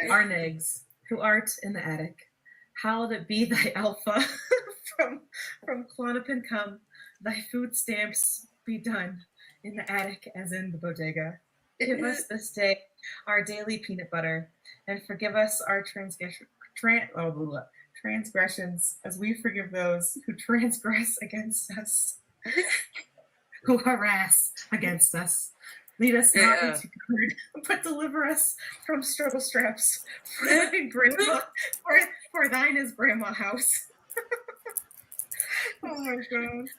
Our negs, who art in the attic, hallowed it be thy alpha from Clonopin come, thy food stamps be done in the attic as in the bodega. Give us this day our daily peanut butter, and forgive us our transgressions, as we forgive those who transgress against us, who harass against us. Lead us not into good, but deliver us from struggle straps. For thine is grandma house. Oh my god.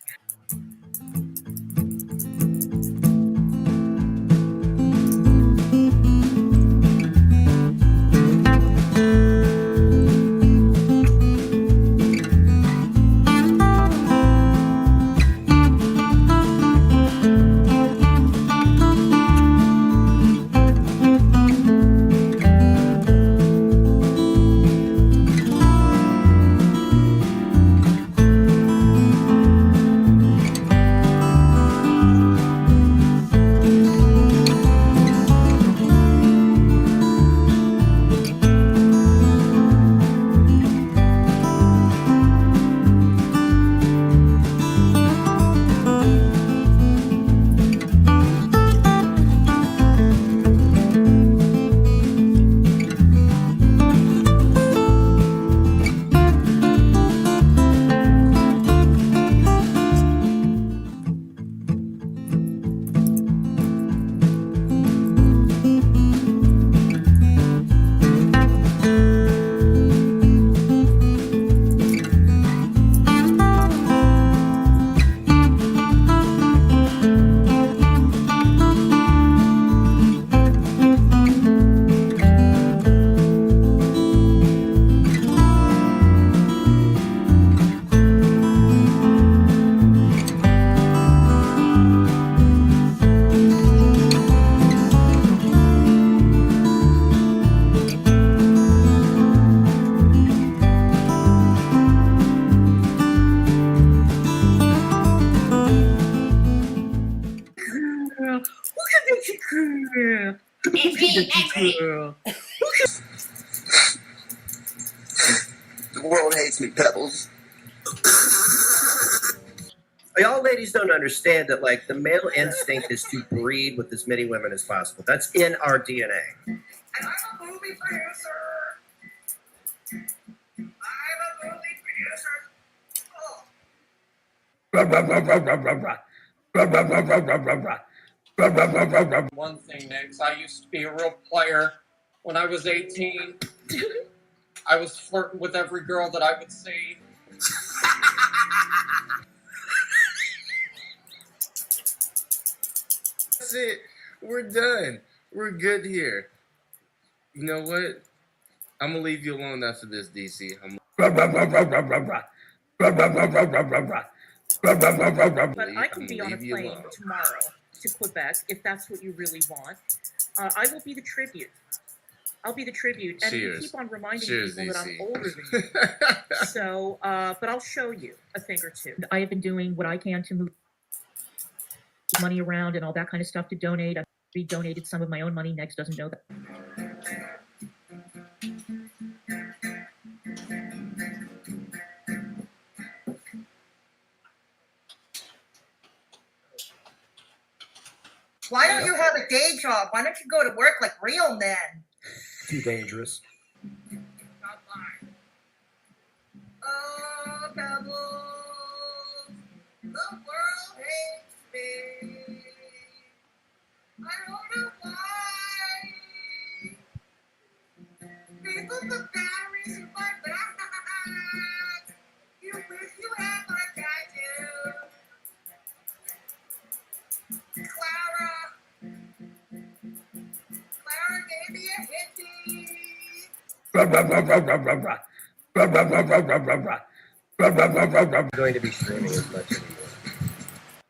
The world hates me, Pebbles. Y'all ladies don't understand that, like, the male instinct is to breed with as many women as possible. That's in our DNA. And I'm a movie producer. One thing, Nix, I used to be a real player. When I was 18, I was flirting with every girl that I would see. That's it. We're done. We're good here. You know what? I'm gonna leave you alone after this, DC. But I can be on a plane tomorrow to Quebec if that's what you really want. I will be the tribute. I'll be the tribute, and you keep on reminding people that I'm older than you. So, but I'll show you a thing or two. I have been doing what I can to move money around and all that kind of stuff to donate. I've donated some of my own money. Next doesn't know that. Why don't you have a day job? Why don't you go to work like real men? Too dangerous. Not mine. Oh, Pebbles, the world hates me. I don't know why. People put batteries in my back. You wish you had my tattoo. Clara gave me a hitty. I'm going to be streaming as much anymore.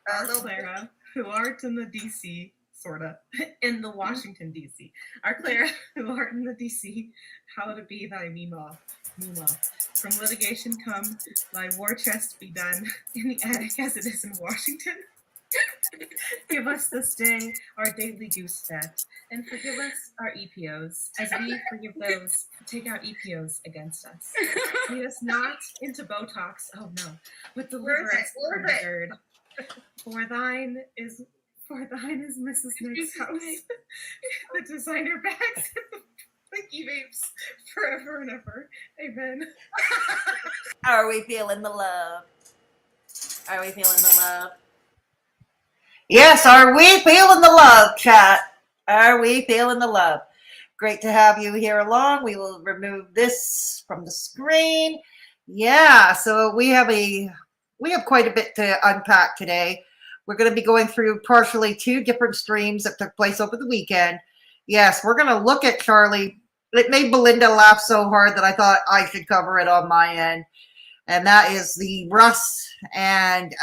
Our Clara, who art in the DC, sorta, in the Washington DC. Our Clara, who art in the DC, how to be thy Mima. From litigation come, thy war chest be done in the attic as it is in Washington. Give us this day our daily goose fed, and forgive us our EPOs, as we forgive those who take our EPOs against us. Lead us not into Botox, oh no, but deliver us from the third. For thine is Mrs. Nick's house, the designer bags, and the Pinky vapes, forever and ever. Amen. Are we feeling the love? Are we feeling the love? Yes, are we feeling the love, chat? Are we feeling the love? Great to have you here along. We will remove this from the screen. Yeah, so we have quite a bit to unpack today. We're going to be going through partially 2 different streams that took place over the weekend. Yes, we're going to look at Charlie. It made Belinda laugh so hard that I thought I should cover it on my end. And that is the Russ and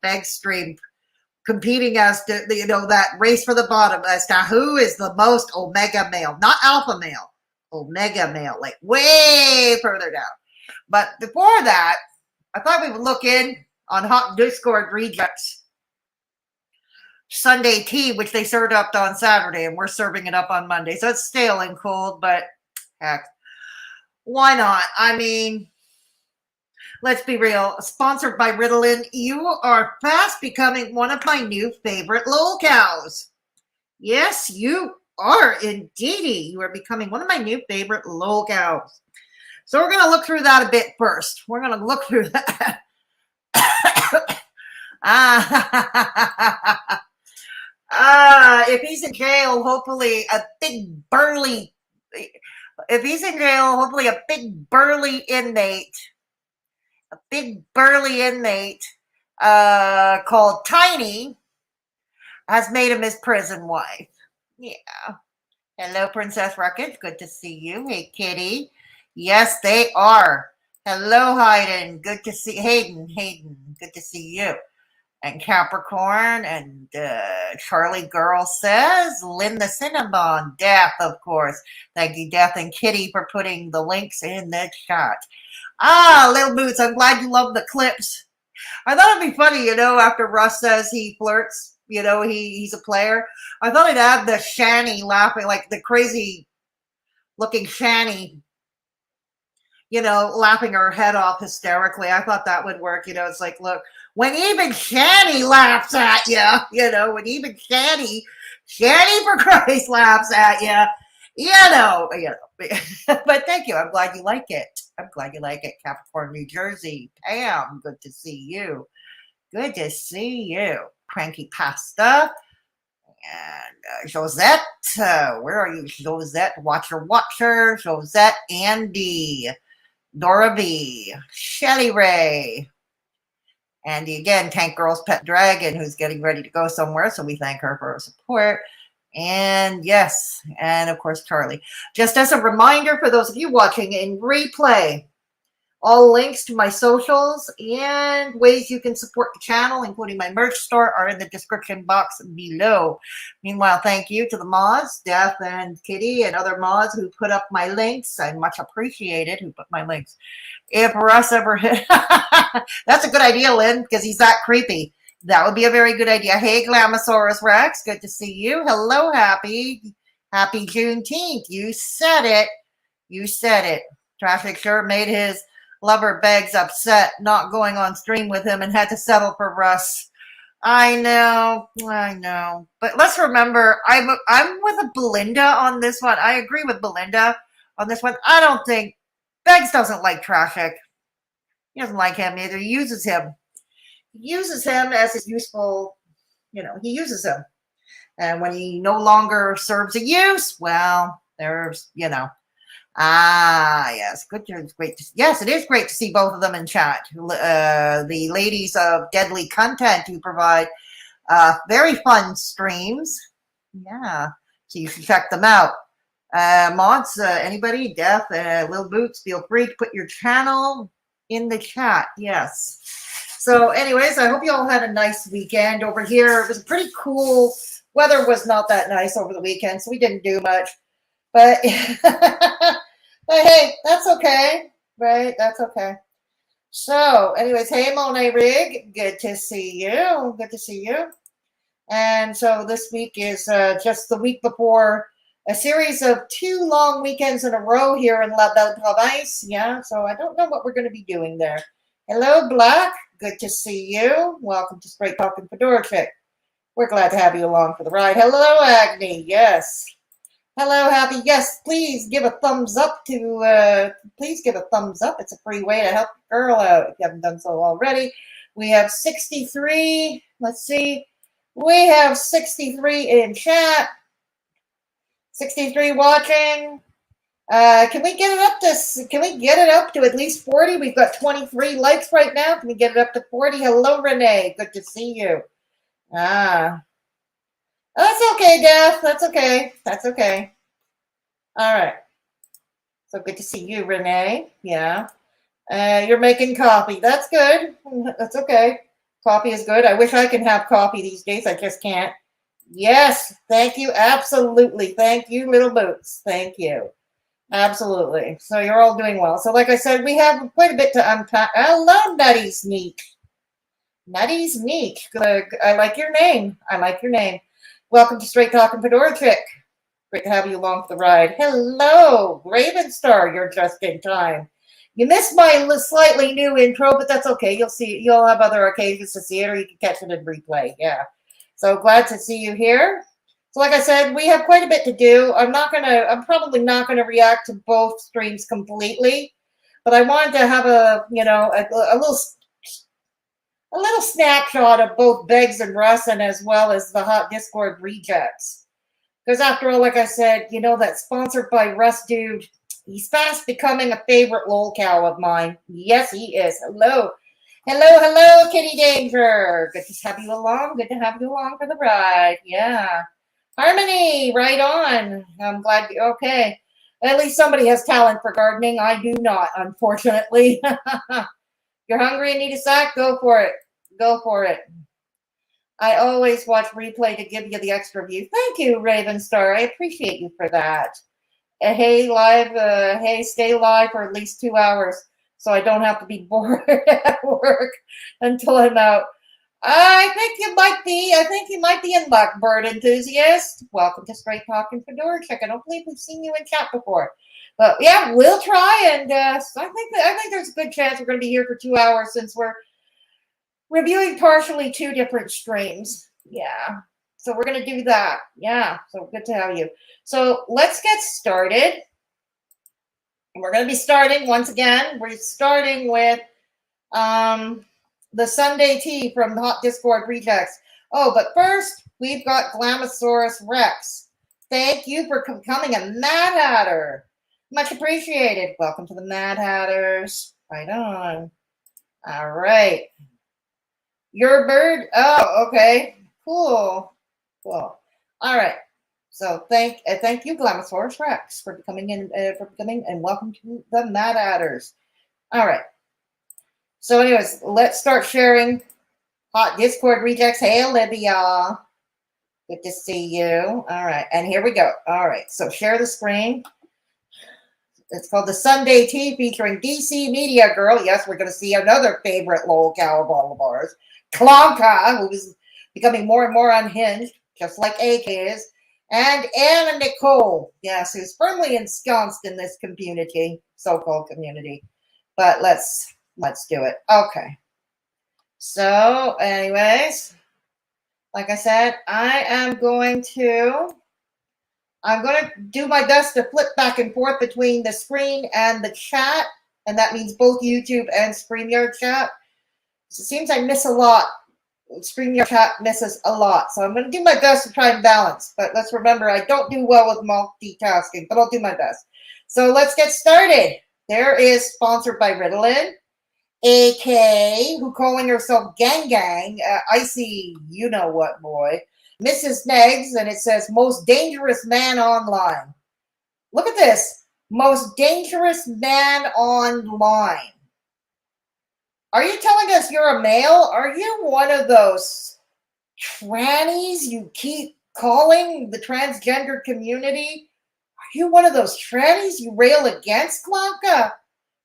Begz stream competing as that race for the bottom as to who is the most omega male, not alpha male, omega male, like way further down. But before that, I thought we would look in on Hot Discord Rejects Sunday tea, which they served up on Saturday, and we're serving it up on Monday. So it's stale and cold, but heck, why not? I mean, let's be real. Sponsored by Ritalin, you are fast becoming one of my new favorite lolcows. Yes, you are indeedy. You are becoming one of my new favorite lolcows. So we're going to look through that a bit first. We're going to look through that. If he's in jail, hopefully a big burly inmate called Tiny has made him his prison wife. Yeah. Hello, Princess Wreckage. Good to see you. Hey, Kitty. Yes, they are. Hello, Hayden. Good to see Hayden. Good to see you. And Capricorn and Charlie Girl says, Lynn the Cinnabon, Death, of course. Thank you, Death and Kitty, for putting the links in the chat. Little Boots, I'm glad you love the clips. I thought it'd be funny, after Russ says he flirts, he's a player. I thought I'd add the Shani laughing, like the crazy looking Shani, laughing her head off hysterically. I thought that would work. It's like, look, when even Shani laughs at you, when even Shani for Christ laughs at you, But thank you. I'm glad you like it. Capricorn, New Jersey. Pam, good to see you. Good to see you. Cranky Pasta. And Josette. Where are you, Josette? Watcher. Josette, Andy. Dora B. Shelly Ray. Andy again, Tank Girl's Pet Dragon, who's getting ready to go somewhere, so we thank her for her support. And yes, and of course, Charlie. Just as a reminder for those of you watching in replay, all links to my socials and ways you can support the channel, including my merch store, are in the description box below. Meanwhile, thank you to the mods, Death and Kitty, and other mods who put up my links. I much appreciated who put my links. If Russ ever hit, that's a good idea, Lynn, because he's that creepy. That would be a very good idea. Hey, Glamosaurus Rex, good to see you. Hello, Happy Juneteenth. You said it. Traffic sure made his lover Begz upset not going on stream with him and had to settle for Russ. I know. But let's remember, I'm with Belinda on this one. I agree with Belinda on this one. I don't think Begz doesn't like Traffic. He doesn't like him either. He uses him. As his useful, he uses him. And when he no longer serves a use, well, there's, yes, yes, it is great to see both of them in chat. The ladies of Deadly Content who provide very fun streams. Yeah, so you should check them out. Mods, anybody, Death, Lil Boots, feel free to put your channel in the chat. Yes. So anyways, I hope you all had a nice weekend over here. It was pretty cool. Weather was not that nice over the weekend, so we didn't do much. But, but hey, that's okay, right? That's okay. So anyways, hey, Monet Rig, good to see you. And so this week is just the week before a series of 2 long weekends in a row here in La Belle Province. Yeah, so I don't know what we're going to be doing there. Hello, Black. Good to see you. Welcome to Straight Talking Fedora Chick. We're glad to have you along for the ride. Hello, Agni. Yes. Hello, Happy. Yes, please give a thumbs up to, please give a thumbs up. It's a free way to help a girl out if you haven't done so already. We have 63. Let's see. We have 63 in chat. 63 watching. Can we get it up to at least 40? We've got 23 likes right now. Can we get it up to 40? Hello, Renee. Good to see you. That's okay, Daph. That's okay. That's okay. All right. So good to see you, Renee. Yeah. You're making coffee. That's good. That's okay. Coffee is good. I wish I could have coffee these days. I just can't. Yes. Thank you. Absolutely. Thank you, Little Boots. Thank you. Absolutely. So you're all doing well. So like I said, we have quite a bit to unpack. Hello, Nutty Sneak. Nutty Sneak. I like your name. I like your name. Welcome to Straight Talking Fedora Chick. Great to have you along for the ride. Hello, Raven Star. You're just in time. You missed my slightly new intro, but that's okay. You'll see. You'll have other occasions to see it, or you can catch it in replay. Yeah. So glad to see you here. So like I said, we have quite a bit to do. I'm probably not gonna react to both streams completely, but I wanted to have a little snapshot of both Begz and Russ, and as well as the Hot Discord rejects. Because after all, like I said, that sponsored by Russ dude, he's fast becoming a favorite lolcow of mine. Yes, he is. Hello. Hello, Kitty Danger. Good to have you along. Good to have you along for the ride. Yeah. Harmony, right on. I'm glad okay. At least somebody has talent for gardening. I do not, unfortunately. You're hungry and need a sack? Go for it. Go for it. I always watch replay to give you the extra view. Thank you, Raven Star. I appreciate you for that. Hey, stay live for at least 2 hours so I don't have to be bored at work until I'm out. I think you might be in luck, Bird Enthusiast. Welcome to Straight Talking Fedora Chick. I don't believe we've seen you in chat before. But yeah, we'll try, and so I think there's a good chance we're going to be here for 2 hours since we're reviewing partially 2 different streams. Yeah. So we're going to do that. Yeah. So good to have you. So let's get started. We're going to be starting once again. We're starting with the Sunday tea from the Hot Discord Rejects. Oh, but first we've got Glamosaurus Rex. Thank you for becoming a Mad Hatter. Much appreciated. Welcome to the Mad Hatters. Right on. All right. Your bird. Oh, okay. Cool. All right. So thank you, Glamosaurus Rex, for becoming and welcome to the Mad Hatters. All right. So, anyways, let's start sharing Hot Discord Rejects. Hey, Olivia. Good to see you. All right, and here we go. All right, so share the screen. It's called the Sunday Tea featuring DC Media Girl. Yes, we're going to see another favorite lolcow of all of ours, Klonka, who is becoming more and more unhinged, just like AK is, and Anna Nicole, yes, who's firmly ensconced in this community, so-called community. But let's do it. Okay. So, anyways, like I said, I'm going to do my best to flip back and forth between the screen and the chat, and that means both YouTube and StreamYard chat. So it seems I miss a lot. StreamYard chat misses a lot, so I'm going to do my best to try and balance. But let's remember, I don't do well with multitasking, but I'll do my best. So let's get started. There is sponsored by Ritalin, AK, who calling herself Gang Gang, Icy, you know what, boy. Mrs. Negs, and it says most dangerous man online. Look at this. Most dangerous man online. Are you telling us you're a male? Are you one of those trannies you keep calling the transgender community? Are you one of those trannies you rail against, Klonka?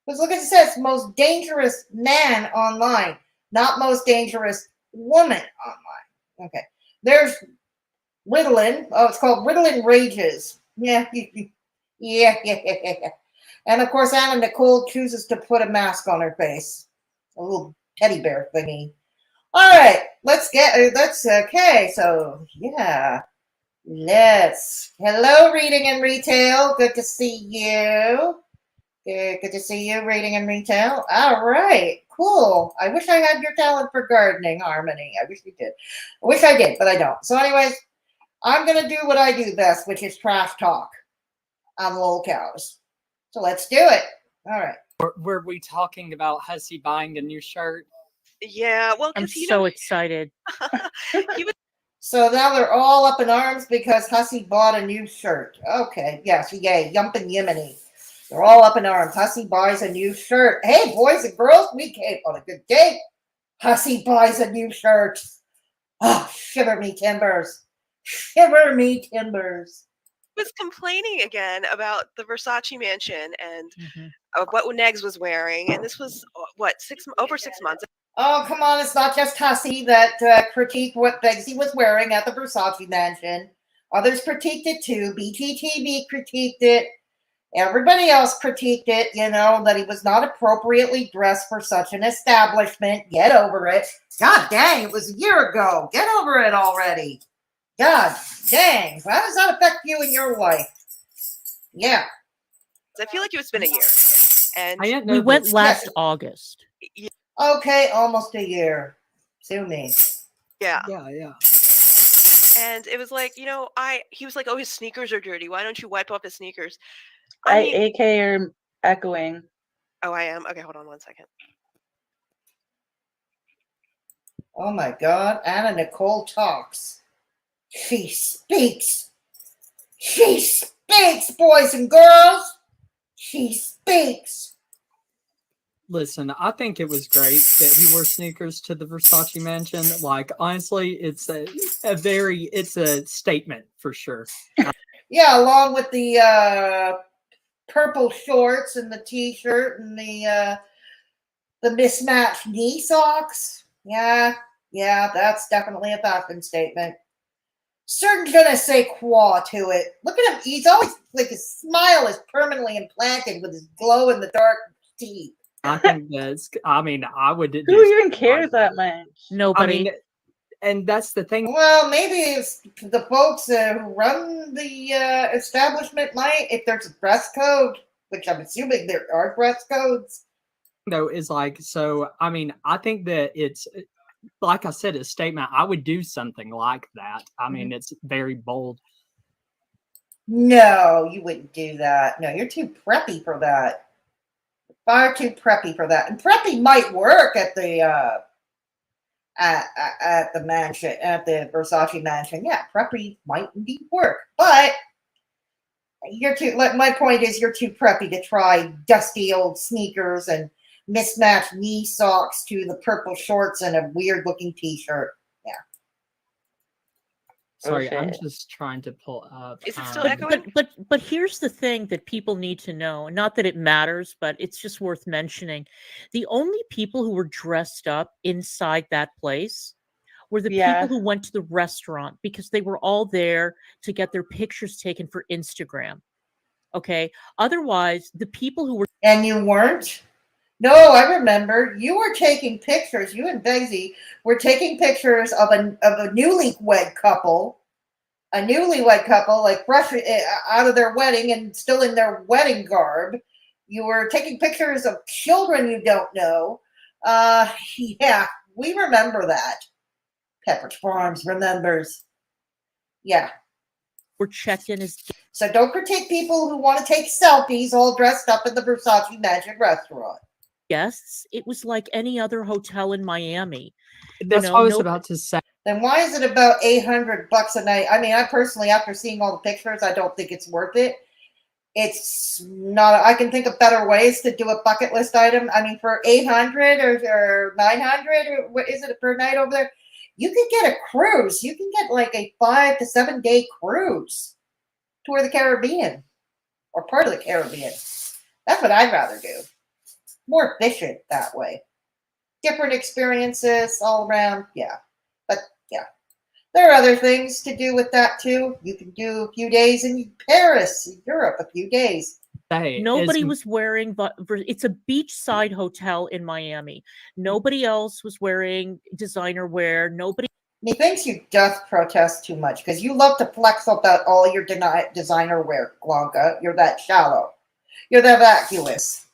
Because look, it says most dangerous man online, not most dangerous woman online. Okay. There's Ritalin. Oh, it's called Ritalin Rages. Yeah, yeah. And of course, Anna Nicole chooses to put a mask on her face, a little teddy bear thingy. All right, let's okay. So yeah, hello, Reading and Retail. Good to see you. Good to see you, Reading and Retail. All right, cool. I wish I had your talent for gardening, Harmony. I wish we did. I wish I did, but I don't. So, anyways, I'm gonna do what I do best, which is trash talk on lol cows. So let's do it. All right. Were we talking about Hussey buying a new shirt? Yeah, well, I'm because so excited. he was So now they're all up in arms because Hussey bought a new shirt. Okay, yes, yay, Yumpin' Yiminy. They're all up in arms. Hussey buys a new shirt. Hey, boys and girls, we came on a good date. Hussey buys a new shirt. Oh, shiver me timbers. Shiver me timbers. complaining again about the Versace mansion and what Negs was wearing, and this was what over 6 months. Oh, come on, it's not just Hussey that critiqued what Beggsy was wearing at the Versace mansion. Others critiqued it too. BTTV critiqued it. Everybody else critiqued it, that he was not appropriately dressed for such an establishment. Get over it. God dang, it was a year ago. Get over it already. God dang. How does that affect you in your life? Yeah. I feel like it's been a year. And we went last August. Okay, almost a year. Sue me. Yeah. Yeah. And it was like, he was like, oh, his sneakers are dirty. Why don't you wipe up his sneakers? AK are echoing. Oh, I am? Okay, hold on 1 second. Oh my God, Anna Nicole talks. She speaks. She speaks, boys and girls. She speaks. Listen, I think it was great that he wore sneakers to the Versace mansion. Like, honestly, it's a statement for sure. Yeah, along with the purple shorts and the t-shirt and the mismatched knee socks. Yeah, that's definitely a fashion statement. Certain je ne sais quoi to it. Look at him. He's always like his smile is permanently implanted with his glow in the dark teeth. I think I would. Who even cares that much? Nobody. And that's the thing. Well, maybe it's the folks who run the establishment might, if there's a dress code, which I'm assuming there are dress codes. Though is like, so, I think that it's, like I said, a statement. I would do something like that. It's very bold. No, you wouldn't do that. No, you're too preppy for that. Far too preppy for that. And preppy might work at the at the mansion, at the Versace mansion. Yeah, preppy might indeed work, but you're too. My point is, you're too preppy to try dusty old sneakers and mismatched knee socks to the purple shorts and a weird looking t-shirt. Yeah. Sorry, I'm just trying to pull up. Is it still echoing? But here's the thing that people need to know. Not that it matters, but it's just worth mentioning. The only people who were dressed up inside that place were the people who went to the restaurant because they were all there to get their pictures taken for Instagram. Okay. Otherwise, the people who were And you weren't? No, I remember. You were taking pictures. You and Beggsy were taking pictures of a newlywed couple. A newlywed couple, like fresh out of their wedding and still in their wedding garb. You were taking pictures of children you don't know. Yeah, we remember that. Pepperidge Farms remembers. Yeah. were checked in as So don't critique people who want to take selfies all dressed up in the Versace Magic restaurant. guests. It was like any other hotel in Miami. That's what I was about to say. Then why is it about $800 a night? I mean, I personally, after seeing all the pictures, I don't think it's worth it. It's not. I can think of better ways to do a bucket list item. I mean, for 800 or 900, or what is it per night over there? You could get a cruise. You can get like a 5 to 7 day cruise tour the Caribbean or part of the Caribbean. That's what I'd rather do. More efficient that way. Different experiences all around. Yeah. But yeah. There are other things to do with that too. You can do a few days in Paris, Europe, a few days. Hey, Nobody was wearing, but it's a beachside hotel in Miami. Nobody else was wearing designer wear. Nobody. Methinks you just protest too much because you love to flex about all your designer wear, Blanca. You're that shallow. You're that vacuous.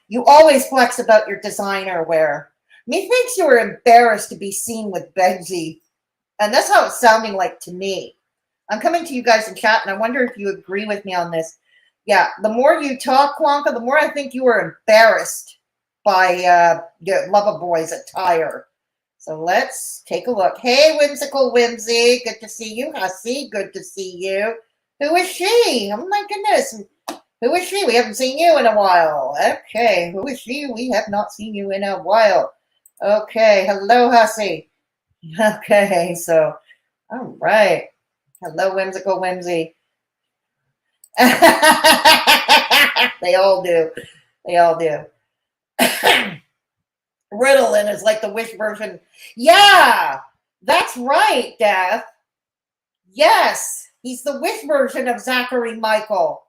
You always flex about your designer wear. Methinks you were embarrassed to be seen with Begzy. And that's how it's sounding like to me. I'm coming to you guys in chat, and I wonder if you agree with me on this. Yeah, the more you talk, Blanca, the more I think you were embarrassed by Loverboy's attire. So let's take a look. Hey, Whimsical Whimsy. Good to see you. Hussy, good to see you. Who is she? Oh, my goodness. Who is she? We haven't seen you in a while. Okay, who is she? We have not seen you in a while. Okay, hello, Hussy. Okay, so, all right. Hello, Whimsical Whimsy. They all do. They all do. Ritalin is like the Wish version. Yeah, that's right, Death. Yes, he's the Wish version of Zachary Michael.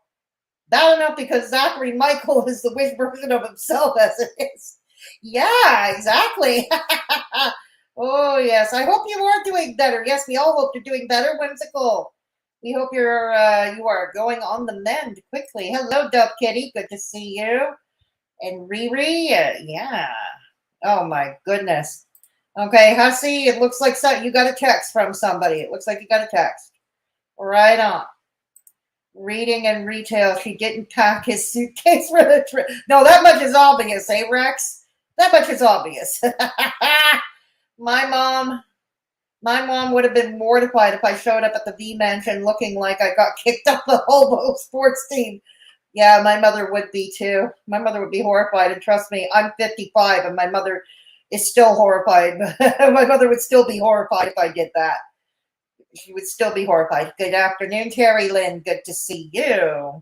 Bad enough because Zachary Michael is the Wish version of himself as it is. Yeah, exactly. Oh, yes. I hope you are doing better. Yes, we all hope you're doing better, Whimsical. We hope you are going on the mend quickly. Hello, Dove Kitty. Good to see you. And Riri, yeah. Oh, my goodness. Okay, Hussy, it looks like you got a text from somebody. It looks like you got a text. Right on. Reading and retail. She didn't pack his suitcase for the trip. No, that much is obvious, eh, Rex? That much is obvious. My mom would have been mortified if I showed up at the V Mansion looking like I got kicked off the hobo sports team. Yeah, my mother would be too. My mother would be horrified, and trust me, I'm 55, and my mother is still horrified. My mother would still be horrified if I did that. She would still be horrified. Good afternoon, Terry Lynn. Good to see you.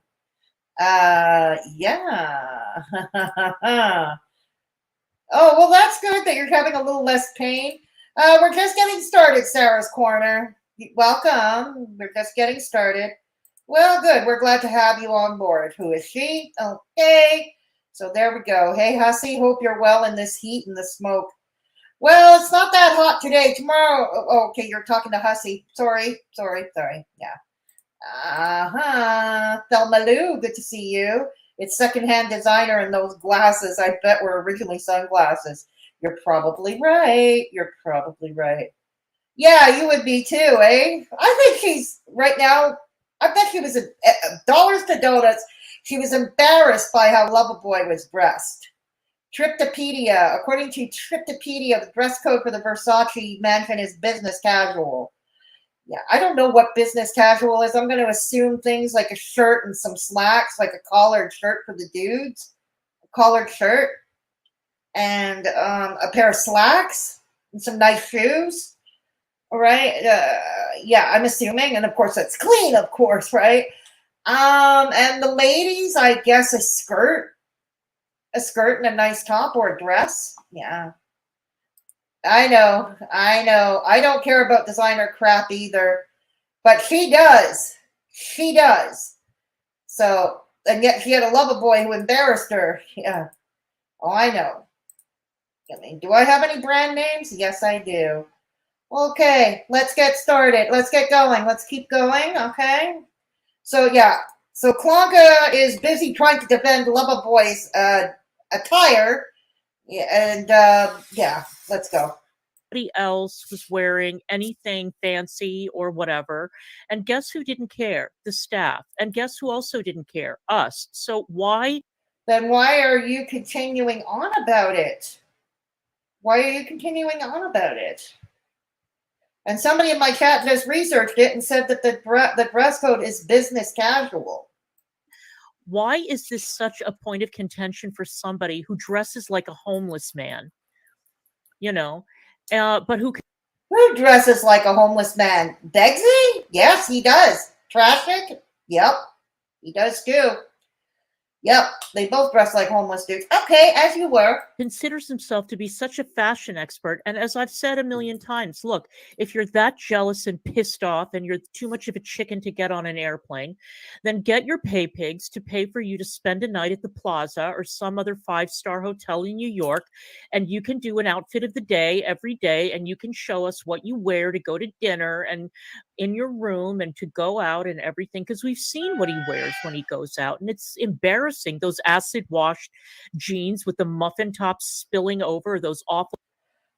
Yeah. Oh, well, that's good that you're having a little less pain. We're just getting started, Sarah's Corner. Welcome. We're just getting started. Well, good. We're glad to have you on board. Who is she? Okay. So there we go. Hey, Hussy, hope you're well in this heat and the smoke. Well, it's not that hot today. Tomorrow. Oh, okay, you're talking to Hussy. Sorry. Yeah. Thelma Lou, good to see you. It's secondhand designer and those glasses, I bet, were originally sunglasses. You're probably right. Yeah, you would be too, eh? I think she's, right now, I bet she was, dollars to donuts, she was embarrassed by how Loverboy was dressed. Triptopedia. According to Triptopedia, the dress code for the Versace mansion is business casual. Yeah, I don't know what business casual is. I'm going to assume things like a shirt and some slacks, like a collared shirt for the dudes. A collared shirt and a pair of slacks and some nice shoes. All right. Yeah, I'm assuming. And, of course, that's clean, of course, right? And the ladies, I guess a skirt and a nice top or a dress. Yeah. I know. I don't care about designer crap either, but she does. So, and yet she had a Loverboy who embarrassed her. Yeah. Oh, I know. I mean, do I have any brand names? Yes, I do. Okay, let's get started. Let's get going. Let's keep going, okay? So, yeah. So, Klonka is busy trying to defend Loverboy's attire. Yeah, and yeah, let's go. Nobody else was wearing anything fancy or whatever. And guess who didn't care? The staff. And guess who also didn't care? Us. So why? Then why are you continuing on about it? And somebody in my chat just researched it and said that the dress code is business casual. Why is this such a point of contention for somebody who dresses like a homeless man? You know, but who dresses like a homeless man? Begzy? Yes, he does. Traffic? Yep, he does too. Yep, they both dress like homeless dudes. Okay, as you were. Considers himself to be such a fashion expert. And as I've said a million times, look, if you're that jealous and pissed off and you're too much of a chicken to get on an airplane, then get your pay pigs to pay for you to spend a night at the Plaza or some other 5-star hotel in New York. And you can do an outfit of the day every day. And you can show us what you wear to go to dinner and in your room and to go out and everything. Because we've seen what he wears when he goes out. And it's embarrassing. Those acid washed jeans with the muffin tops spilling over, those awful.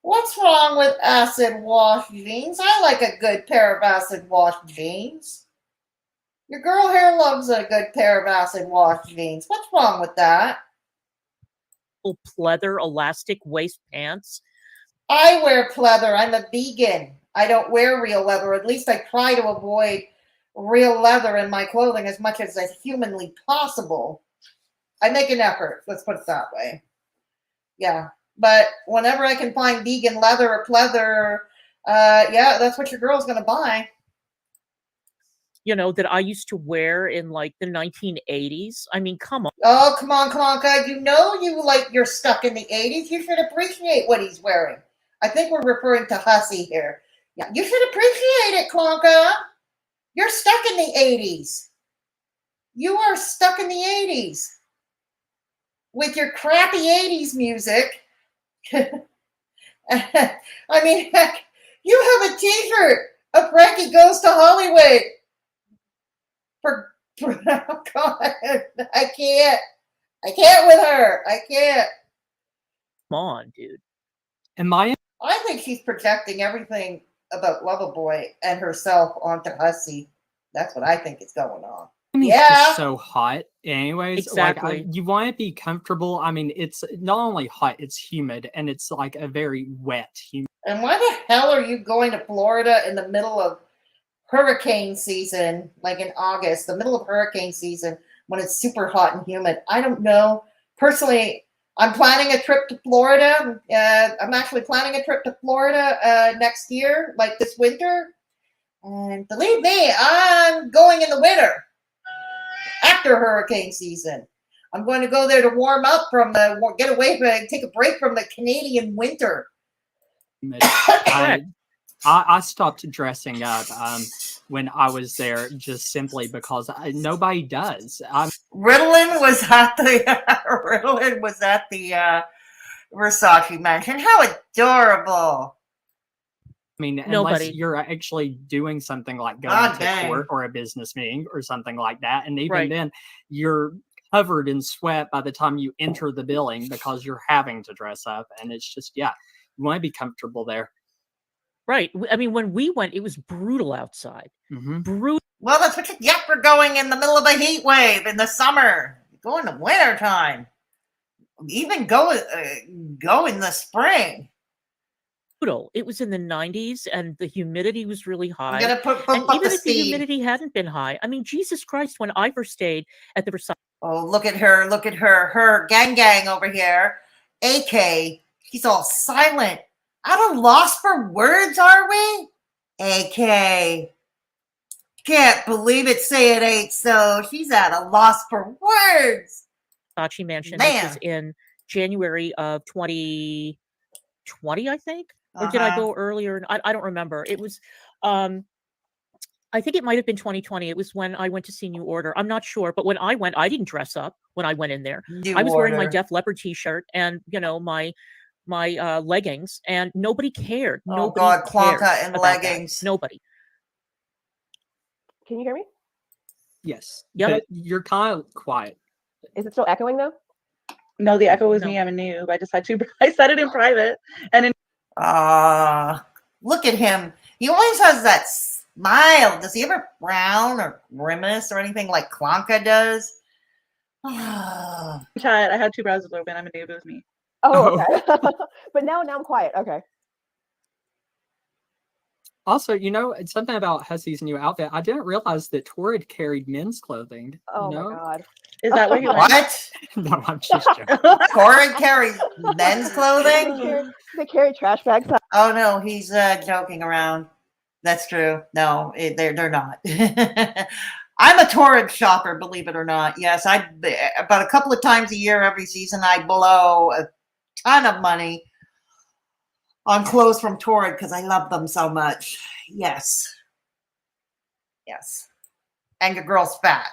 What's wrong with acid wash jeans? I like a good pair of acid wash jeans. Your girl here loves a good pair of acid wash jeans. What's wrong with that? Pleather elastic waist pants. I wear pleather. I'm a vegan. I don't wear real leather. At least I try to avoid real leather in my clothing as much as is humanly possible. I make an effort. Let's put it that way. Yeah. But whenever I can find vegan leather or pleather, yeah, that's what your girl's going to buy. You know, that I used to wear in like the 1980s. I mean, come on. Oh, come on, God. You know you're stuck in the 80s. You should appreciate what he's wearing. I think we're referring to Hussey here. Yeah, you should appreciate it, Klonka. You're stuck in the 80s. You are stuck in the 80s. With your crappy 80s music. I mean, heck, you have a t-shirt of Frankie Goes to Hollywood. Oh God, I can't with her. I can't. Come on, dude. I think she's projecting everything about Loverboy and herself onto Hussey. That's what I think is going on. It's just so hot anyways. Exactly. Like, you want to be comfortable. I mean, it's not only hot, it's humid, and it's like a very wet humid. And why the hell are you going to Florida in the middle of hurricane season, like in August, the middle of hurricane season, when it's super hot and humid? I don't know. Personally, I'm planning a trip to Florida. I'm actually planning a trip to Florida next year, like this winter. And believe me, I'm going in the winter. After hurricane season, I'm going to go there to warm up from get away from, take a break from the Canadian winter. I stopped dressing up when I was there just simply because nobody does. Ritalin was at the Versace mansion. How adorable! I mean, Nobody. Unless you're actually doing something like going to court or a business meeting or something like that. And even then, you're covered in sweat by the time you enter the building because you're having to dress up. And it's just, you want to be comfortable there. Right. I mean, when we went, it was brutal outside. Brutal. Well, that's what you get for going in the middle of a heat wave in the summer. Go in the winter time. Even go in the spring. It was in the 90s and the humidity was really high. I'm gonna and even if the humidity hadn't been high, I mean, Jesus Christ, when I first stayed at the Versace. Oh, look at her. Her gang over here. AK, she's all silent. At a loss for words, are we? AK. Can't believe it, say it ain't so. She's at a loss for words. Versace mansion, which was in January of 2020, I think. Or did I go earlier? I don't remember. It was, I think it might have been 2020. It was when I went to see New Order. I'm not sure. But when I went, I didn't dress up when I went in there. I was wearing my Def Leppard t-shirt and, my leggings, and nobody cared. Oh, God, Klonka and leggings. That. Nobody. Can you hear me? Yes. Yep. But you're kind of quiet. Is it still echoing, though? No, the echo was me. I'm a noob. I just had to. I said it in private. And in look at him. He always has that smile. Does he ever frown or grimace or anything like Klonka does? chat, I had two browsers open. I'm a noob. It was me. Oh, okay. But now I'm quiet. Okay. Also, it's something about Hussey's new outfit. I didn't realize that Torrid carried men's clothing. Oh my God. Is that what you What? No, I'm just joking. Torrid carries men's clothing? They carry trash bags. Oh no, he's joking around. That's true. No, they're not. I'm a torrid shopper, believe it or not. Yes, about a couple of times a year, every season, I blow a ton of money on clothes from Torrid because I love them so much. Yes. Yes. And your girl's fat.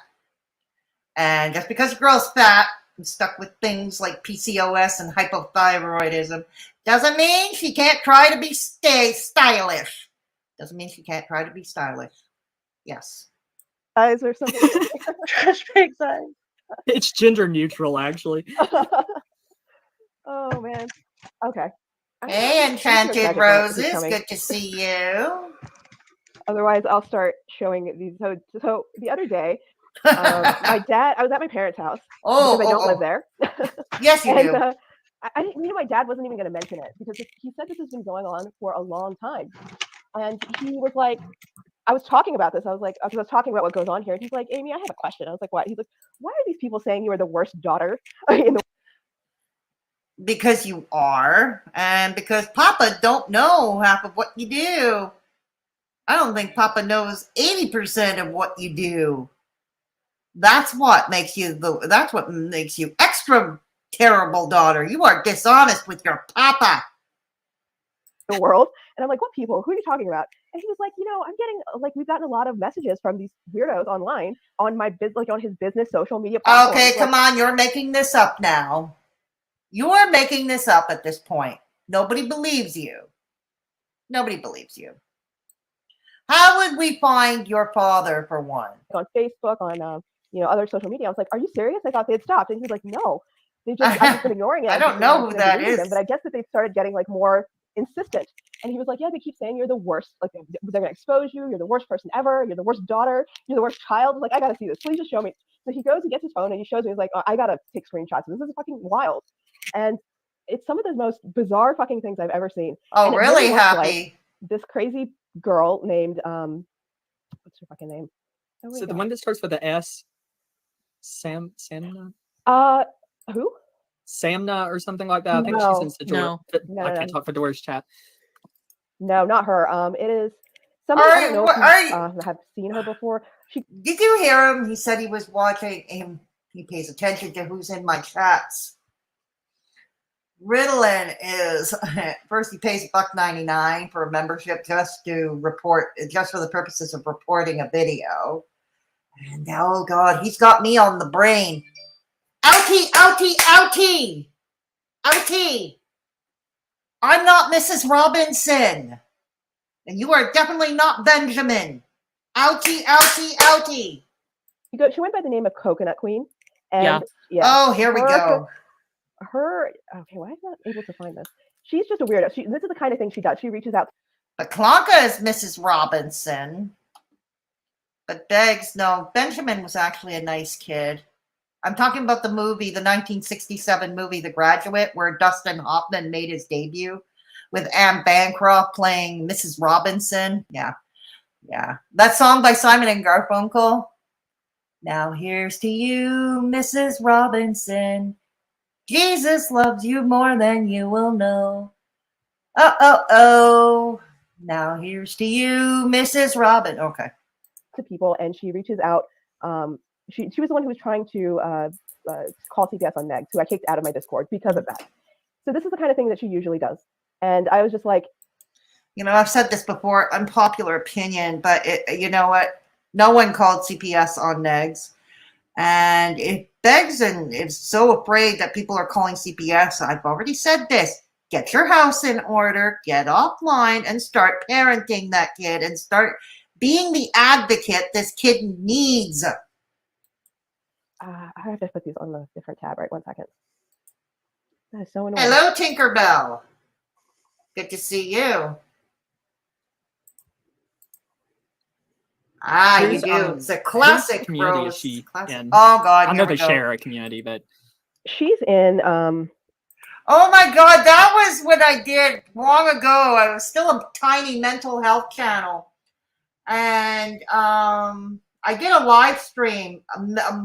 And just because your girl's fat and stuck with things like PCOS and hypothyroidism doesn't mean she can't try to be stylish. Doesn't mean she can't try to be stylish. Yes. Eyes or something. Trash bag size. It's gender neutral, actually. Oh man. Okay. Hey, Enchanted Roses. Good to see you. Otherwise, I'll start showing these. So the other day, my dad. I was at my parents' house because I don't live there. Yes, you do. I didn't. My dad wasn't even going to mention it because he said this has been going on for a long time, and he was like, I was talking about this. I was like, because I was talking about what goes on here, and he's like, Amy, I have a question. I was like, what? He's like, why are these people saying you are the worst daughter in the Because you are, and because Papa don't know half of what you do. I don't think Papa knows 80% of what you do. That's what makes you extra terrible daughter. You are dishonest with your Papa. The world. And I'm like, what people? Who are you talking about? And he was like, I'm getting we've gotten a lot of messages from these weirdos online on my on his business social media platforms. Okay, come on, you're making this up now. You are making this up at this point. Nobody believes you. Nobody believes you. How would we find your father, for one? On Facebook, on other social media. I was like, are you serious? I thought they'd stopped. And he's like, no. I've just been ignoring it. I don't know who that is. But I guess that they started getting more insistent. And he was like, yeah, they keep saying you're the worst. Like, they're going to expose you. You're the worst person ever. You're the worst daughter. You're the worst child. I was like, I got to see this. Please just show me. So he goes and gets his phone and he shows me. He's like, oh, I got to take screenshots. This is fucking wild. And it's some of the most bizarre fucking things I've ever seen. Oh, really happy. This crazy girl named, what's her fucking name? Oh, so the one that starts with the S, Samna? Who? Samna or something like that. I think she's in Fedora. No. I can't talk Fedora's chat. No, not her. It is somebody I don't know if you have seen her before. Did you hear him? He said he was watching him. He pays attention to who's in my chats. Ritalin is first he pays $1.99 for a membership just for the purposes of reporting a video. And oh God, he's got me on the brain. Outie. I'm not Mrs. Robinson. And you are definitely not Benjamin. Outie. She went by the name of Coconut Queen. And yeah. Oh, here we go. Okay, why am I not able to find this? She's just a weirdo. This is the kind of thing she does. She reaches out. But Klonka is Mrs. Robinson. But Begz, no, Benjamin was actually a nice kid. I'm talking about the movie, the 1967 movie, The Graduate, where Dustin Hoffman made his debut with Anne Bancroft playing Mrs. Robinson. Yeah. That song by Simon and Garfunkel. Now here's to you, Mrs. Robinson. Jesus loves you more than you will know. Oh. Now here's to you, Mrs. Robin. Okay. To people, and she reaches out. She was the one who was trying to call CPS on Negs, who I kicked out of my Discord because of that. So this is the kind of thing that she usually does. And I was just like, I've said this before, unpopular opinion, but you know what? No one called CPS on Negs. And if Begz is so afraid that people are calling CPS, I've already said this. Get your house in order, get offline, and start parenting that kid and start being the advocate this kid needs. I have to put these on a different tab, right? 1 second. That is so annoying. Hello, Tinkerbell. Good to see you. You do. It's a classic community. Is she in? Oh God! I know they share a community, but she's in. Oh my God! That was what I did long ago. I was still a tiny mental health channel, and I did a live stream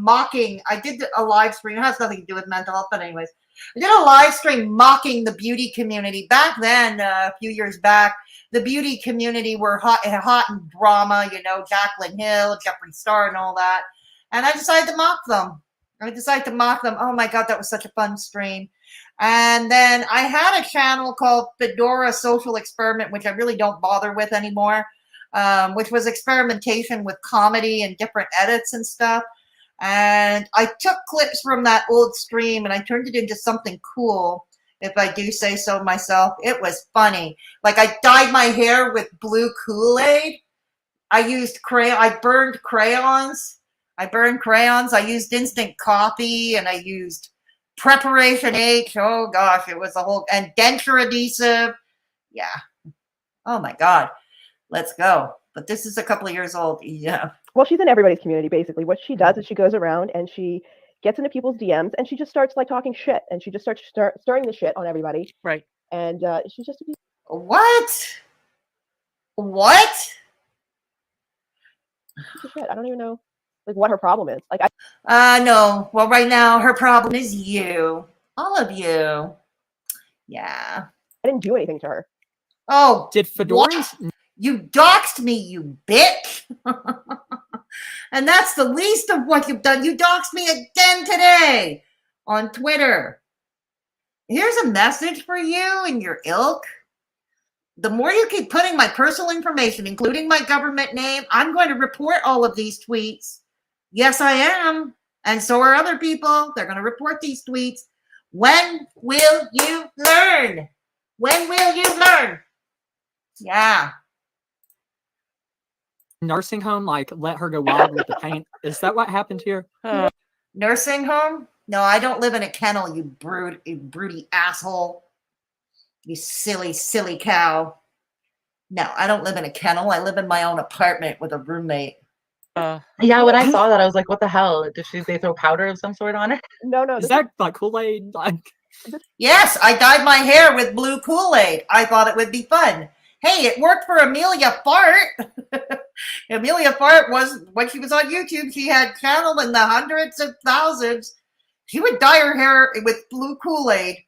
mocking. I did a live stream. It has nothing to do with mental health, but anyways, I did a live stream mocking the beauty community back then. A few years back, the beauty community were hot in drama, you know, Jaclyn Hill, Jeffree Star, and all that. And I decided to mock them. Oh my God, that was such a fun stream. And then I had a channel called Fedora Social Experiment, which I really don't bother with anymore, which was experimentation with comedy and different edits and stuff. And I took clips from that old stream and I turned it into something cool, if I do say so myself. It was funny. Like, I dyed my hair with blue Kool-Aid. I burned crayons. I used instant coffee, and I used Preparation H. Oh gosh, it was a whole, and denture adhesive. Yeah. Oh my God. Let's go. But this is a couple of years old. Yeah. Well, she's in everybody's community, basically. What she does is she goes around and she gets into people's DMs and she just starts like talking shit, and she just starts stirring the shit on everybody. Right. And she's just What? Shit. I don't even know like what her problem is. Like, no. Well, right now her problem is you, all of you. Yeah. I didn't do anything to her. Oh, did Fedora's? You doxed me, you bitch. And that's the least of what you've done. You doxed me again today on Twitter. Here's a message for you and your ilk. The more you keep putting my personal information, including my government name, I'm going to report all of these tweets. Yes, I am. And so are other people. They're going to report these tweets. When will you learn? When will you learn? Yeah. Nursing home, like, let her go wild with the paint. Is that what happened here? Nursing home? No, I don't live in a kennel, you broody asshole. You silly, silly cow. No, I don't live in a kennel. I live in my own apartment with a roommate. Yeah, when I saw that, I was like, what the hell? Did they throw powder of some sort on her? No. Is that like Kool-Aid? Like... Yes, I dyed my hair with blue Kool-Aid. I thought it would be fun. Hey, it worked for Amelia Fart. Amelia Fart was, when she was on YouTube, she had channel in the hundreds of thousands. She would dye her hair with blue Kool-Aid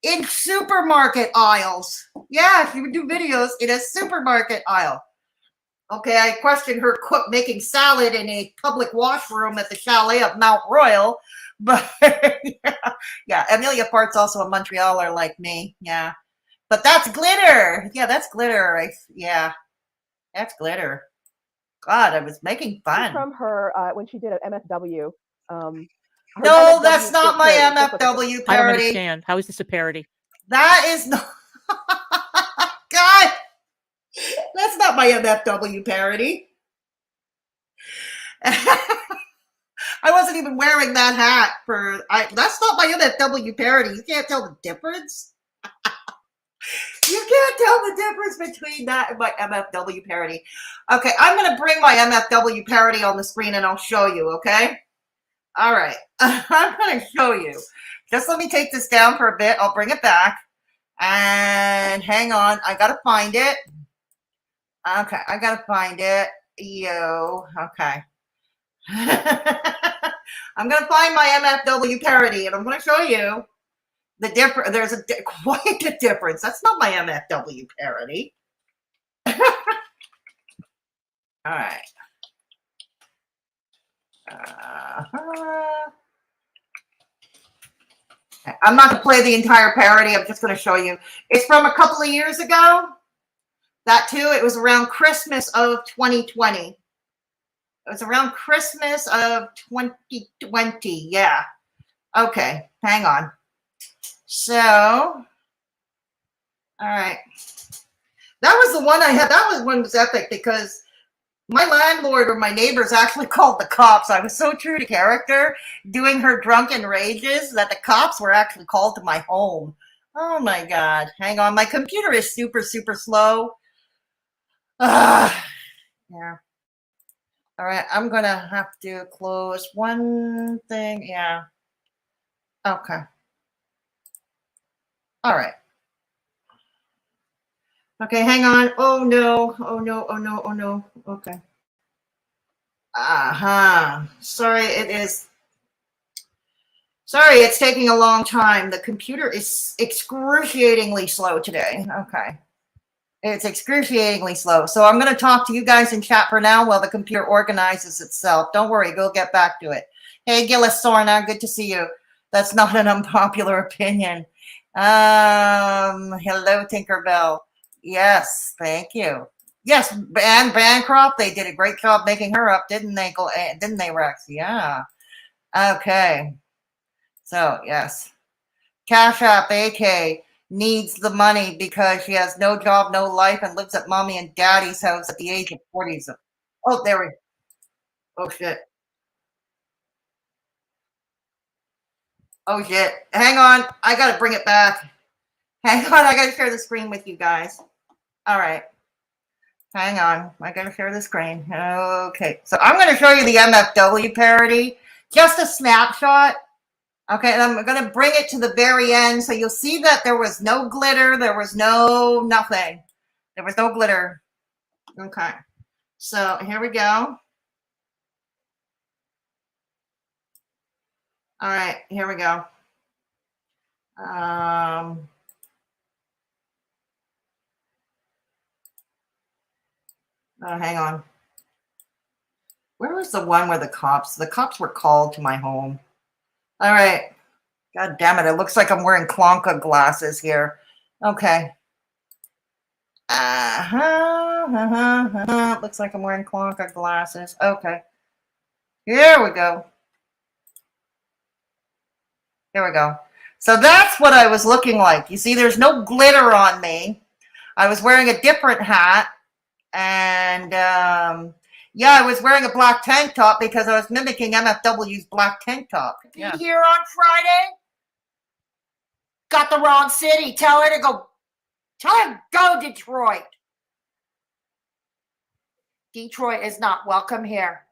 in supermarket aisles. Yeah, she would do videos in a supermarket aisle. Okay, I questioned her cook making salad in a public washroom at the chalet of Mount Royal. But yeah, Amelia Fart's also a Montrealer like me. Yeah. But that's glitter. Yeah, that's glitter. Yeah, that's glitter. God, I was making fun. From her when she did an MFW. No, that's not my MFW parody. I don't understand. How is this a parody? That is not. God, that's not my MFW parody. I wasn't even wearing that hat for. That's not my MFW parody. You can't tell the difference. You can't tell the difference between that and my MFW parody. Okay, I'm going to bring my MFW parody on the screen and I'll show you, okay? All right, I'm going to show you. Just let me take this down for a bit. I'll bring it back. And hang on, I got to find it. Okay, I got to find it. Okay. I'm going to find my MFW parody and I'm going to show you. There's quite a difference. That's not my MFW parody. All right. I'm not going to play the entire parody. I'm just going to show you. It's from a couple of years ago. That too. It was around Christmas of 2020. It was around Christmas of 2020. Yeah. Okay. Hang on. So, all right. That was the one I had. That one was epic because my landlord or my neighbors actually called the cops. I was so true to character doing her drunken rages that the cops were actually called to my home. Oh my God. Hang on. My computer is super, super slow. Yeah. All right. I'm going to have to close one thing. Yeah. Okay. All right. Okay, hang on. Oh no. Oh no. Oh no. Oh no. Okay. Sorry, it's taking a long time. The computer is excruciatingly slow today. Okay. It's excruciatingly slow. So I'm going to talk to you guys in chat for now while the computer organizes itself. Don't worry, we'll get back to it. Hey, Gillis Sorna, good to see you. That's not an unpopular opinion. Hello, Tinkerbell. Yes, thank you. Yes, and Bancroft, they did a great job making her up, didn't they? Didn't they, Rex? Yeah. Okay. So, yes. Cash App AK needs the money because she has no job, no life, and lives at mommy and daddy's house at the age of 40. So, oh, there we go. Oh, shit. Oh, shit. Hang on. I got to bring it back. Hang on. I got to share the screen with you guys. All right. Hang on. I got to share the screen. Okay. So I'm going to show you the MFW parody. Just a snapshot. Okay. And I'm going to bring it to the very end. So you'll see that there was no glitter. There was no nothing. There was no glitter. Okay. So here we go. All right. Here we go. Oh, hang on. Where was the one where the cops were called to my home? All right. God damn it. It looks like I'm wearing Klonka glasses here. Okay. Looks like I'm wearing Klonka glasses. Okay. Here we go. Here we go. So that's what I was looking like. You see, there's no glitter on me. I was wearing a different hat. And yeah, I was wearing a black tank top because I was mimicking MFW's black tank top. Yeah. Here on Friday? Got the wrong city. Tell her to go. Tell her go, Detroit. Detroit is not welcome here.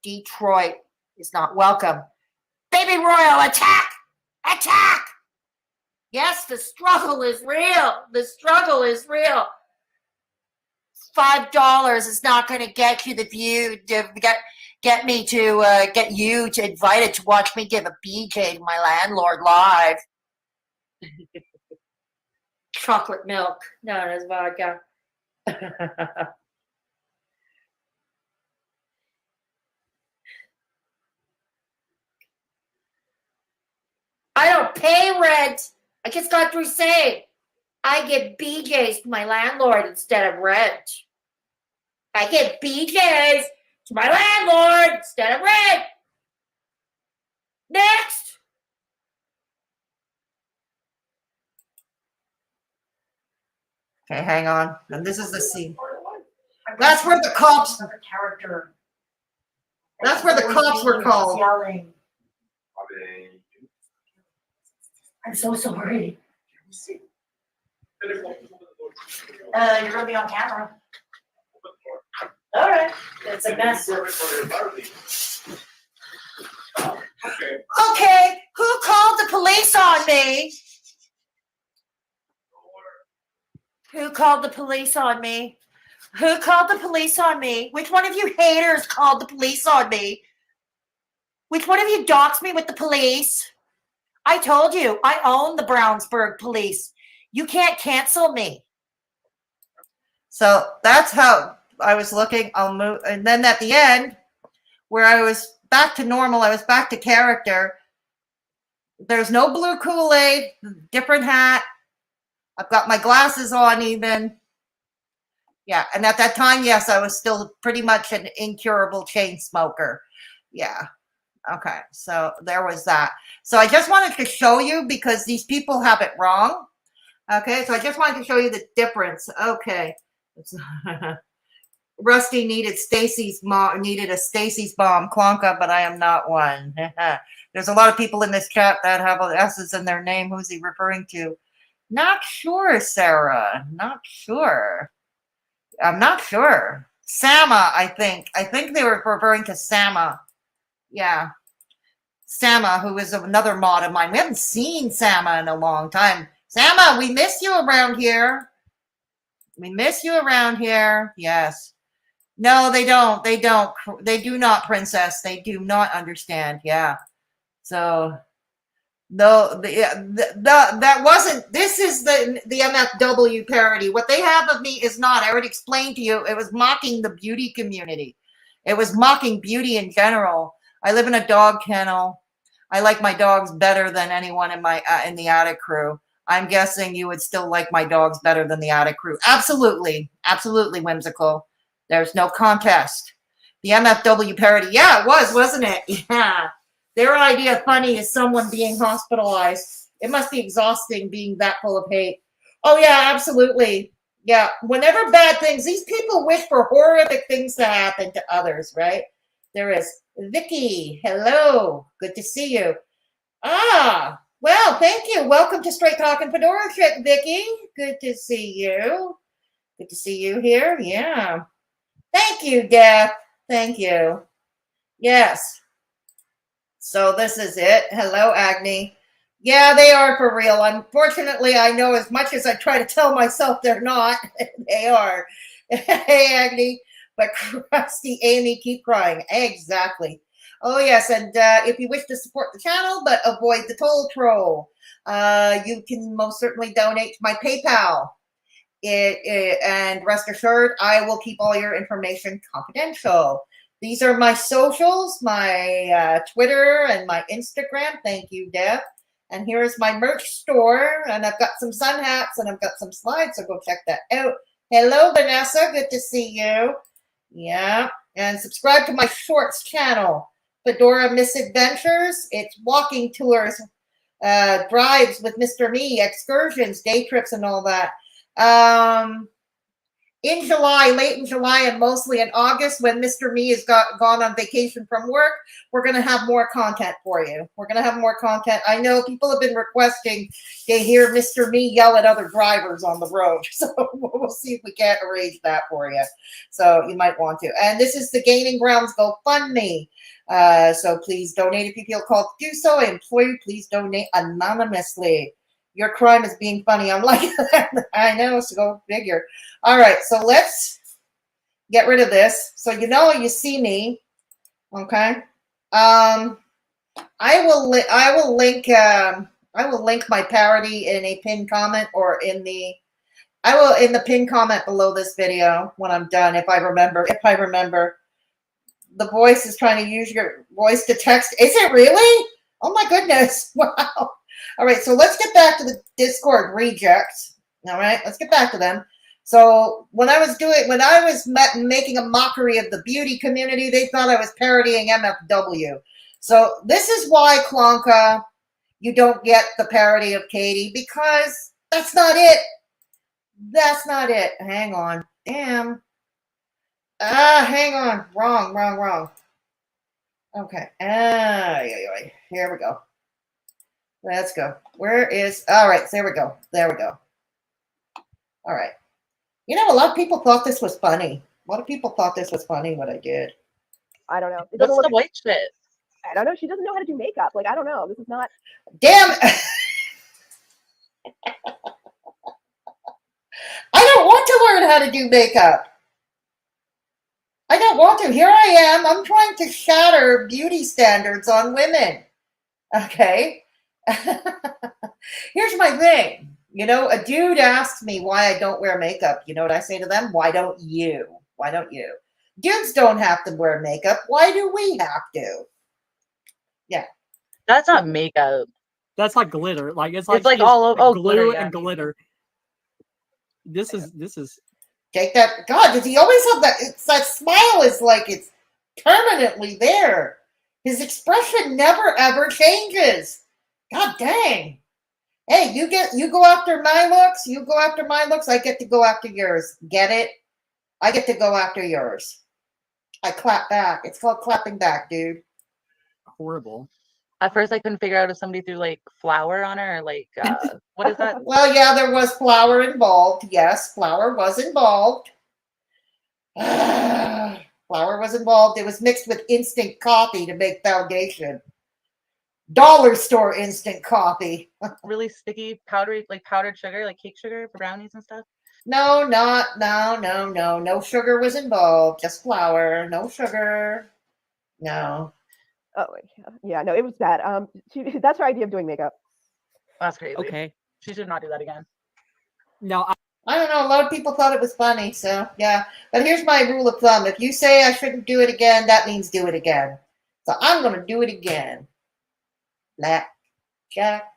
Detroit is not welcome. Baby Royal, attack! Attack! Yes, the struggle is real. The struggle is real. $5 is not going to get you the view to get me to get you to invited to watch me give a BJ to my landlord live. Chocolate milk known as vodka. I don't pay rent. I just got through saying I give BJs to my landlord instead of rent. I give BJs to my landlord instead of rent. Next. Okay, hang on. And this is the scene. That's where the cops. That's where the cops were called. Yelling. I'm so sorry. You're gonna be on camera. All right. It's a mess. Okay. Who called the police on me? Who called the police on me? Who called the police on me? Which one of you haters called the police on me? Which one of you doxed me with the police? I told you, I own the Brownsburg police. You can't cancel me. So that's how I was looking. I'll move. And then at the end, where I was back to normal, I was back to character. There's no blue Kool-Aid, different hat. I've got my glasses on even. Yeah, and at that time, yes, I was still pretty much an incurable chain smoker. Yeah. Okay, so there was that. So I just wanted to show you because these people have it wrong. Okay, so I just wanted to show you the difference. Okay. Rusty needed a Stacy's bomb Klonka, but I am not one. There's a lot of people in this chat that have S's in their name. Who's he referring to? Not sure, Sarah. Not sure. I'm not sure. Sama, I think. I think they were referring to Sama. Yeah. Sama, who is another mod of mine. We haven't seen Sama in a long time. Sama, we miss you around here. We miss you around here. Yes. No, they don't. They don't. They do not, princess. They do not understand. Yeah. So, No, that wasn't. This is the MFW parody. What they have of me is not. I already explained to you. It was mocking the beauty community. It was mocking beauty in general. I live in a dog kennel. I like my dogs better than anyone in my in the attic crew. I'm guessing you would still like my dogs better than the attic crew. Absolutely, absolutely whimsical. There's no contest. The MFW parody. Yeah, it was, wasn't it? Yeah. Their idea of funny is someone being hospitalized. It must be exhausting being that full of hate. Oh, yeah, absolutely. Yeah, whenever bad things, these people wish for horrific things to happen to others, right? There is Vicky. Hello. Good to see you. Ah, well, thank you. Welcome to Straight Talking Fedora Chick, Vicky. Good to see you. Good to see you here. Yeah. Thank you, Deb. Thank you. Yes. So this is it. Hello, Agni. Yeah, they are for real. Unfortunately, I know as much as I try to tell myself they're not, they are. Hey, Agni. But Krusty, Amy, keep crying. Exactly. Oh, yes. And if you wish to support the channel but avoid the toll troll, you can most certainly donate to my PayPal. And rest assured, I will keep all your information confidential. These are my socials, my Twitter and my Instagram. Thank you, Deb. And here's my merch store. And I've got some sun hats and I've got some slides, so go check that out. Hello, Vanessa. Good to see you. Yeah. And subscribe to my shorts channel, Fedora Misadventures. It's walking tours, drives with Mr. Me, excursions, day trips, and all that. In July, late in July, and mostly in August, when Mr. Me has gone on vacation from work, we're going to have more content for you. We're going to have more content. I know people have been requesting to hear Mr. Me yell at other drivers on the road. So we'll see if we can't arrange that for you. So you might want to. And this is the Gaining Grounds GoFundMe. So please donate if you feel called to do so. I implore you, please donate anonymously. Your crime is being funny. I'm like, I know, so go figure. All right, so let's get rid of this. So you see me, okay? I will link my parody in a pinned comment or in the pinned comment below this video when I'm done. If I remember, the voice is trying to use your voice to text. Is it really? Oh my goodness! Wow. All right, so let's get back to the Discord rejects. All right, let's get back to them. So when I was making a mockery of the beauty community, they thought I was parodying MFW. So this is why, Klonka, you don't get the parody of Katie, because that's not it. That's not it. Hang on. Damn. Hang on. Wrong. Okay. Here we go. Let's go. All right, there we go. All right. A lot of people thought this was funny. What I did. I don't know. What's the white shit? I don't know. She doesn't know how to do makeup. Like, I don't know. This is not. Damn. I don't want to learn how to do makeup. I don't want to. Here I am. I'm trying to shatter beauty standards on women. Okay. Here's my thing. A dude asked me why I don't wear makeup. You know what I say to them? Why don't you? Dudes don't have to wear makeup. Why do we have to? Yeah. That's not makeup. That's like glitter. Like it's like all over glue glitter, and glitter. This is Take that. God, does he always have that? That smile is like it's permanently there. His expression never ever changes. God dang. Hey, you go after my looks. You go after my looks. I get to go after yours. Get it? I get to go after yours. I clap back. It's called clapping back, dude. Horrible. At first, I couldn't figure out if somebody threw like flour on her or like what is that? Well, yeah, there was flour involved. Yes, flour was involved. Flour was involved. It was mixed with instant coffee to make foundation. Dollar store instant coffee. Really sticky, powdery, like powdered sugar, like cake sugar for brownies and stuff. No. No sugar was involved. Just flour. No sugar. No. Oh yeah, no, it was bad. That's her idea of doing makeup. That's crazy. Okay. She should not do that again. No, I don't know. A lot of people thought it was funny, so yeah. But here's my rule of thumb: if you say I shouldn't do it again, that means do it again. So I'm gonna do it again. Blackjack,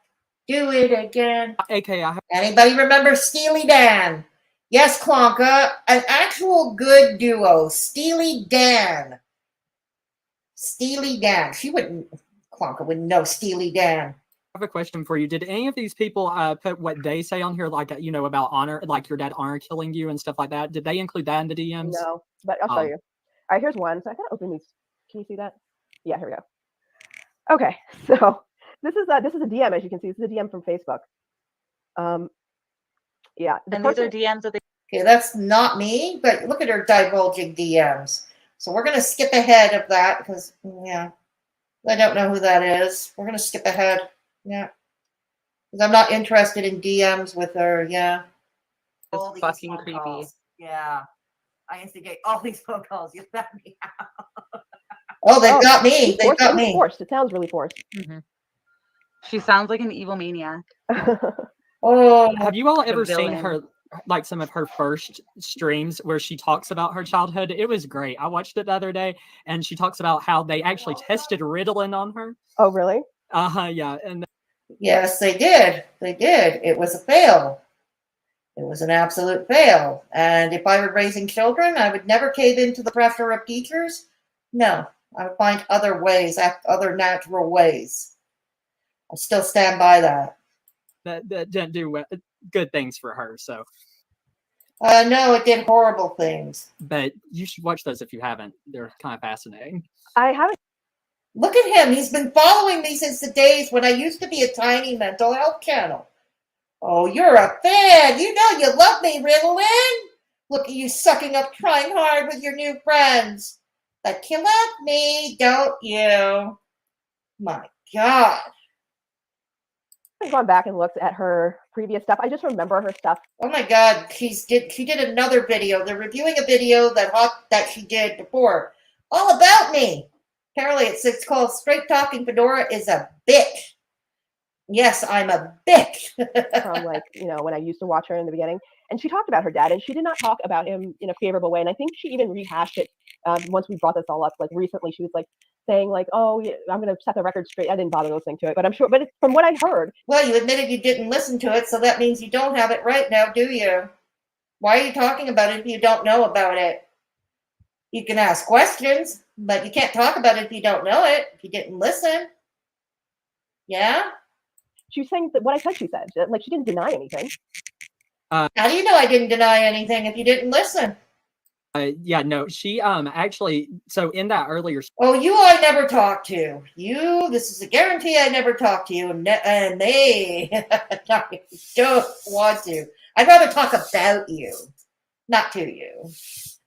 do it again. AK, Anybody remember Steely Dan? Yes, Klonka, an actual good duo. Steely Dan. Steely Dan. Klonka wouldn't know Steely Dan. I have a question for you. Did any of these people put what they say on here, like, about honor, like your dad honor killing you and stuff like that? Did they include that in the DMs? No, but I'll show you. All right, here's one. So I gotta open these. Can you see that? Yeah, here we go. Okay, so this is a DM, as you can see. This is a DM from Facebook. Yeah, and these are DMs that they. Okay, that's not me, but look at her divulging DMs. So we're gonna skip ahead of that because I don't know who that is. We're gonna skip ahead. Yeah, because I'm not interested in DMs with her. Yeah, It's fucking creepy. Calls. Yeah, I instigate all these phone calls. You let me out. Oh, they've got me. They've got me. Forced. It sounds really forced. Mm-hmm. She sounds like an evil maniac. Oh, have you all ever seen her, like some of her first streams where she talks about her childhood? It was great. I watched it the other day, and she talks about how they actually tested Ritalin on her. Oh, really? Yeah. And yes, they did. They did. It was a fail. It was an absolute fail. And if I were raising children, I would never cave into the pressure of teachers. No, I would find other ways, other natural ways. I still stand by that. That didn't do good things for her. So. No, it did horrible things. But you should watch those if you haven't. They're kind of fascinating. I haven't. Look at him. He's been following me since the days when I used to be a tiny mental health channel. Oh, you're a fan. You know you love me, Ritalin. Look at you sucking up, trying hard with your new friends. But you love me, don't you? My God. I've gone back and looked at her previous stuff. I just remember her stuff. Oh my God, she did another video. They're reviewing a video that she did before, all about me. Apparently, it's called "Straight Talking Fedora is a Bitch." Yes, I'm a bitch. From when I used to watch her in the beginning, and she talked about her dad, and she did not talk about him in a favorable way. And I think she even rehashed it once we brought this all up. Like recently, she was like saying "Oh, yeah, I'm going to set the record straight." I didn't bother listening to it, but I'm sure. But from what I heard, well, you admitted you didn't listen to it, so that means you don't have it right now, do you? Why are you talking about it if you don't know about it? You can ask questions, but you can't talk about it if you don't know it. If you didn't listen, yeah. She was saying that what I said. She said she didn't deny anything. How do you know I didn't deny anything if you didn't listen? Yeah, no, she actually. So in that earlier. Oh, I never talked to you. This is a guarantee. I never talked to you, and they don't want to. I'd rather talk about you, not to you.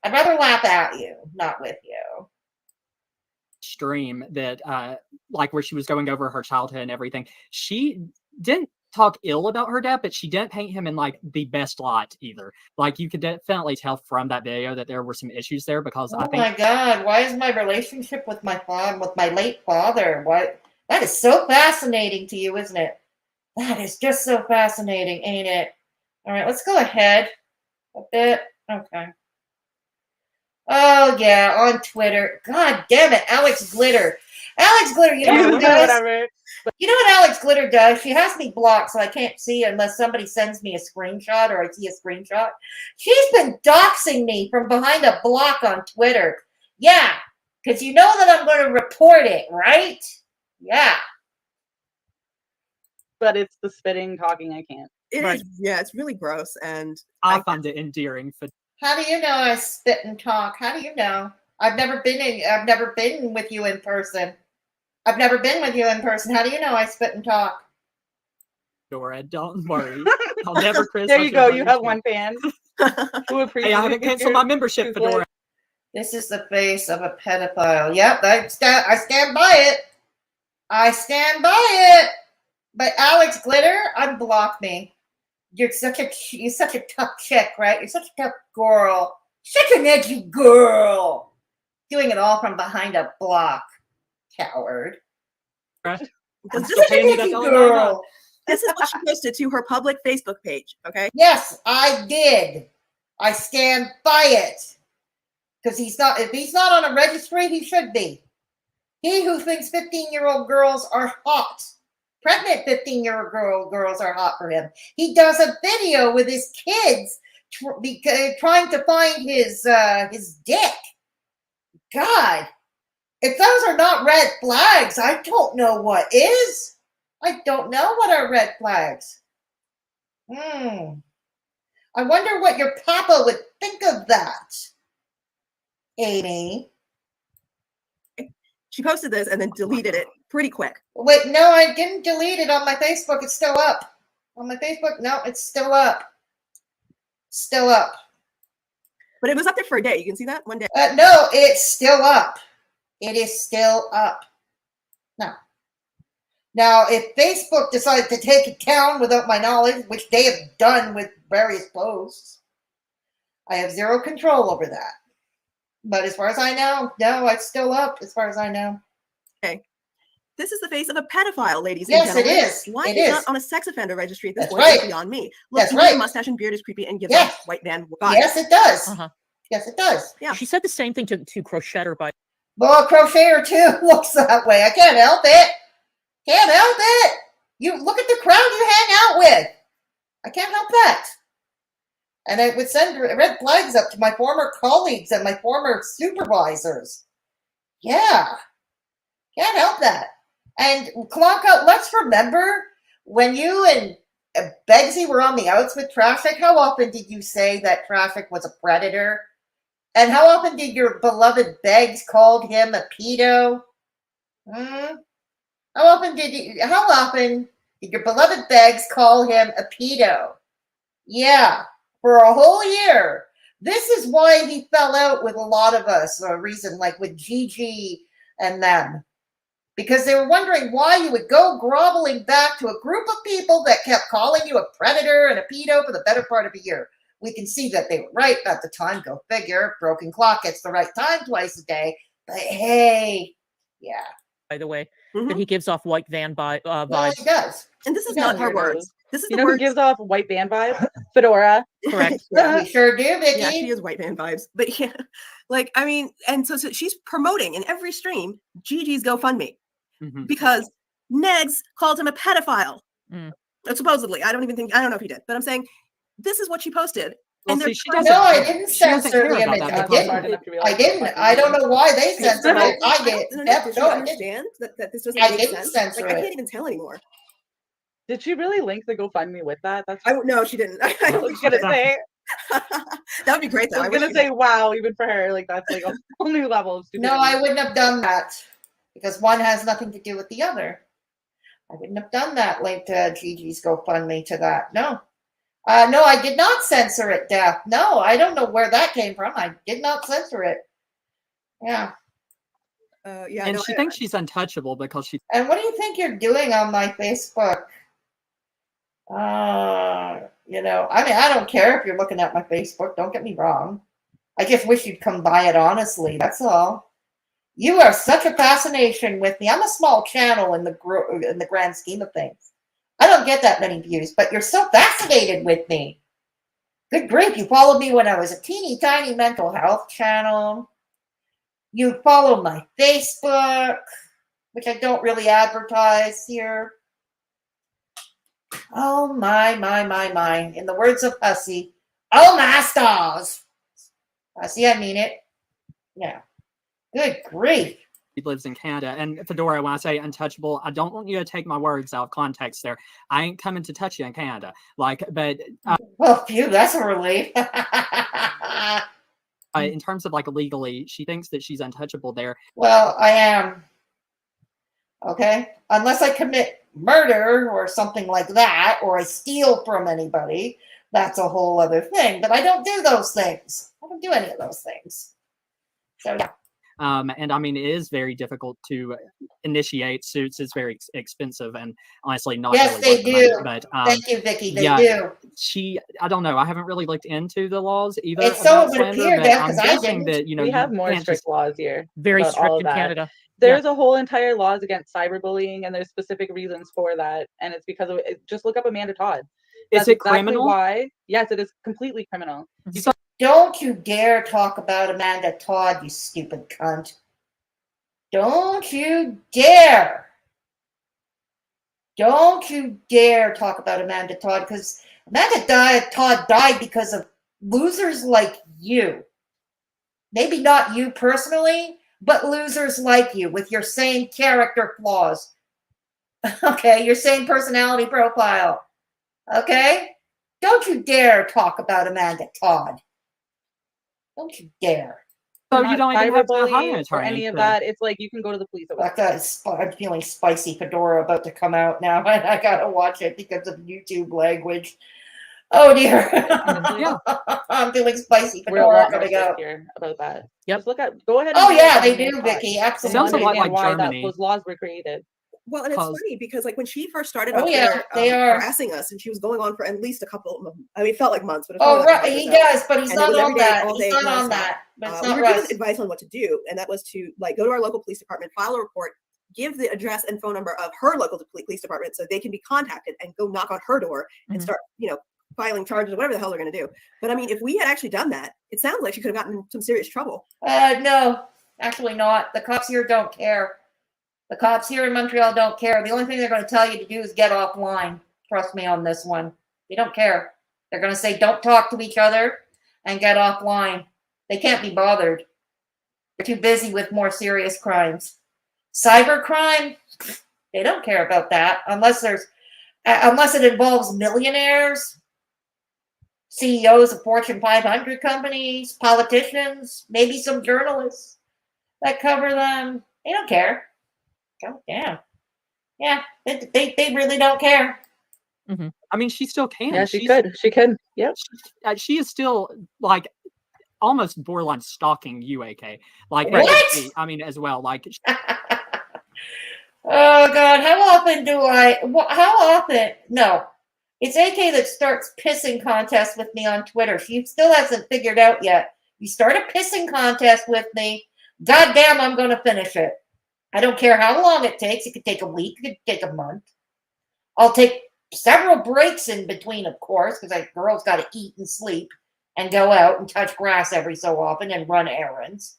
I'd rather laugh at you, not with you. Stream that where she was going over her childhood and everything, she didn't talk ill about her dad, but she didn't paint him in the best light either. You could definitely tell from that video that there were some issues there because I think. Oh my God, why is my relationship with my late father? That is so fascinating to you, isn't it? That is just so fascinating, ain't it? All right, let's go ahead a bit. Okay. Oh, yeah, on Twitter. God damn it, Alex Glitter. Alex Glitter, you know what does? You know what Alex Glitter does? She has me blocked so I can't see unless somebody sends me a screenshot or I see a screenshot. She's been doxing me from behind a block on Twitter. Yeah, because you know that I'm going to report it, right? Yeah. But it's the spitting, talking, I can't. It is, yeah, it's really gross. And I find it endearing. How do you know I spit and talk? How do you know? I've never been with you in person. How do you know I spit and talk? Dora, don't worry. I'll never criticize. There you go. You have one fan. Hey, I haven't canceled my membership, Fedora. This is the face of a pedophile. Yep, I stand by it. I stand by it. But Alex Glitter, unblock me. You're such a tough chick, right? You're such a tough girl. Such an edgy girl. Doing it all from behind a block. Coward. Because I'm this still is paying you that Vicky $1.99. girl. This is what she posted to her public Facebook page, okay? Yes, I did. I stand by it. Because if he's not on a registry, he should be. He who thinks 15-year-old girls are hot. Pregnant 15-year-old girls are hot for him. He does a video with his kids trying to find his dick. God, if those are not red flags, I don't know what is. I don't know what are red flags. I wonder what your papa would think of that, Amy. She posted this and then deleted it pretty quick. Wait, no, I didn't delete it on my Facebook. It's still up. On my Facebook, no, it's still up. Still up. But it was up there for a day. You can see that one day. No, it's still up. It is still up. No. Now, if Facebook decides to take it down without my knowledge, which they have done with various posts, I have zero control over that. But as far as I know, no, it's still up as far as I know. Okay. This is the face of a pedophile, ladies Yes, and gentlemen. it is. Why It he's is. not on a sex offender registry at this That's point right. is beyond me. Look, That's even the right. mustache and beard is creepy and gives Yes. off white man vibes. Yes, it does. Uh-huh. Yes, it does. Yeah. She said the same thing to Crochetter, by Well, a crocheter too looks that way. I can't help it. Can't help it. You look at the crowd you hang out with. I can't help that. And I would send red flags up to my former colleagues and my former supervisors. Yeah. Can't help that. And Clonka, let's remember when you and Begzy were on the outs with Traffic, how often did you say that Traffic was a predator? And how often did your beloved Begz call him a pedo? How often did your beloved Begz call him a pedo? Yeah, for a whole year. This is why he fell out with a lot of us, for a reason like with Gigi and them. Because they were wondering why you would go groveling back to a group of people that kept calling you a predator and a pedo for the better part of a year. We can see that they were right at the time. Go figure. Broken clock gets the right time twice a day. But hey, yeah. the way, that he gives off white van vibes. Well, he does. And this is He not does. her words. This is You the know who words. gives off white band vibes? Fedora. Correct. We sure do, Vicky. Yeah, she is white man vibes. But yeah, like, I mean, and so she's promoting in every stream Gigi's GoFundMe because Negs called him a pedophile. Supposedly. I don't know if he did, but I'm saying this is what she posted. Well, And see, she they're doesn't. No, I didn't She doesn't censor care the about image. that I because didn't. I don't know why they censored it. I did. Does No, she I didn't. understand that this doesn't I make didn't sense? censor Like, I it. can't even tell anymore. Did she really link the GoFundMe with that? That's No, she didn't. I I don't was think she gonna did. say. That would be great though. I was gonna say, wow, even for her, like that's like a whole new level of stupidity. No, I wouldn't have done that because one has nothing to do with the other. I wouldn't have done that. Linked Gigi's GoFundMe to that. No. No, I did not censor it, Daph. No, I don't know where that came from. I did not censor it. Yeah. Yeah. And no, she thinks she's untouchable because she. And what do you think you're doing on my Facebook? You know, I mean, I don't care if you're looking at my Facebook. Don't get me wrong. I just wish you'd come by it honestly. That's all. You are such a fascination with me. I'm a small channel in the grand scheme of things. I don't get that many views, but you're so fascinated with me. Good grief, you followed me when I was a teeny tiny mental health channel. You follow my Facebook, which I don't really advertise here. Oh, my. In the words of Hussy, oh, my stars. Hussy, I mean it. Yeah. Good grief. lives in Canada. And Fedora, when I say untouchable, I don't want you to take my words out of context there. I ain't coming to touch you in Canada. Like, but well, phew, that's a relief. In terms of like legally, she thinks that she's untouchable there. Well, I am. Okay? Unless I commit murder or something like that, or I steal from anybody, that's a whole other thing. But I don't do those things. I don't do any of those things. So, yeah. And I mean, it is very difficult to initiate suits. It's very expensive and honestly not yes, really they do. But, thank you, Vicky. They yeah, do. I don't know. I haven't really looked into the laws either. It's so about it would slander, appear, but Daph, I'm because I guessing didn't. that, you know, we you have more can't strict just, laws here. Very about strict all in of that. Canada. There's a whole entire laws against cyberbullying, and there's specific reasons for that, and it's because of it. Just look up Amanda Todd. Is That's it exactly criminal? why. Yes, it is completely criminal. Don't you dare talk about Amanda Todd, you stupid cunt. Don't you dare. Don't you dare talk about Amanda Todd, because Amanda Todd died because of losers like you. Maybe not you personally, but losers like you with your same character flaws. Okay, your same personality profile. Okay? Don't you dare talk about Amanda Todd. Don't you dare. So you don't even have to hire an cyberbullying or attorney any of to- that. It's like you can go to the police. I'm feeling spicy fedora about to come out now, and I gotta watch it because of YouTube language. Oh dear. I'm feeling spicy We're a fedora lot more coming out. here about that. Yep. Just look at. Go ahead. Oh And yeah, look they at Amanda do, Todd. Vicky. And Absolutely. Sounds a lot understand like why Germany. those laws were created. Well, and it's Cause- funny because like when she first started Oh, on yeah, Twitter, they are. harassing us, and she was going on for at least a couple of, I mean, it felt like months, but it Oh felt like right, a he month or so. does, but he's And it not was on every day, that. all He's day, not on nonstop. that. But it's We not were Russ. given advice on what to do, and that was to like go to our local police department, file a report, give the address and phone number of her local police department so they can be contacted and go knock on her door and start, filing charges or whatever the hell they're going to do. But I mean, if we had actually done that, it sounds like she could have gotten in some serious trouble. No, actually not. The cops here don't care. The cops here in Montreal don't care. The only thing they're going to tell you to do is get offline. Trust me on this one. They don't care. They're going to say, don't talk to each other and get offline. They can't be bothered. They're too busy with more serious crimes. Cybercrime, they don't care about that unless it involves millionaires, CEOs of Fortune 500 companies, politicians, maybe some journalists that cover them. They don't care. God damn. Yeah, they really don't care. Mhm. I mean, she still can. Yeah, she could. She could. Yep. She is still like almost borderline stalking you, AK. Like, What? I mean, as well. Like, Oh God, how often do I? How often? No, it's AK that starts pissing contests with me on Twitter. She still hasn't figured out yet. You start a pissing contest with me, goddamn, I'm going to finish it. I don't care how long it takes. It could take a week. It could take a month. I'll take several breaks in between, of course, because girls got to eat and sleep and go out and touch grass every so often and run errands.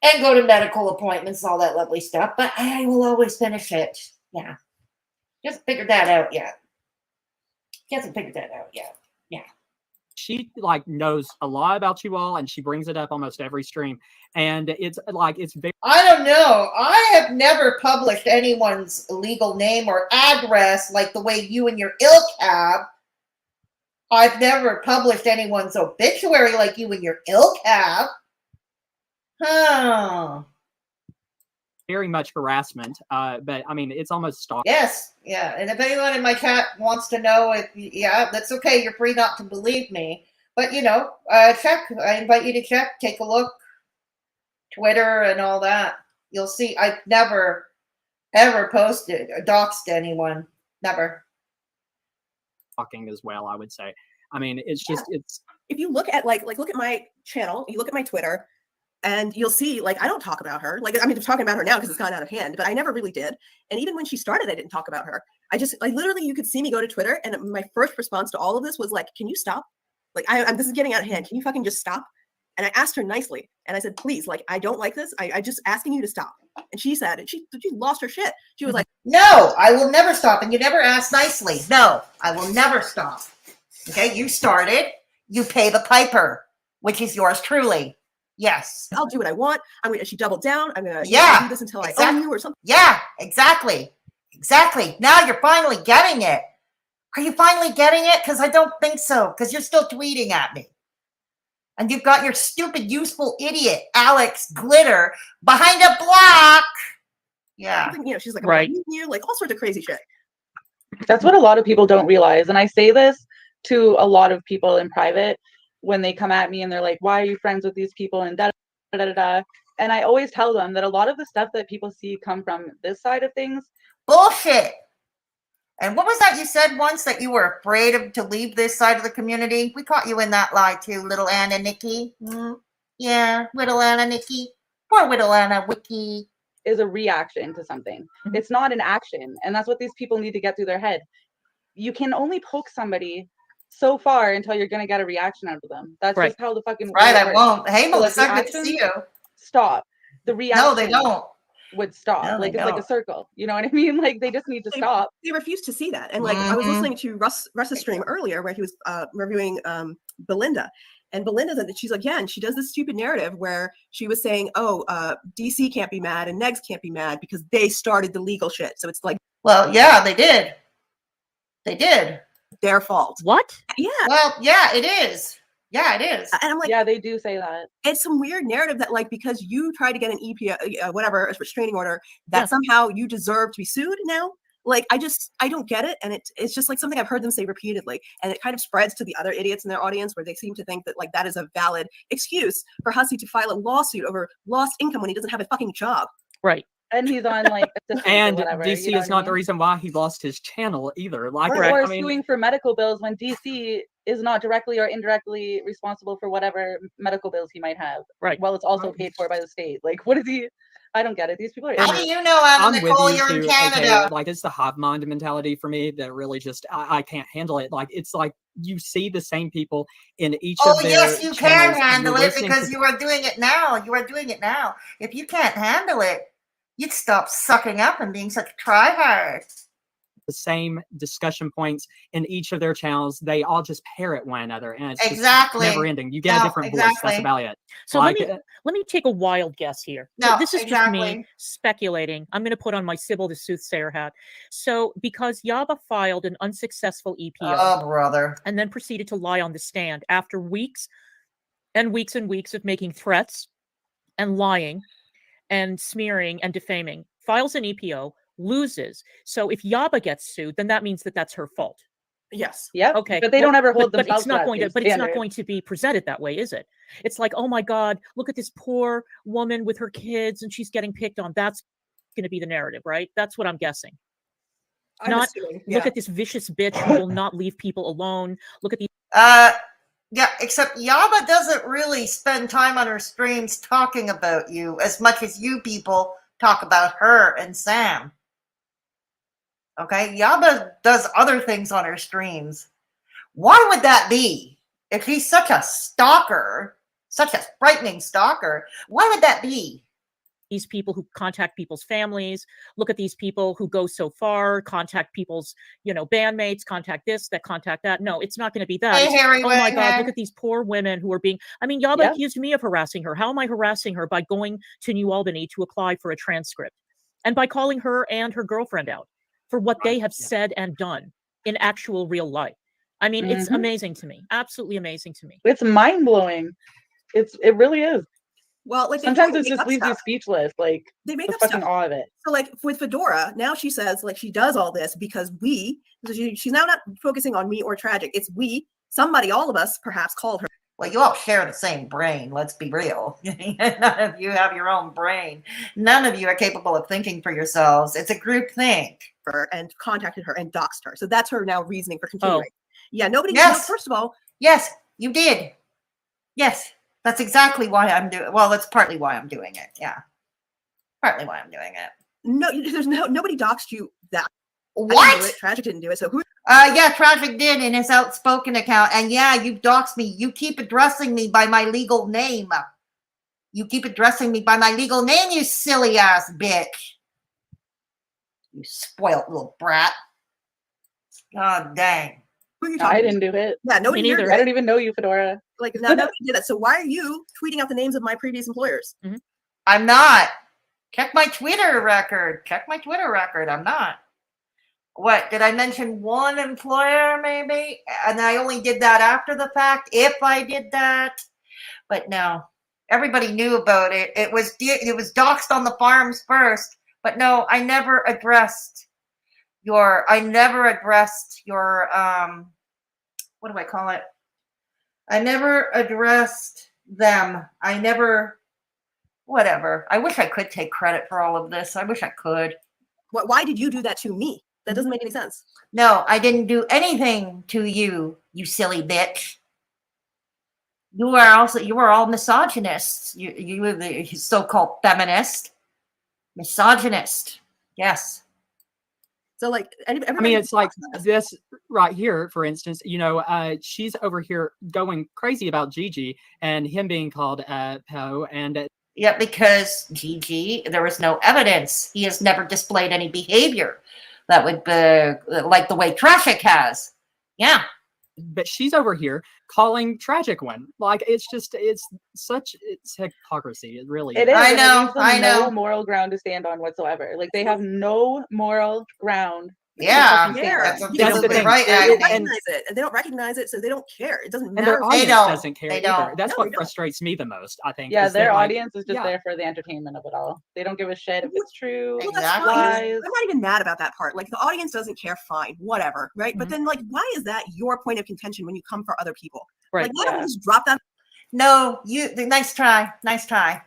And go to medical appointments, all that lovely stuff. But I will always finish it. Yeah. Just figured that out yet. She hasn't figured that out yet. Yeah. She like knows a lot about you all, and she brings it up almost every stream. And it's like it's very. I don't know. I have never published anyone's legal name or address like the way you and your ilk have. I've never published anyone's obituary like you and your ilk have. Huh. Very much harassment, but I mean, it's almost stalking. Yes, yeah. And if anyone in my chat wants to know, that's okay. You're free not to believe me, but check. I invite you to check. Take a look. Twitter and all that. You'll see. I've never, ever posted doxed anyone. Never. Stalking as well, I would say. I mean, it's just it's. If you look at look at my channel, you look at my Twitter. And you'll see, I don't talk about her. I'm talking about her now because it's gone out of hand, but I never really did. And even when she started, I didn't talk about her. Literally, you could see me go to Twitter, and my first response to all of this was can you stop? This is getting out of hand. Can you fucking just stop? And I asked her nicely, and I said, please, I don't like this. I just asking you to stop. And she said, and she lost her shit. She was like, no, I will never stop. And you never asked nicely. No, I will never stop. Okay, you started. You pay the piper, which is yours truly. Yes. I'll do what I want. She doubled down. I'm going to do this until I own you or something. Yeah, exactly. Exactly. Now you're finally getting it. Are you finally getting it? Because I don't think so. Because you're still tweeting at me. And you've got your stupid, useful idiot, Alex Glitter, behind a block. Yeah. She's like, right. You all sorts of crazy shit. That's what a lot of people don't realize. And I say this to a lot of people in private. When they come at me and they're like, why are you friends with these people? And da da da da. And I always tell them that a lot of the stuff that people see come from this side of things. Bullshit. And what was that you said once, that you were afraid to leave this side of the community? We caught you in that lie too, little Anna Nikki. Yeah, little Anna Nikki. Poor little Anna Wiki. Is a reaction to something. It's not an action. And that's what these people need to get through their head. You can only poke somebody so far until you're going to get a reaction out of them. That's just how the fucking I won't. Hey, so, Melissa, good to see you. Stop. The reaction. No, they don't. Would stop. No, like they it's like don't. a circle. You know what I mean? Like they just need to stop. They refuse to see that. And like I was listening to Russ's stream earlier where he was reviewing Belinda. And Belinda, she's again, she does this stupid narrative where she was saying, oh, DC can't be mad and Negs can't be mad because they started the legal shit. So it's like, well, yeah, they did. They did. Their fault. What? Yeah. Well, yeah, it is. Yeah, it is. And I'm like, yeah, they do say that. It's some weird narrative that like because you tried to get an EP, whatever, a restraining order, that somehow you deserve to be sued now. Like I don't get it, and it's just like something I've heard them say repeatedly, and it kind of spreads to the other idiots in their audience where they seem to think that like that is a valid excuse for Hussey to file a lawsuit over lost income when he doesn't have a fucking job. Right. And he's on like and whatever, DC is not the reason why he lost his channel either. Like, or I mean, suing for medical bills when DC is not directly or indirectly responsible for whatever medical bills he might have. Right. Well, it's also paid for by the state. Like, what is he? I don't get it. These people are. How do you know, Adam Nicole, you're in Canada? Okay, like it's the hive mind mentality for me that really just I can't handle it. Like it's like you see the same people in each of their yes, you can channels, handle it because you are doing it now. You are doing it now. If you can't handle it, you'd stop sucking up and being such a tryhard. The same discussion points in each of their channels. They all just parrot one another, and it's exactly never ending. You get a different voice. That's about it. So like, let me take a wild guess here. No, this is just me speculating. I'm going to put on my Sybil the Soothsayer hat. So because Yaba filed an unsuccessful EPO, oh brother, and then proceeded to lie on the stand after weeks and weeks and weeks of making threats and lying and smearing and defaming, files an EPO, loses. So if Yaba gets sued, then that means that that's her fault. Yes. Yeah. Okay. But they don't ever hold but themselves it's not to going that to. But it's not standard. going to be presented that way, is it? It's like, oh my God, look at this poor woman with her kids, and she's getting picked on. That's going to be the narrative, right? That's what I'm guessing. Not look at this vicious bitch who will not leave people alone. Look at the. Yeah, except Yaba doesn't really spend time on her streams talking about you as much as you people talk about her and Sam. Okay, Yaba does other things on her streams. Why would that be? If he's such a stalker, such a frightening stalker, why would that be? These people who contact people's families, look at these people who go so far, contact people's, bandmates, contact this, that, contact that. No, it's not going to be that. Hey, Harry, oh my God, look at these poor women who are being, Yaba accused me of harassing her. How am I harassing her? By going to New Albany to apply for a transcript and by calling her and her girlfriend out for what they have said and done in actual real life. I mean, it's amazing to me. Absolutely amazing to me. It's mind blowing. It really is. Well, like sometimes it just leaves you speechless. Like they make the up fucking stuff. awe of it. So like with Fedora, now she says like she does all this because she's now not focusing on me or Tragic. It's we, somebody, all of us perhaps called her. Well, you all share the same brain. Let's be real. None of you have your own brain. None of you are capable of thinking for yourselves. It's a group thing. And contacted her and doxed her. So that's her now reasoning for continuing. Oh. Yeah, nobody. Yes. First of all, yes, you did. Yes. That's exactly why I'm doing. Well, that's partly why I'm doing it. Yeah, partly why I'm doing it. No, there's nobody doxed you that. What? Tragic didn't do it. So who? Yeah, Tragic did in his outspoken account, and yeah, you doxed me. You keep addressing me by my legal name. You keep addressing me by my legal name, you silly ass bitch. You spoiled little brat. God dang. I didn't do it. Yeah, nobody Me neither. I don't even know you, Fedora. Like, no, nobody did that. So why are you tweeting out the names of my previous employers? I'm not. Check my Twitter record. Check my Twitter record. I'm not. What, did I mention one employer maybe? And I only did that after the fact, if I did that. But no, everybody knew about it. It was doxed on the farms first. But no, I never addressed your, what do I call it? I never addressed them. Whatever. I wish I could take credit for all of this. I wish I could. Why did you do that to me? That doesn't make any sense. No, I didn't do anything to you, you silly bitch. You were all misogynists. You were the so-called feminist, misogynist. Yes. So like, I mean, it's like this right here, for instance. She's over here going crazy about Gigi and him being called Poe, and yeah, because Gigi, there was no evidence. He has never displayed any behavior that would be like the way Traffic has. Yeah. But she's over here calling Tragic one. Like, it's hypocrisy. It really It is. I know. It leaves them no moral ground to stand on whatsoever. Like, they have no moral ground. Yeah, that's absolutely right. They don't recognize it. They don't recognize it, so they don't care. It doesn't matter. And their audience doesn't care They either. don't. That's what frustrates me the most, I think. Yeah, is their that, audience is just there for the entertainment of it all. They don't give a shit if it's true. Well, that's fine. I'm not even mad about that part. Like, the audience doesn't care, fine, whatever, right? But then, like, why is that your point of contention when you come for other people? Right. Like, why don't you just drop that? No, nice try. Nice try.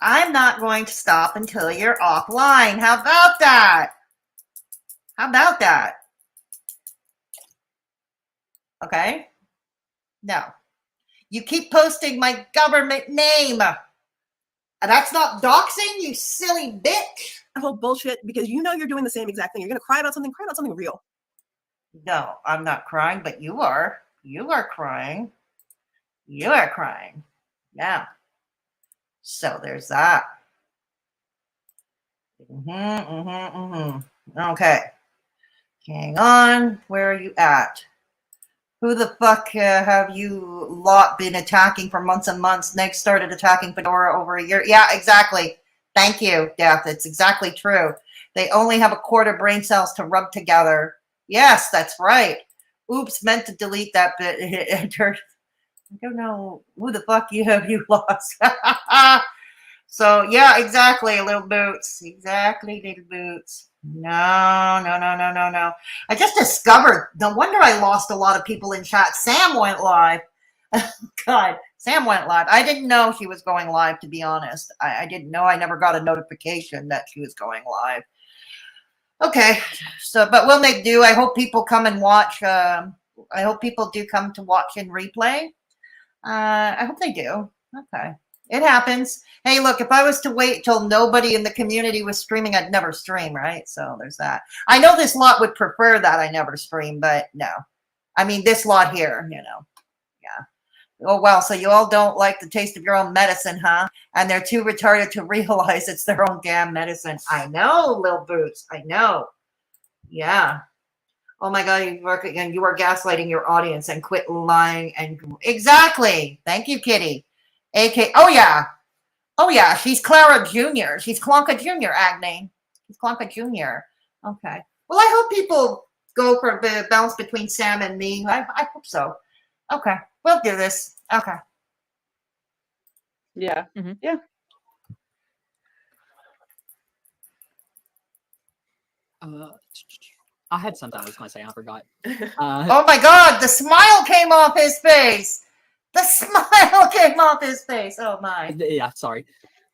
I'm not going to stop until you're offline. How about that? How about that? Okay. No. You keep posting my government name. That's not doxing, you silly bitch. That whole bullshit, because you know you're doing the same exact thing. You're going to cry about something real. No, I'm not crying, but you are. You are crying. You are crying. Yeah. So there's that. Okay. Hang on. Where are you at? Who the fuck have you lot been attacking for months and months? Next started attacking Fedora over a year. Yeah, exactly. Thank you, Death. It's exactly true. They only have a quarter brain cells to rub together. Yes, that's right. Oops, meant to delete that bit. I don't know who the fuck you lost. So, yeah, exactly, Little Boots. Exactly, Little Boots. No. I just discovered, no wonder I lost a lot of people in chat. Sam went live. God, Sam went live. I didn't know she was going live, to be honest. I didn't know. I never got a notification that she was going live. Okay, so, but we'll make do. I hope people come and watch. I hope people do come to watch in replay. I hope they do. Okay. It happens. Hey, look, if I was to wait till nobody in the community was streaming, I'd never stream, right? So there's that. I know this lot would prefer that I never stream, but no. I mean, this lot here, Yeah. Oh, well, so you all don't like the taste of your own medicine, huh? And they're too retarded to realize it's their own damn medicine. I know, Lil Boots. I know. Yeah. Oh my God, you are gaslighting your audience and quit lying. Exactly. Thank you, Kitty. Oh yeah, she's Clara Jr. She's Clonka Jr., Agni. She's Clonka Jr. Okay. Well, I hope people go for a bounce between Sam and me. I hope so. Okay. We'll do this. Okay. Yeah. Yeah. I had something I was going to say. I forgot. Oh my God, the smile came off his face. The smile came off his face. Oh my. Yeah, sorry.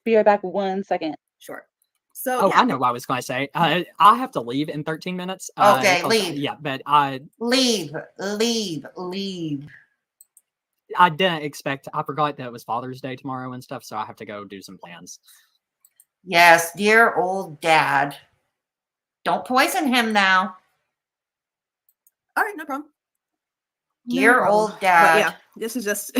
Be right back 1 second. Sure. So I know what I was going to say. I have to leave in 13 minutes. Okay, leave. Yeah, but leave. I didn't expect. I forgot that it was Father's Day tomorrow and stuff, so I have to go do some plans. Yes, dear old dad. Don't poison him now. All right, no problem. Dear old dad. But yeah, this is just.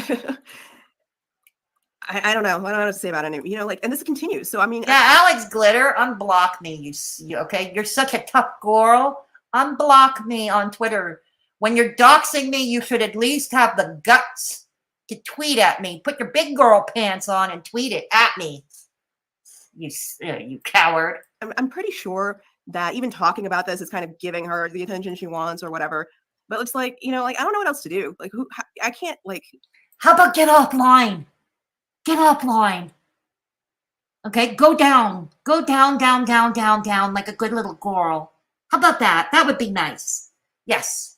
I don't know. I don't know what to say about it. And this continues. So I mean, yeah, Alex Glitter, unblock me. You okay? You're such a tough girl. Unblock me on Twitter. When you're doxing me, you should at least have the guts to tweet at me. Put your big girl pants on and tweet it at me. You coward. I'm pretty sure that even talking about this is kind of giving her the attention she wants or whatever. But it's like, I don't know what else to do. Like, I can't, like. How about get offline? Get offline. Okay, go down. Go down, like a good little girl. How about that? That would be nice. Yes.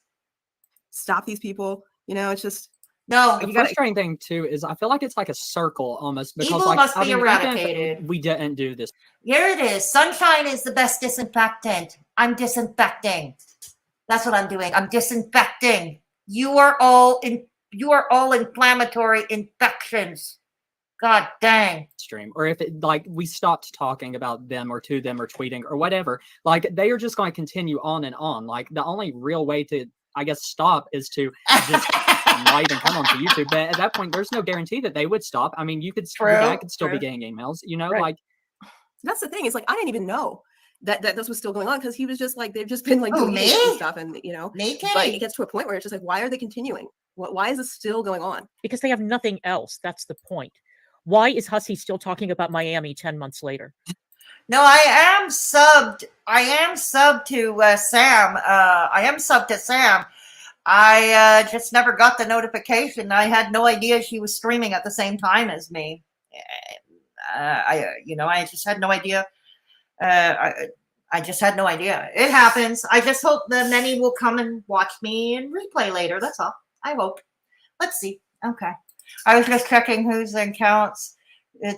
Stop these people. It's just. No. The frustrating thing, too, is I feel like it's like a circle almost. Because, evil must be eradicated. We didn't do this. Here it is. Sunshine is the best disinfectant. I'm disinfecting. That's what I'm doing. I'm disinfecting. You are all you are all inflammatory infections. God dang. Stream, or if it like we stopped talking about them or to them or tweeting or whatever, like they are just going to continue on and on. Like the only real way to, I guess, stop is to just not even come onto YouTube. But at that point, there's no guarantee that they would stop. I mean, you could, your dad could still be getting emails, you know, like. That's the thing. It's like I didn't even know that this was still going on because he was just like they've just been like doing stuff and you know. But it gets to a point where it's just like, why are they continuing? Why is this still going on? Because they have nothing else. That's the point. Why is Hussey still talking about Miami 10 months later? No, I am subbed to Sam. I am subbed to Sam. I just never got the notification. I had no idea she was streaming at the same time as me. I just had no idea. I just had no idea. It happens. I just hope that many will come and watch me in replay later. That's all. I hope. Let's see. Okay. I was just checking whose accounts,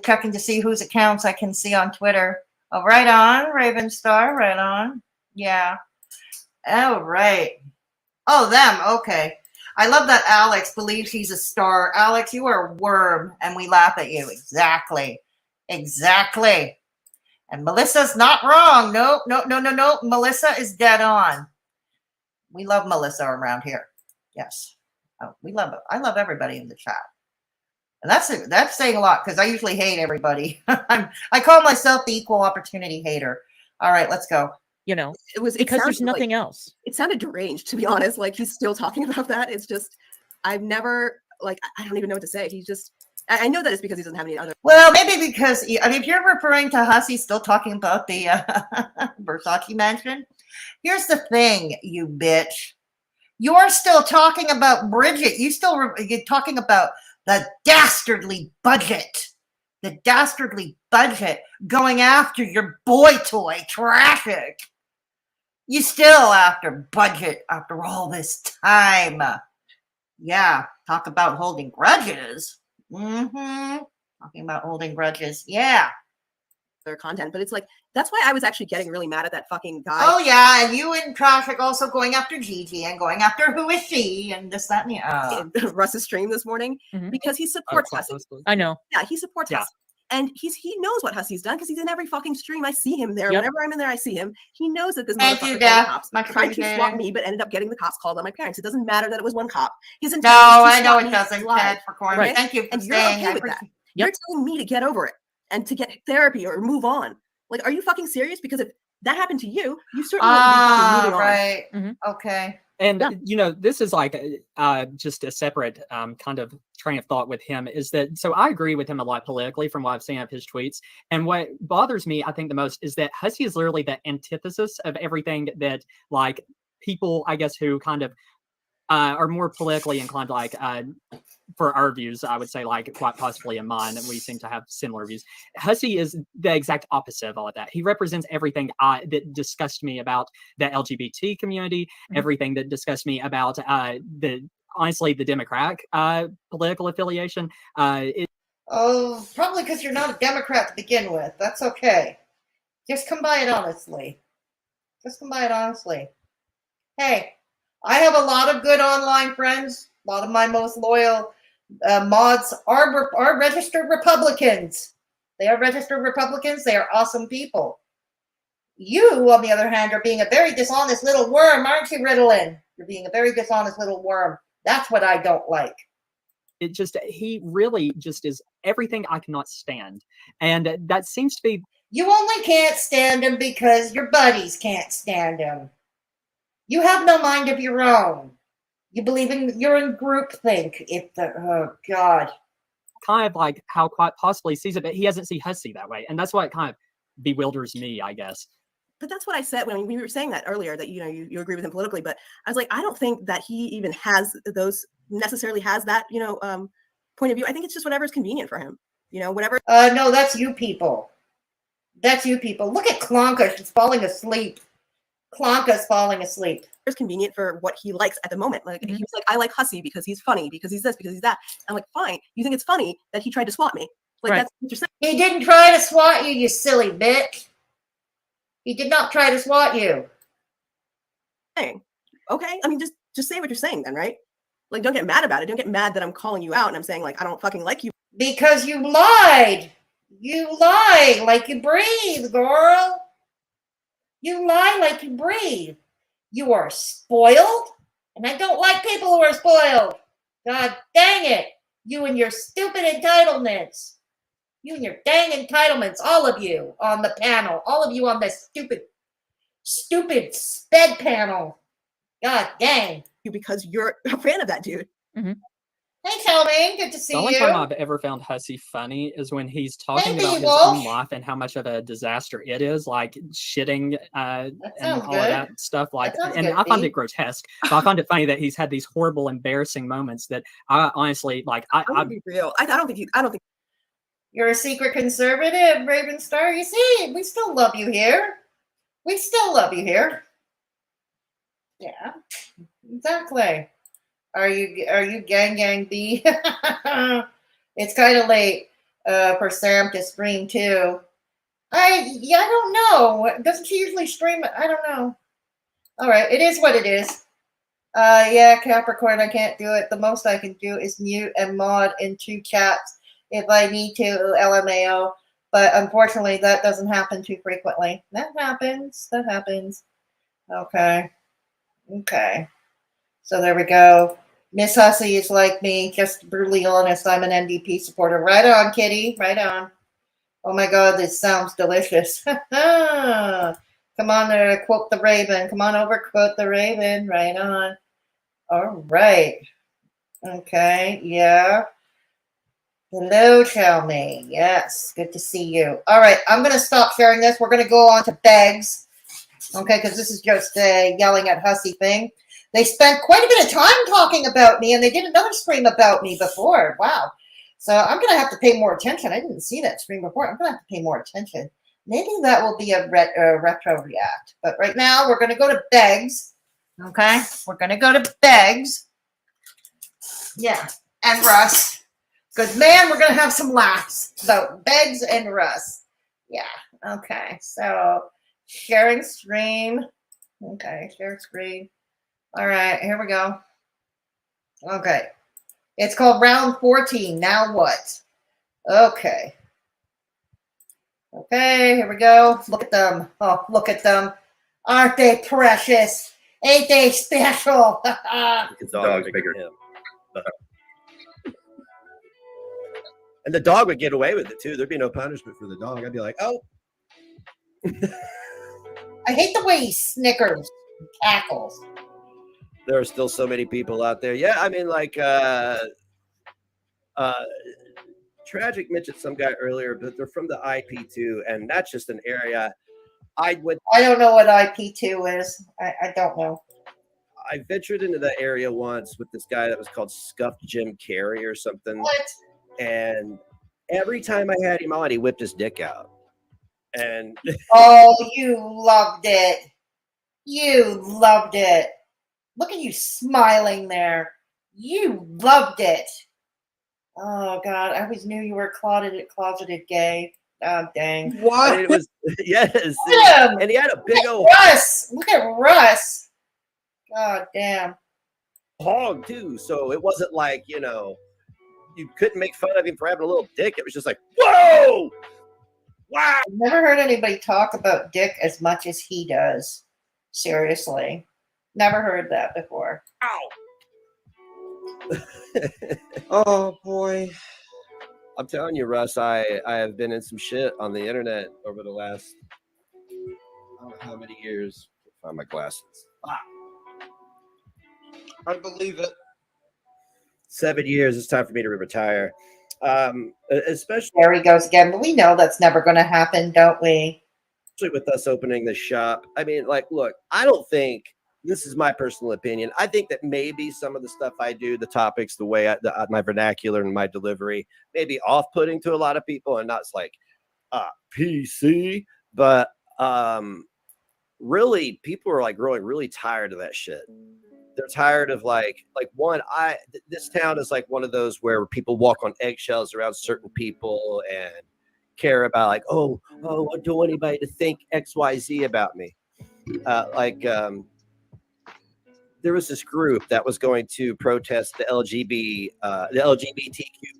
checking to see whose accounts I can see on Twitter. Oh, right on, Ravenstar, right on. Yeah. Oh, right. Oh, them. Okay. I love that Alex believes he's a star. Alex, you are a worm, and we laugh at you. Exactly. Exactly. And Melissa's not wrong. No. Melissa is dead on. We love Melissa around here. Yes. Oh, I love everybody in the chat. And that's saying a lot because I usually hate everybody. I call myself the equal opportunity hater. All right, let's go. You know, because there's nothing else. It sounded deranged, to be honest. Like he's still talking about that. It's just, I've never, like, I don't even know what to say. He's just, I know that it's because he doesn't have any other. Well, maybe because, I mean, if you're referring to Hussey still talking about the Versace mansion, here's the thing, you bitch. You're still talking about Bridget. You're talking about the dastardly budget. The dastardly budget going after your boy toy traffic. You still after budget after all this time. Yeah, talk about holding grudges. Talking about holding grudges. Yeah. Their content, but it's like, that's why I was actually getting really mad at that fucking guy. Oh, yeah, and you and Traffic also going after Gigi and going after who is she and this, that, and the Russ's stream this morning because he supports Hussey. I know. Yeah, he supports Hussey. And he knows what Hussey's done because he's in every fucking stream. I see him there. Yep. Whenever I'm in there, I see him. He knows that this motherfucker cops tried to swap me, but ended up getting the cops called on my parents. It doesn't matter that it was one cop. His intent I know it doesn't. Ted, for corn. Right. Thank you for and staying. You're okay with that. You're telling me to get over it and to get therapy or move on. Like, are you fucking serious? Because if that happened to you, you certainly wouldn't be fucking moving on. Right. Okay. And, you know, this is like just a separate kind of train of thought with him is that, so I agree with him a lot politically from what I've seen of his tweets. And what bothers me, I think the most is that Hussey is literally the antithesis of everything that like people, I guess, who kind of are more politically inclined, like for our views, I would say like quite possibly in mine, and we seem to have similar views. Hussey is the exact opposite of all of that. He represents everything that disgusts me about the LGBT community, everything that disgusts me about honestly the Democratic political affiliation. Oh, probably because you're not a Democrat to begin with. That's okay. Just come by it honestly. Hey, I have a lot of good online friends. A lot of my most loyal mods are registered Republicans. They are registered Republicans. They are awesome people. You, on the other hand, are being a very dishonest little worm, aren't you, Ritalin? You're being a very dishonest little worm. That's what I don't like. He really just is everything I cannot stand. And that seems to be... You only can't stand him because your buddies can't stand him. You have no mind of your own. You believe you're in groupthink. Oh God. Kind of like how quite possibly sees it, but he doesn't see Hussey that way. And that's why it kind of bewilders me, I guess. But that's what I said when we were saying that earlier, that, you know, you agree with him politically, but I was like, I don't think that he even necessarily has that, you know, point of view. I think it's just whatever's convenient for him, you know, whatever. No, that's you people. Look at Klonka. She's falling asleep. Klonka's falling asleep. It's convenient for what he likes at the moment. Like he was like, I like Hussey because he's funny, because he's this, because he's that. I'm like, fine. You think it's funny that he tried to swat me? Like that's what you're saying. He didn't try to swat you, you silly bitch. He did not try to swat you. Okay. I mean, just say what you're saying then, right? Like, don't get mad about it. Don't get mad that I'm calling you out and I'm saying like I don't fucking like you. Because you lied. You lie like you breathe, girl. You lie like you breathe. You are spoiled, and I don't like people who are spoiled. God dang it. You and your stupid entitlements. You and your dang entitlements, all of you on the panel, all of you on this stupid sped panel. God dang. Because you're a fan of that dude. Mm-hmm. Hey, Charmaine, good to see you. The only time I've ever found Hussey funny is when he's talking Hey, about his Wolf. own life and how much of a disaster it is, like shitting and all good. of that stuff. Like, sounds and good, I find Pete. it grotesque. But I find it funny that he's had these horrible, embarrassing moments that I honestly like. I'm gonna be real. I don't think You're a secret conservative, Raven Star. You see, we still love you here. We still love you here. Yeah, exactly. Are you gang B? It's kind of late for Sam to stream too. I don't know. Doesn't she usually stream? I don't know. All right, it is what it is. Yeah, Capricorn, I can't do it. The most I can do is mute and mod in 2 chats if I need to, LMAO. But unfortunately, that doesn't happen too frequently. That happens. Okay. So there we go. Miss Hussey is like me, just brutally honest. I'm an NDP supporter. Right on, Kitty. Right on. Oh my God, this sounds delicious. Come on, quote the Raven. Come on over, quote the Raven. Right on. All right. Okay, yeah. Hello, Charmaine. Yes, good to see you. All right, I'm going to stop sharing this. We're going to go on to Begz. Okay, because this is just a yelling at Hussey thing. They spent quite a bit of time talking about me, and they did another stream about me before. Wow. So I'm going to have to pay more attention. I didn't see that stream before. I'm going to have to pay more attention. Maybe that will be a retro react. But right now, we're going to go to Begz. Okay? We're going to go to Begz. Yeah. And Russ. Because, man, we're going to have some laughs. So, Begz and Russ. Yeah. Okay. So, sharing stream. Okay. Share screen. All right. Here we go. Okay. It's called round 14. Now what? Okay. Okay, here we go. Look at them. Oh, look at them. Aren't they precious? Ain't they special? His dog's bigger than him. And the dog would get away with it too. There'd be no punishment for the dog. I'd be like, oh. I hate the way he snickers and cackles. There are still so many people out there. Yeah, I mean, like, Tragic mentioned some guy earlier, but they're from the IP2, and that's just an area I don't know what IP2 is. I don't know. I ventured into that area once with this guy that was called Scuffed Jim Carrey or something. What? And every time I had him on, he whipped his dick out. And oh, you loved it. You loved it. Look at you smiling there. You loved it. Oh God, I always knew you were closeted gay. Oh dang. What? And it was yes. Look at him. And he had a big old Russ. Look at Russ. God damn. hog too. So it wasn't like, you know, you couldn't make fun of him for having a little dick. It was just like, whoa! Wow. I've never heard anybody talk about dick as much as he does. Seriously. Never heard that before. Ow. Oh boy. I'm telling you, Russ, I have been in some shit on the internet over the last I don't know how many years. Find my glasses. I believe it. 7 years. It's time for me to retire. Especially there he goes again. But we know that's never going to happen, don't we? Especially with us opening the shop. I mean, like, look, I don't think this is my personal opinion. I think that maybe some of the stuff I do, the topics, the way my vernacular and my delivery, may be off-putting to a lot of people, and not like PC. But really, people are like growing really tired of that shit. They're tired of like this town is like one of those where people walk on eggshells around certain people and care about like, oh, I don't want anybody to think XYZ about me. there was this group that was going to protest the LGBTQ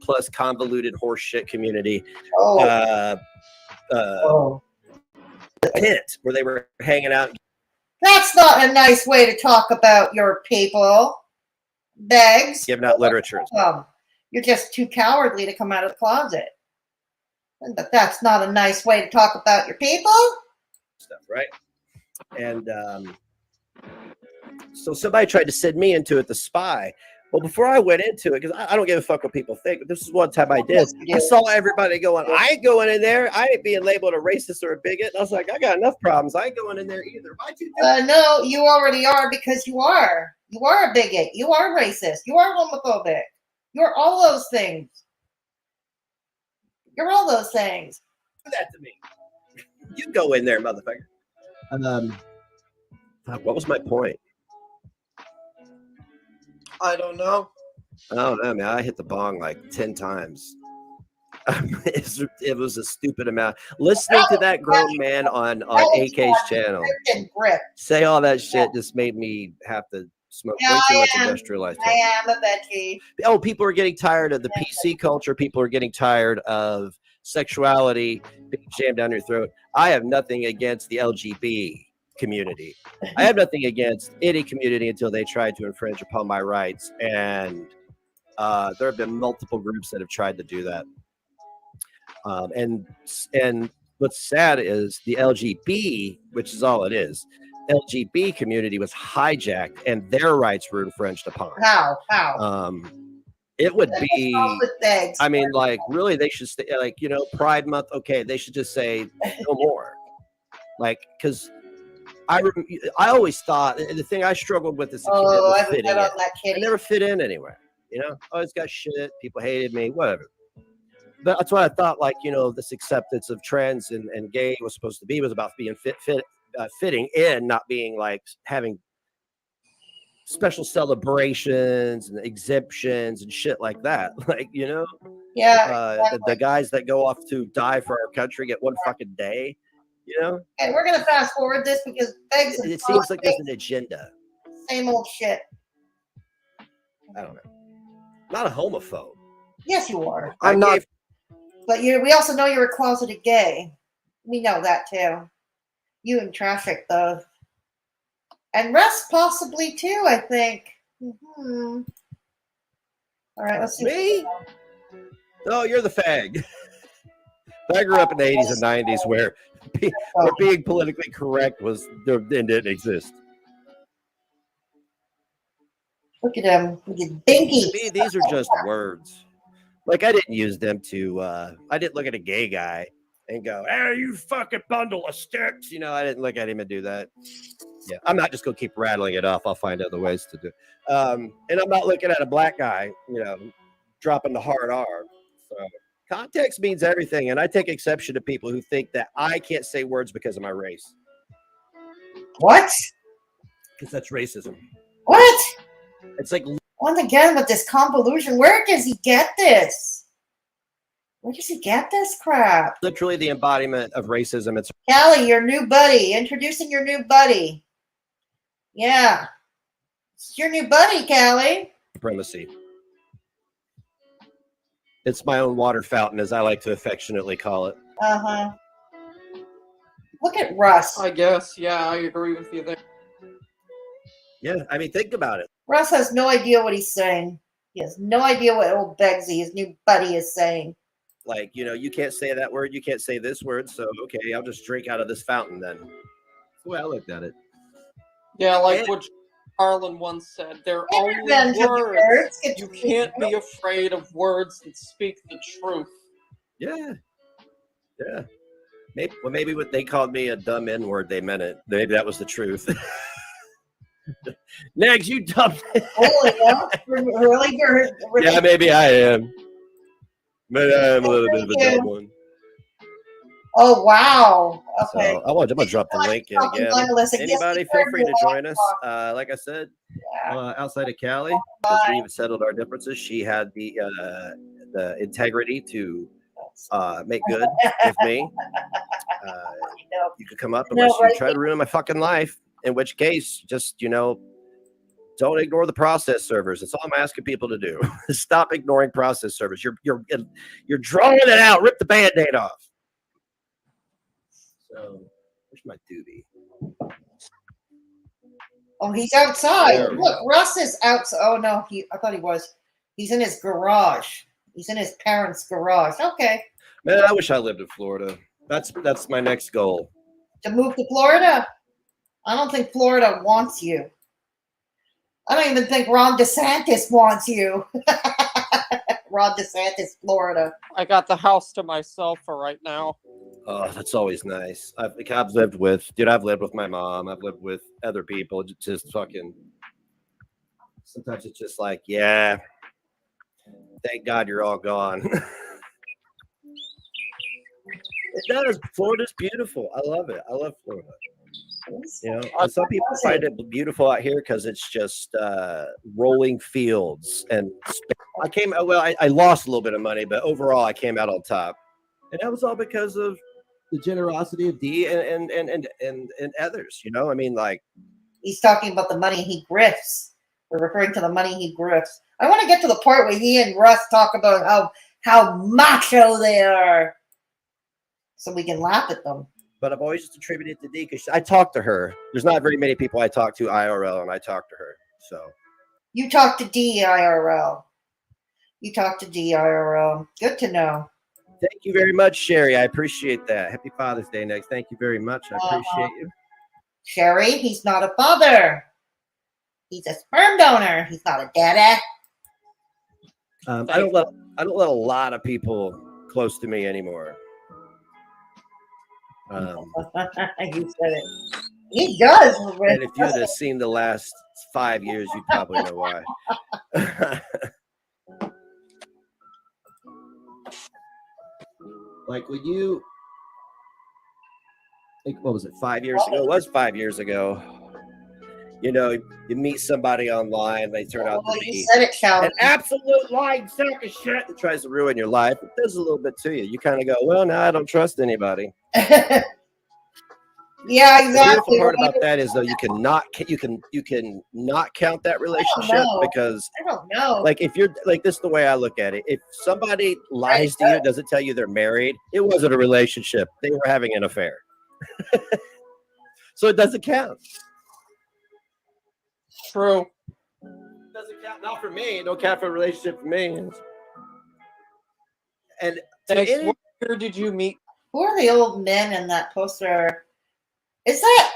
plus convoluted horseshit community. Pit where they were hanging out. That's not a nice way to talk about your people. Begz. Giving out literature. You're just too cowardly to come out of the closet. But that's not a nice way to talk about your people. Stuff, right? And so somebody tried to send me into it, the spy. Well, before I went into it, because I don't give a fuck what people think, but this is one time I did. I saw everybody going, I ain't going in there. I ain't being labeled a racist or a bigot. And I was like, I got enough problems. I ain't going in there either. Why'd you do that? No, you already are, because you are. You are a bigot. You are racist. You are homophobic. You're all those things. You're all those things. Do that to me. You go in there, motherfucker. What was my point? I don't know. I don't know, man. I hit the bong like 10 times. It was a stupid amount. Listening to that grown man on AK's channel say all that shit just made me have to smoke way too much industrialized. I am a veggie. Oh, people are getting tired of the PC culture. People are getting tired of sexuality being jammed down your throat. I have nothing against the LGBT community. I have nothing against any community until they try to infringe upon my rights. And there have been multiple groups that have tried to do that. And what's sad is the LGB, which is all it is, LGB community was hijacked and their rights were infringed upon. How? It would be, I mean, like, really, they should stay, like, you know, Pride Month. Okay, they should just say no more. Like, because I always thought, the thing I struggled with as a kid was fitting in. I never fit in anywhere. You know, I always got shit. People hated me, whatever. But that's what I thought, like, you know, this acceptance of trans and gay was supposed to be, was about being fitting in, not being like having special celebrations and exemptions and shit like that. Like, you know, the guys that go off to die for our country get one fucking day, you know. Okay, we're gonna fast forward this because Begz it seems like there's an agenda. Same old shit. I don't know. Not a homophobe. Yes, you are. I'm not. But we also know you're a closeted gay. We know that too. You and Traffic, though. And Russ possibly too, I think. Mm-hmm. All right, let's see. Me? No, you're the fag. I grew up in the 80s and 90s where being politically correct didn't exist. Look at him. Look at Binky. To me, these are just words. Like, I didn't use them to, I didn't look at a gay guy and go, hey, you fucking bundle of sticks. You know, I didn't look at him and do that. Yeah, I'm not just going to keep rattling it off. I'll find other ways to do it. And I'm not looking at a black guy, you know, dropping the hard R. So context means everything. And I take exception to people who think that I can't say words because of my race. What? Because that's racism. What? It's like, once again with this convolution, where does he get this? Where does he get this crap? Literally the embodiment of racism. It's Callie, your new buddy. Introducing your new buddy. Yeah. It's your new buddy, Callie. supremacy. It's my own water fountain, as I like to affectionately call it. Uh-huh. Look at Russ. I guess, yeah, I agree with you there. Yeah, I mean, think about it. Russ has no idea what he's saying. He has no idea what old Begzy, his new buddy, is saying. Like, you know, you can't say that word, you can't say this word, so okay, I'll just drink out of this fountain then. That's the way I looked at it. Yeah, like what Carlin once said, they're only words. You can't be afraid of words that speak the truth. Yeah. Yeah. Maybe what they called me a dumb N-word, they meant it. Maybe that was the truth. Negs, you dumb. Really? Yeah, maybe I am. Maybe I am a little bit of a dumb one. Oh, wow. Okay. So I'm gonna drop the link in again. Anybody, feel free to join us. Like I said, outside of Callie, because we've settled our differences. She had the integrity to make good with me. You could come up unless you try to ruin my fucking life. In which case, just, you know, don't ignore the process servers. That's all I'm asking people to do. Stop ignoring process servers. You're drawing it out. Rip the Band-Aid off. So, where's my doobie? Oh, he's outside. There we Look, go. Russ is outside. Oh no, I thought he was. He's in his garage. He's in his parents' garage. Okay. Man, I wish I lived in Florida. That's my next goal. To move to Florida? I don't think Florida wants you. I don't even think Ron DeSantis wants you. Ron DeSantis, Florida. I got the house to myself for right now. Oh, that's always nice. I've lived with my mom. I've lived with other people. Just fucking. Sometimes it's just like, yeah. Thank God you're all gone. It does. Florida's beautiful. I love it. I love Florida. You know, and some people find it beautiful out here because it's just rolling fields. And I lost a little bit of money, but overall I came out on top. And that was all because of the generosity of Dee and others. You know, I mean, like, he's talking about the money he grifts. We're referring to the money he grifts. I want to get to the part where he and Russ talk about how macho they are, so we can laugh at them. But I've always just attributed it to Dee because I talk to her. There's not very many people I talk to IRL, and I talk to her. So you talk to Dee IRL. You talk to Dee IRL. Good to know. Thank you very much, Sherry. I appreciate that. Happy Father's Day next. Thank you very much. I appreciate you. Sherry, he's not a father. He's a sperm donor. He's not a daddy. I don't let a lot of people close to me anymore. You said it. He does. And if you had seen the last 5 years, you'd probably know why. Like when you, what was it, 5 years ago? It was 5 years ago. You know, you meet somebody online, they turn out to be an absolute lying sack of shit that tries to ruin your life. It does a little bit to you. You kind of go, well, now I don't trust anybody. Yeah, exactly. The beautiful part about that is though you can not count that relationship because I don't know. Like if you're like this is the way I look at it. If somebody lies to you, doesn't tell you they're married, it wasn't a relationship. They were having an affair. So it doesn't count. True. It doesn't count. Not for me. It don't count for a relationship for me. And what year did you meet? Who are the old men in that poster? Is that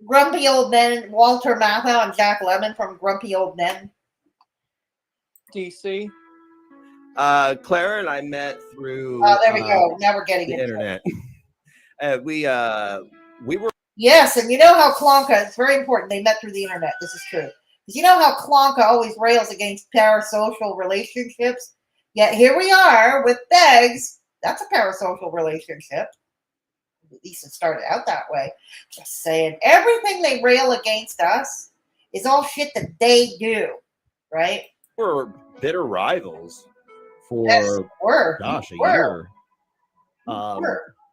Grumpy Old Men, Walter Matthau and Jack Lemmon from Grumpy Old Men? DC. Clara and I met through. Oh, there we go. Now we're getting the internet. We were. Yes, and you know how Klonka, it's very important, they met through the internet. This is true. Because you know how Klonka always rails against parasocial relationships? Yet here we are with Begz. That's a parasocial relationship. At least it started out that way. Just saying. Everything they rail against us is all shit that they do, right? We're bitter rivals for, gosh, a year.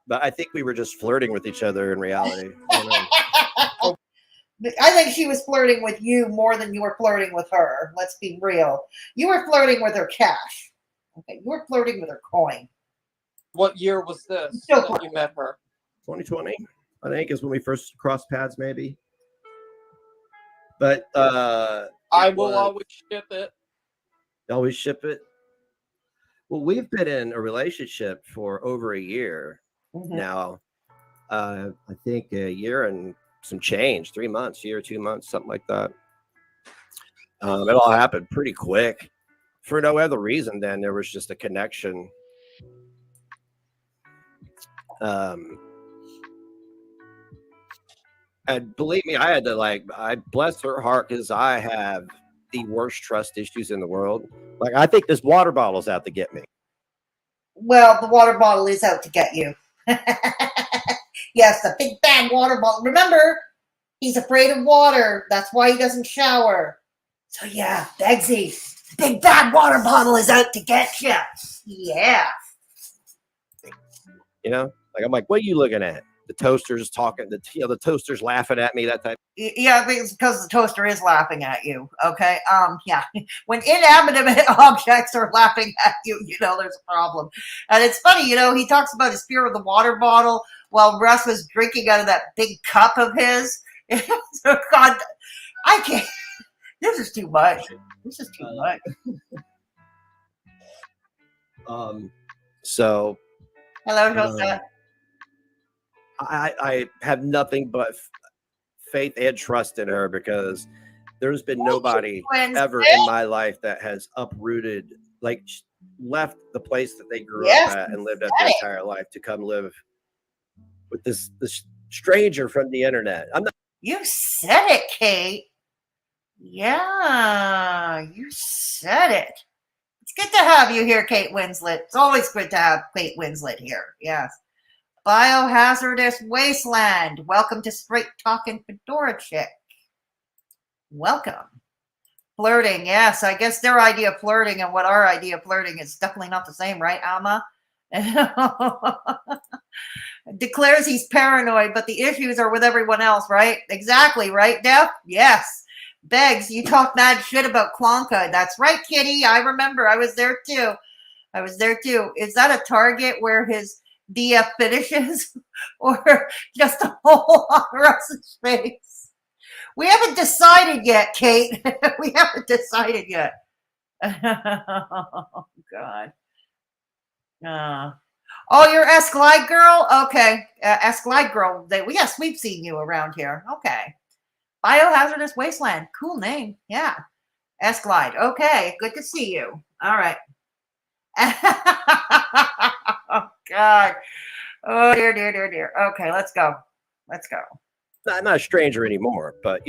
But I think we were just flirting with each other in reality. I think she was flirting with you more than you were flirting with her. Let's be real. You were flirting with her cash. Okay, you were flirting with her coin. What year was this that you met her? 2020, I think, is when we first crossed paths, maybe. But I will always ship it. Always ship it. Well, we've been in a relationship for over a year now. I think a year and some change, 3 months, year, 2 months, something like that. It all happened pretty quick for no other reason than there was just a connection. And believe me, I had to I bless her heart because I have the worst trust issues in the world. Like, I think this water bottle's out to get me. Well, the water bottle is out to get you. Yes, the big bad water bottle. Remember, he's afraid of water. That's why he doesn't shower. So yeah, Begzy, the big bad water bottle is out to get you. Yeah. You know, like I'm like, what are you looking at? the toaster's talking, the toaster's laughing at me, that type. Yeah, because the toaster is laughing at you. Okay. Yeah. When inanimate objects are laughing at you, there's a problem. And it's funny, he talks about his fear of the water bottle while Russ was drinking out of that big cup of his. So God, I can't. This is too much. This is too much. So. Hello, Joseph. I have nothing but faith and trust in her, because there's been nobody ever in my life that has uprooted, like left the place that they grew up at and lived at their entire life to come live with this stranger from the internet. I'm not. You said it, Kate. Yeah, you said it. It's good to have you here, Kate Winslet. It's always good to have Kate Winslet here. Yes. Biohazardous Wasteland. Welcome to Straight Talking Fedora Chick. Welcome. Flirting. Yes, I guess their idea of flirting and what our idea of flirting is definitely not the same, right, Alma? Declares he's paranoid, but the issues are with everyone else, right? Exactly, right, Def? Yes. Begz, you talk mad shit about Klonka. That's right, Kitty. I remember. I was there too. Is that a Target where his DF finishes, or just a hole on Russ's face? We haven't decided yet, Kate. We haven't decided yet. Oh, God. Oh, you're S-Glide Girl? Okay. S-Glide Girl. Yes, we've seen you around here. Okay. Biohazardous Wasteland. Cool name. Yeah. S-Glide. Okay. Good to see you. All right. Oh, God. Oh, dear. Okay, let's go. I'm not a stranger anymore, but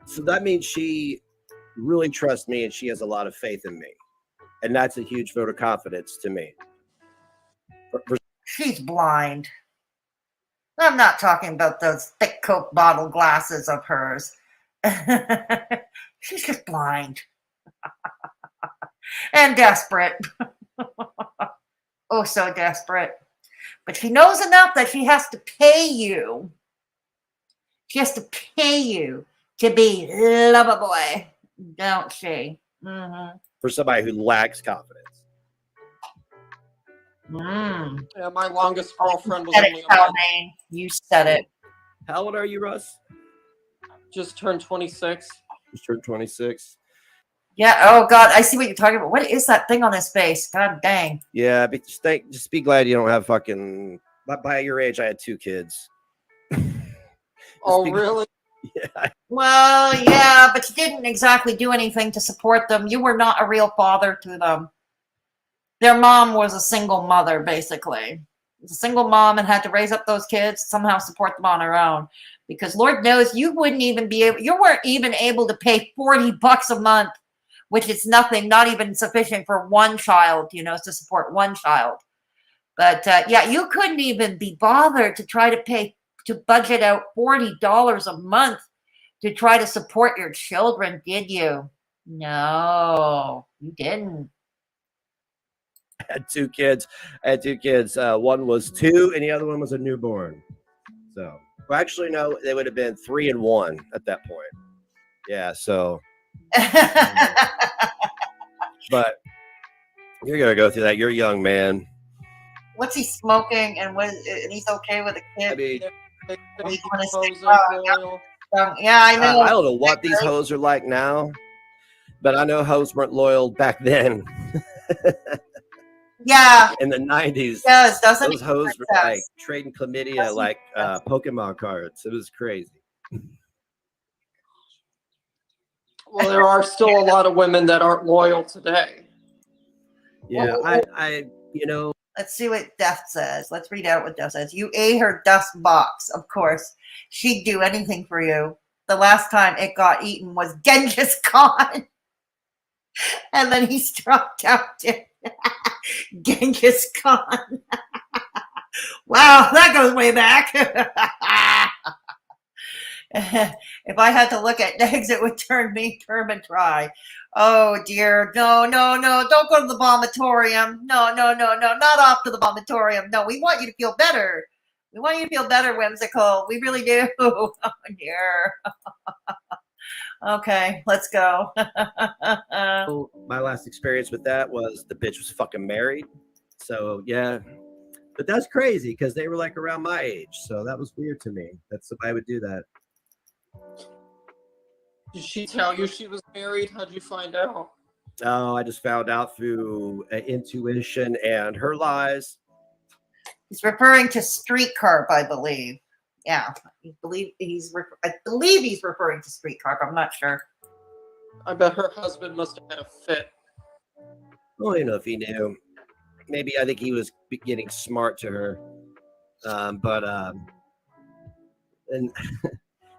so that means she really trusts me and she has a lot of faith in me. And that's a huge vote of confidence to me. She's blind. I'm not talking about those thick Coke bottle glasses of hers. She's just blind. And desperate. Oh, so desperate. But she knows enough that she has to pay you. She has to pay you to be lover boy, don't she? Mm-hmm. For somebody who lacks confidence. Yeah, my longest girlfriend was only You said it. How old are you, Russ? Just turned 26. Just turned 26. Yeah. Oh God, I see what you're talking about. What is that thing on his face? God dang. Yeah, but just be glad you don't have fucking. By your age, I had 2 kids. Oh, really? Yeah. Well, yeah, but you didn't exactly do anything to support them. You were not a real father to them. Their mom was a single mother, basically. Was a single mom and had to raise up those kids, somehow support them on her own. Because Lord knows you weren't even able to pay $40 a month, which is nothing, not even sufficient for one child, to support one child. But yeah, you couldn't even be bothered to try to budget out $40 a month to try to support your children, did you? No, you didn't. I had two kids. One was 2 and the other one was a newborn. So, well, actually, no, they would have been 3 and 1 at that point. Yeah. So, but you're going to go through that. You're a young man. What's he smoking, and he's okay with a kid? I mean, yeah, I know. I don't know what these hoes are like now, but I know hoes weren't loyal back then. Yeah. In the 90s. Yes, doesn't those hoes were like trading chlamydia like Pokemon cards. It was crazy. Well, there are still a lot of women that aren't loyal today. Yeah, I Let's see what Death says. Let's read out what Death says. You ate her dust box, of course. She'd do anything for you. The last time it got eaten was Genghis Khan. And then he struck out to Genghis Khan. Wow, that goes way back. If I had to look at Negs, it would turn me and dry. Oh dear. No, no, no. Don't go to the vomitorium. No, no, no, no. Not off to the vomitorium. No, we want you to feel better. We want you to feel better, Whimsical. We really do. Oh dear. Okay, let's go. My last experience with that was the bitch was fucking married. So yeah. But that's crazy because they were like around my age. So that was weird to me. That's if I would do that. Did she tell you she was married? How'd you find out? Oh, I just found out through intuition and her lies. He's referring to Street Carp, I believe. Yeah, I believe he's referring to Street Carp. I'm not sure. I bet her husband must have had a fit. Well, you know, if he knew. Maybe I think he was getting smart to her. And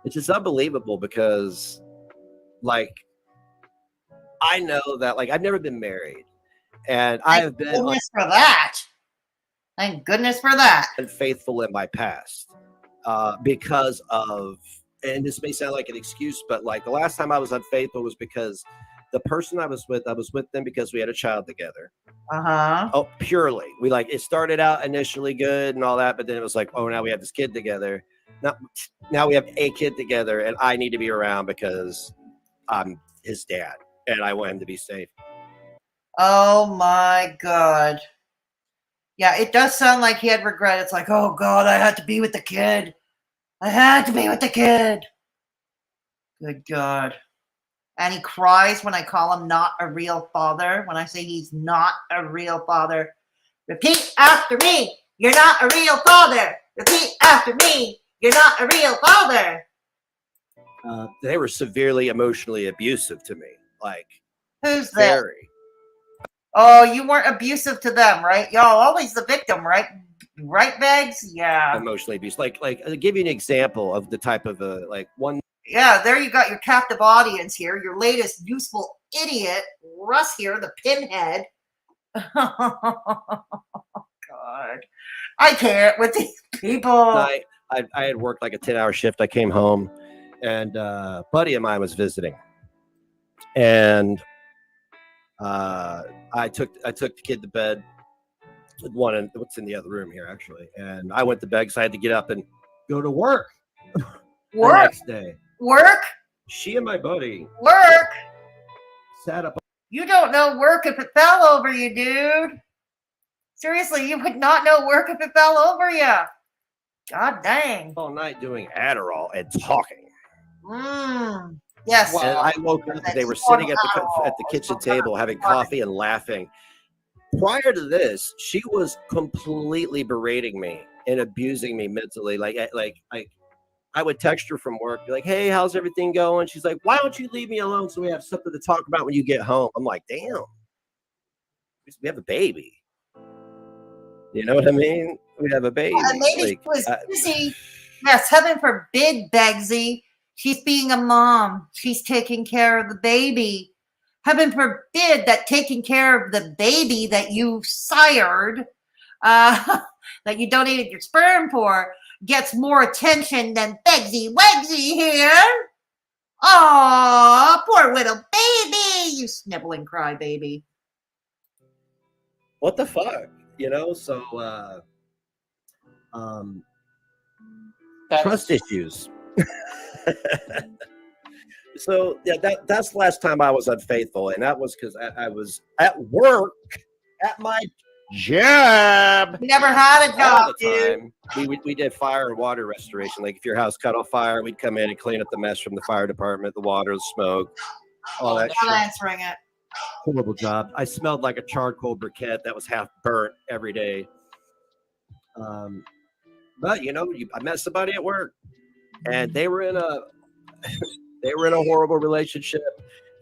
it's just unbelievable because, like, I know that, like, I've never been married, and I have been for that. Thank goodness for that. Unfaithful in my past because of, and this may sound like an excuse, but like the last time I was unfaithful was because the person I was with them because we had a child together. Oh, purely. We like it started out initially good and all that, but then it was like, oh, now we have this kid together. Now we have a kid together, and I need to be around because I'm his dad, and I want him to be safe. Oh my God. Yeah, it does sound like he had regret. It's like, oh God, I had to be with the kid. I had to be with the kid. Good God. And he cries when I call him not a real father. When I say he's not a real father. Repeat after me. You're not a real father. Repeat after me. You're not a real father. They were severely emotionally abusive to me. Like, who's that? Very. Oh, you weren't abusive to them, right? Y'all always the victim, right? Right, Begz? Yeah. Emotionally abused. Like I'll give you an example of the type of like one. Yeah, there you got your captive audience here. Your latest useful idiot, Russ here, the pinhead. Oh, God. I can't with these people. I had worked like a 10-hour shift. I came home, and a buddy of mine was visiting, and I took the kid to bed. What's in the other room here, actually, and I went to bed because I had to get up and go to work. The next day. Work? She and my buddy Work? sat up. You don't know work if it fell over you, dude. Seriously, you would not know work if it fell over you. God dang. All night doing Adderall and talking. Yes. And I woke up. They were sitting at the kitchen table having coffee and laughing. Prior to this, she was completely berating me and abusing me mentally. Like I would text her from work, be like, "Hey, how's everything going?" She's like, "Why don't you leave me alone so we have something to talk about when you get home?" I'm like, "Damn, we have a baby." You know what I mean? We have a baby. And maybe she was busy. Yes, heaven forbid, Begzy. She's being a mom. She's taking care of the baby. Heaven forbid that taking care of the baby that you sired, that you donated your sperm for, gets more attention than Begzy Wegsy here. Aw, poor little baby. You sniveling crybaby. What the fuck? You know, so trust issues. So yeah, that's the last time I was unfaithful, and that was because I was at work at my job. You never had a job, dude. We did fire and water restoration. Like if your house caught on fire, we'd come in and clean up the mess from the fire department, the water, the smoke, all that shit. Not answering it. Horrible job. I smelled like a charcoal briquette that was half burnt every day. But you know, I met somebody at work, and they were in a horrible relationship,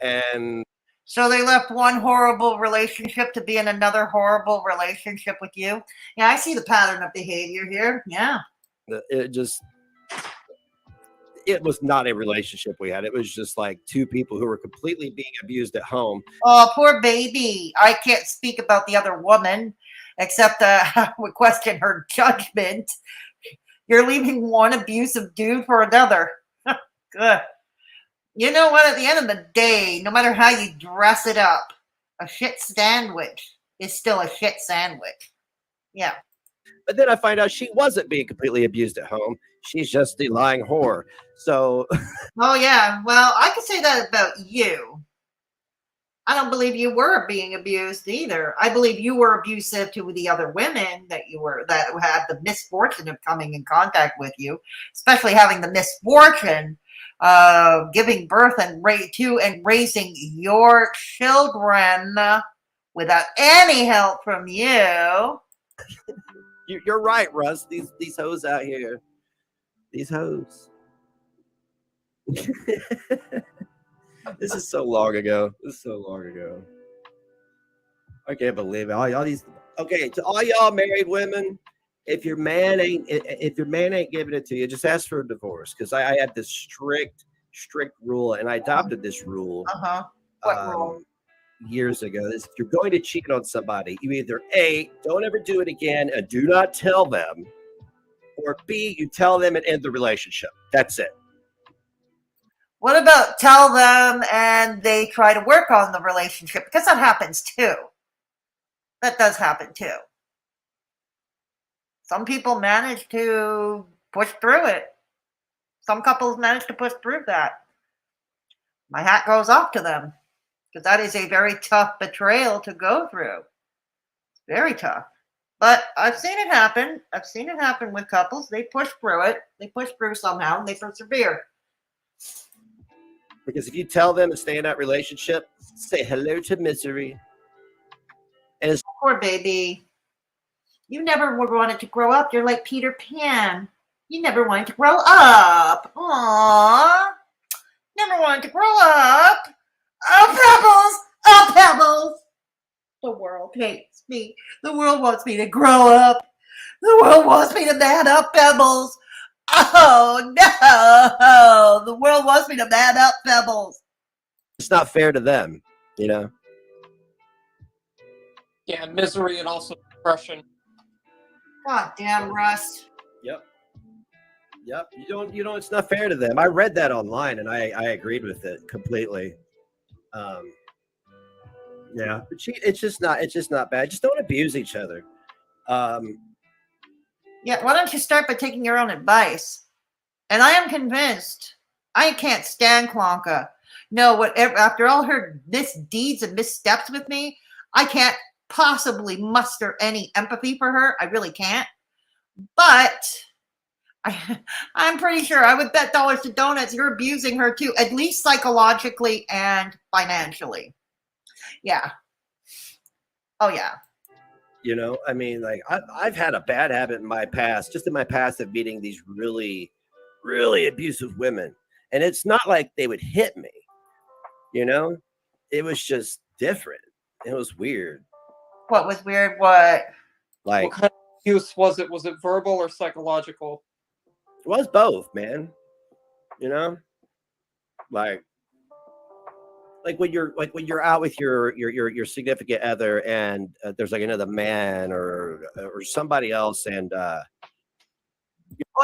and so they left one horrible relationship to be in another horrible relationship with you. Yeah, I see the pattern of behavior here. Yeah. It was not a relationship we had. It was just like two people who were completely being abused at home. Oh, poor baby. I can't speak about the other woman, except I would question her judgment. You're leaving one abusive dude for another. Good. You know what? At the end of the day, no matter how you dress it up, a shit sandwich is still a shit sandwich. Yeah. But then I find out she wasn't being completely abused at home. She's just the lying whore. So. Oh, yeah. Well, I could say that about you. I don't believe you were being abused either. I believe you were abusive to the other women that had the misfortune of coming in contact with you, especially having the misfortune of giving birth and raising your children without any help from you. You're right, Russ. These hoes out here. These hoes. This is so long ago. I can't believe it. All these. Okay, to all y'all married women, if your man ain't giving it to you, just ask for a divorce. Because I had this strict rule, and I adopted this rule. What rule? Years ago. Is if you're going to cheat on somebody, you either A, don't ever do it again and do not tell them, or B, you tell them and end the relationship. That's it. What about tell them and they try to work on the relationship? Because that happens too. That does happen too. Some people manage to push through it. Some couples manage to push through that. My hat goes off to them. Because that is a very tough betrayal to go through. It's very tough. But I've seen it happen. I've seen it happen with couples. They push through it. They push through somehow and they persevere. Because if you tell them to stay in that relationship, say hello to misery. And it's poor baby. You never wanted to grow up. You're like Peter Pan. You never wanted to grow up. Aww. Never wanted to grow up. Oh, Pebbles! Oh, Pebbles! The world hates me. The world wants me to grow up. The world wants me to man up, Pebbles. Oh, no. The world wants me to man up, Pebbles. It's not fair to them, you know? Yeah, misery and also depression. God damn, Russ. Yep. You don't, it's not fair to them. I read that online and I agreed with it completely. Yeah, but it's just not bad. Just don't abuse each other. Yeah, why don't you start by taking your own advice? And I am convinced I can't stand Klonka. No, whatever. After all her misdeeds and missteps with me, I can't possibly muster any empathy for her. I really can't. But I'm pretty sure I would bet dollars to donuts you're abusing her too, at least psychologically and financially. Yeah. Oh, yeah. You know, I mean, like I've had a bad habit in my past, of meeting these really, really abusive women. And it's not like they would hit me, you know? It was just different. It was weird. What was weird? What? Like, what kind of abuse was it? Was it verbal or psychological? It was both, man. You know? Like when you're out with your significant other and there's like another man or somebody else and oh,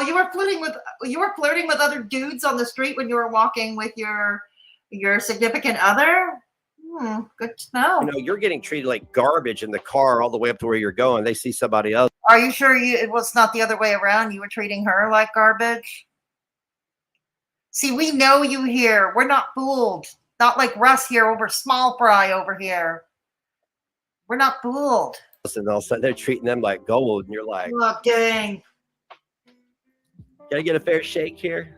you were flirting with other dudes on the street when you were walking with your significant other? Good to know. You know, you're getting treated like garbage in the car all the way up to where you're going. They see somebody else. Are you sure it was not the other way around? You were treating her like garbage? See, we know you here. We're not fooled. Not like Russ here over small fry over here. We're not fooled. And all of a sudden they're treating them like gold, and you're like, oh, dang. Gotta get a fair shake here.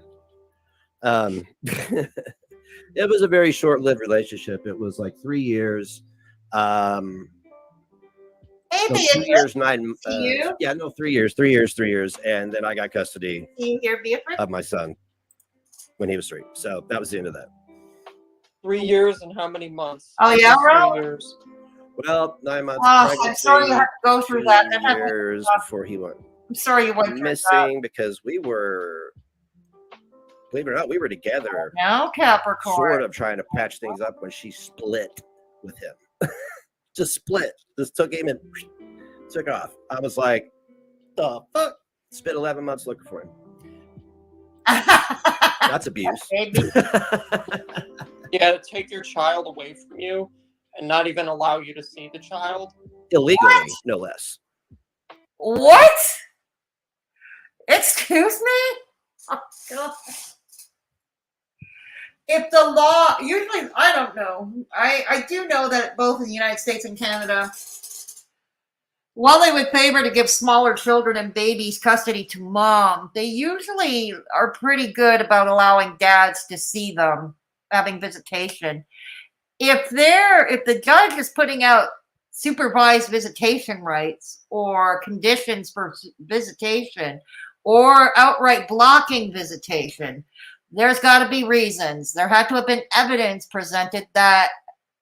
It was a very short-lived relationship. It was like 3 years. Hey, 2 years, 9. Yeah, no, 3 years. 3 years, and then I got custody of my son when he was 3. So that was the end of that. 3 years and how many months? Oh yeah, bro. 3 years. Well, 9 months. Oh, I'm sorry you had to go through that. 2 years before he went. I'm sorry you went missing because we were, believe it or not, we were together. No, Capricorn. Sort of trying to patch things up when she split with him. Just split. Just took him and took off. I was like, the fuck? Spent 11 months looking for him. That's abuse. Yeah, to take your child away from you and not even allow you to see the child. Illegally, no less. What? Excuse me? Oh, God. If the law, usually, I don't know. I do know that both in the United States and Canada, while they would favor to give smaller children and babies custody to mom, they usually are pretty good about allowing dads to see them, having visitation. If the judge is putting out supervised visitation rights or conditions for visitation or outright blocking visitation, there's got to be reasons. There had to have been evidence presented that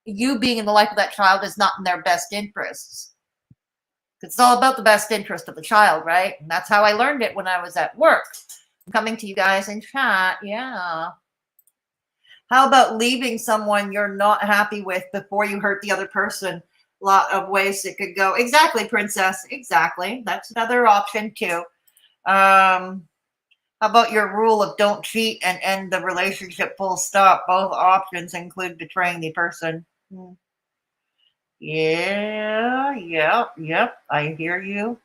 you being in the life of that child is not in their best interests. It's all about the best interest of the child, right? And that's how I learned it when I was at work. I'm coming to you guys in chat. Yeah. How about leaving someone you're not happy with before you hurt the other person? A lot of ways it could go. Exactly, Princess. Exactly. That's another option too. How about your rule of don't cheat and end the relationship full stop? Both options include betraying the person. Yeah, yep. I hear you.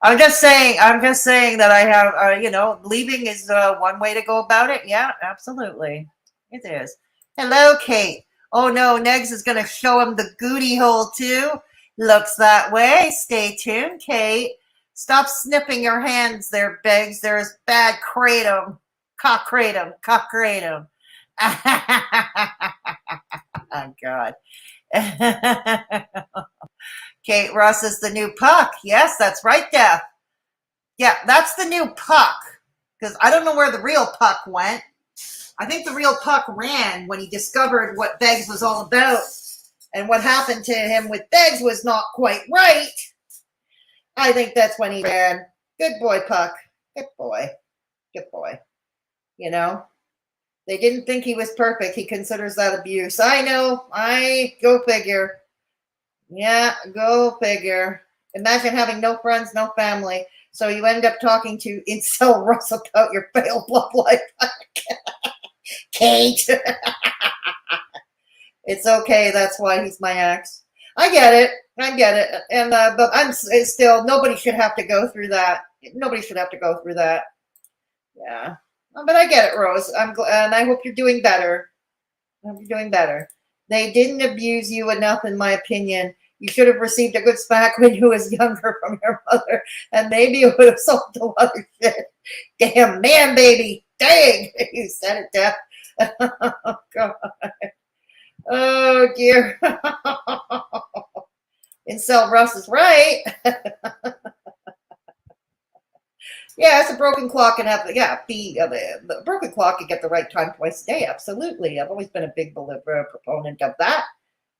I'm just saying that I have, leaving is one way to go about it. Yeah, absolutely. It is. Hello, Kate. Oh no, Negs is going to show him the goody hole too. Looks that way. Stay tuned, Kate. Stop sniffing your hands there, Begz. There's bad kratom. Cock kratom. Oh, God. Kate Russ is the new Puck. Yes, that's right, Def. Yeah, that's the new Puck. Because I don't know where the real Puck went. I think the real Puck ran when he discovered what Begz was all about. And what happened to him with Begz was not quite right. I think that's when he ran. Good boy, Puck. Good boy. They didn't think he was perfect. He considers that abuse. I know. Go figure. Yeah, go figure. Imagine having no friends, no family. So you end up talking to Incel Russ about your failed love life. Kate. It's okay. That's why he's my ex. I get it. And but I'm still, nobody should have to go through that. Yeah. But I get it, Rose. I'm glad, and I hope you're doing better. They didn't abuse you enough, in my opinion. You should have received a good smack when you was younger from your mother, and maybe you would have sold a lot of shit. Damn man, baby. Dang, you said it, Def. Oh, God. Oh, dear. Incel Russ is right. Yeah, it's a broken clock and the broken clock can get the right time twice a day. Absolutely. I've always been a big proponent of that.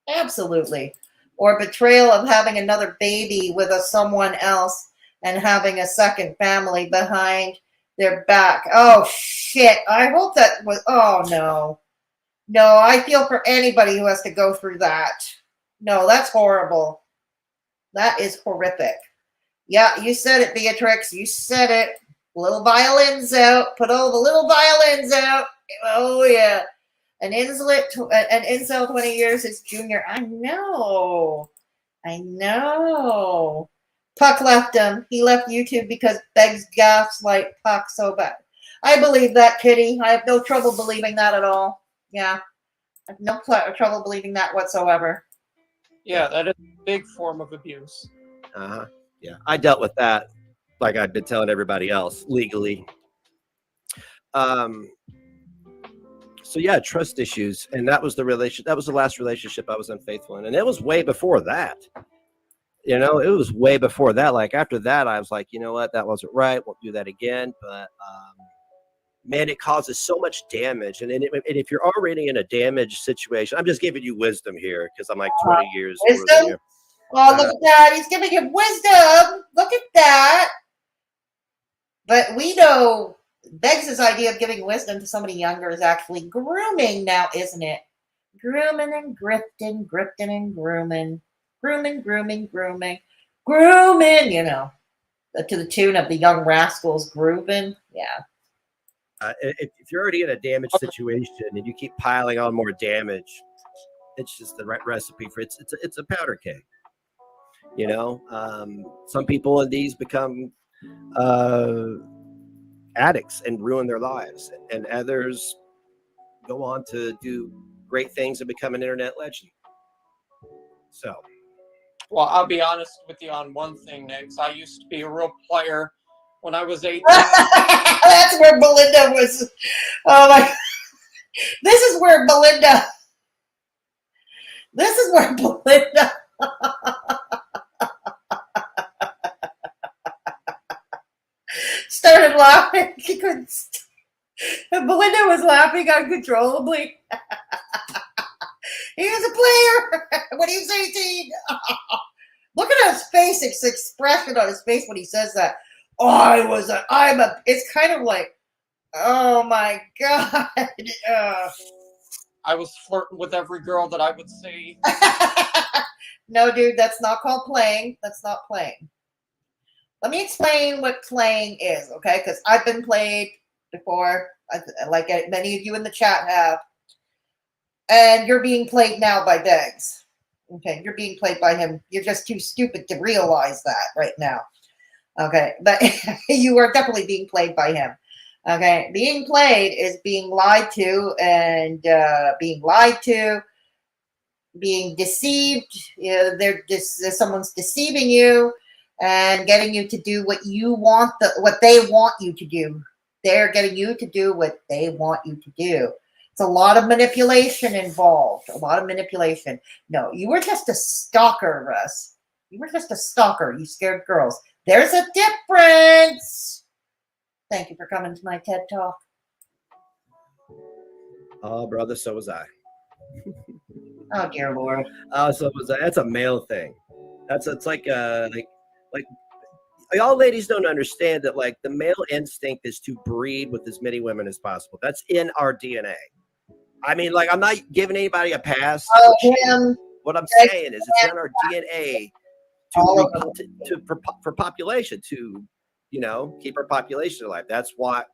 Absolutely. Or betrayal of having another baby with someone else and having a second family behind their back. Oh, shit. I hope that was, oh, no. No, I feel for anybody who has to go through that. No, that's horrible. That is horrific. Yeah, you said it, Beatrix. You said it. Little violins out. Put all the little violins out. Oh, yeah. An incel 20 years is junior. I know. Puck left him. He left YouTube because Begz gaslight Puck so bad. I believe that, Kitty. I have no trouble believing that at all. Yeah. I have no trouble believing that whatsoever. Yeah, that is a big form of abuse. Uh-huh. Yeah, I dealt with that, like I've been telling everybody else, legally. So yeah, trust issues, and that was the last relationship I was unfaithful in, and it was way before that. It was way before that. Like after that, I was like, you know what, that wasn't right. Won't do that again. But man, it causes so much damage, and if you're already in a damaged situation, I'm just giving you wisdom here because I'm like 20 years older than you. Oh, look at that. He's giving him wisdom. Look at that. But we know Begz' idea of giving wisdom to somebody younger is actually grooming now, isn't it? Grooming and grifting and grooming. Grooming, to the tune of the Young Rascals grooving. Yeah. If you're already in a damaged situation and you keep piling on more damage, it's just the right recipe for it's a powder keg. You know, some people in these become addicts and ruin their lives, and others go on to do great things and become an internet legend. So, well, I'll be honest with you on one thing, Nix. I used to be a real player when I was 18. That's where Belinda was. Oh my! This is where Belinda. This is where Belinda. Started laughing. She couldn't. Belinda was laughing uncontrollably. He was a player when he was 18. Look at his face, his expression on his face when he says that. Oh, it's kind of like, oh my God. I was flirting with every girl that I would see. No, dude, that's not called playing. That's not playing. Let me explain what playing is, okay? Because I've been played before, like many of you in the chat have. And you're being played now by Begz. Okay, you're being played by him. You're just too stupid to realize that right now. Okay, but you are definitely being played by him. Okay, being played is being lied to and being deceived. You know, someone's deceiving you and getting you to do what you want, what they want you to do. They're getting you to do what they want you to do. It's a lot of manipulation involved. A lot of manipulation. No, you were just a stalker, Russ. You were just a stalker. You scared girls. There's a difference. Thank you for coming to my TED Talk. Oh, brother, so was I. Oh, dear Lord. Oh, so was I. That's a male thing. It's like y'all ladies don't understand that, like, the male instinct is to breed with as many women as possible. That's in our DNA. I mean, like, I'm not giving anybody a pass. What I'm saying is it's in our DNA for population, to, you know, keep our population alive. That's why.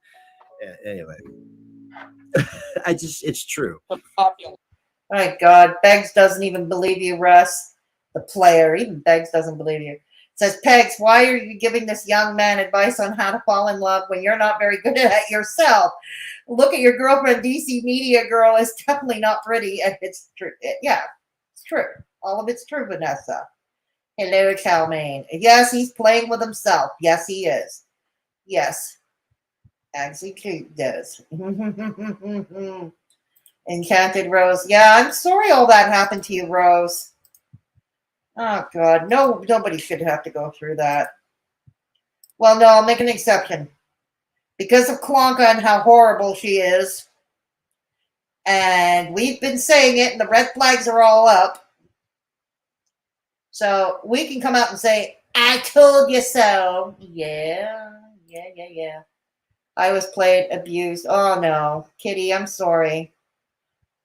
Anyway, it's true. My God, Begz doesn't even believe you, Russ. The player, even Begz doesn't believe you. Says, Pegs, why are you giving this young man advice on how to fall in love when you're not very good at it yourself? Look at your girlfriend, DC Media Girl, is definitely not pretty, and it's true. Yeah, it's true. All of it's true, Vanessa. Hello, Calmaine. Yes, he's playing with himself. Yes, he is. Yes. Actually, Kate does. Enchanted Rose. Yeah, I'm sorry all that happened to you, Rose. Oh, God. No, nobody should have to go through that. Well, no, I'll make an exception. Because of Klonka and how horrible she is. And we've been saying it, and the red flags are all up. So we can come out and say, I told you so. Yeah. I was played, abused. Oh, no. Kitty, I'm sorry.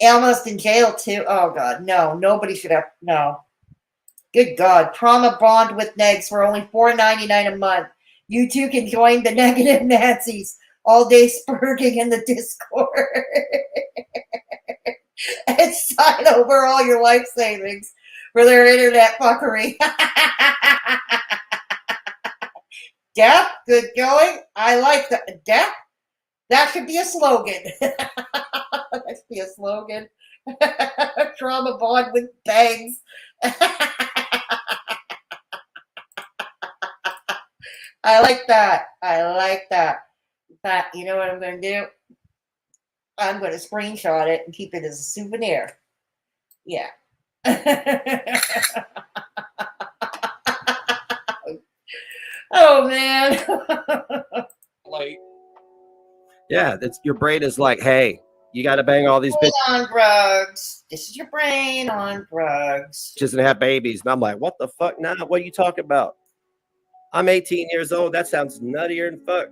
Almost in jail, too. Oh, God. No, nobody should have. No. Good God. Trauma bond with Negs for only $4.99 a month. You too can join the negative Nazis all day spurting in the Discord. And sign over all your life savings for their internet fuckery. Death, good going. I like the death. That should be a slogan. That should be a slogan. Trauma bond with Begz. I like that. But you know what I'm going to do? I'm going to screenshot it and keep it as a souvenir. Yeah. Oh, man. Yeah, that's your brain is like, hey, you got to bang all these bitches on drugs. This is your brain on drugs. Just and have babies. And I'm like, what the fuck? Nah, what are you talking about? I'm 18 years old. That sounds nuttier than fuck.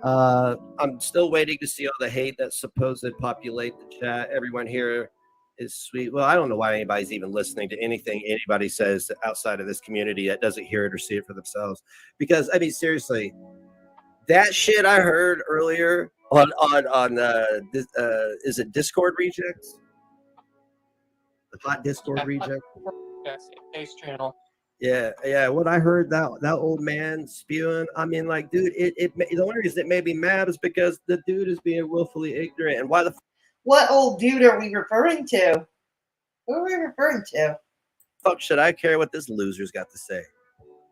I'm still waiting to see all the hate that's supposed to populate the chat. Everyone here is sweet. Well, I don't know why anybody's even listening to anything anybody says outside of this community that doesn't hear it or see it for themselves. Because I mean, seriously, that shit I heard earlier on is it Discord rejects? The hot Discord reject. Yes, Base channel. Yeah. What I heard that old man spewing, I mean, like, dude, the only reason it made me mad is because the dude is being willfully ignorant. And why the what old dude are we referring to? Who are we referring to? fuck should I care what this loser's got to say?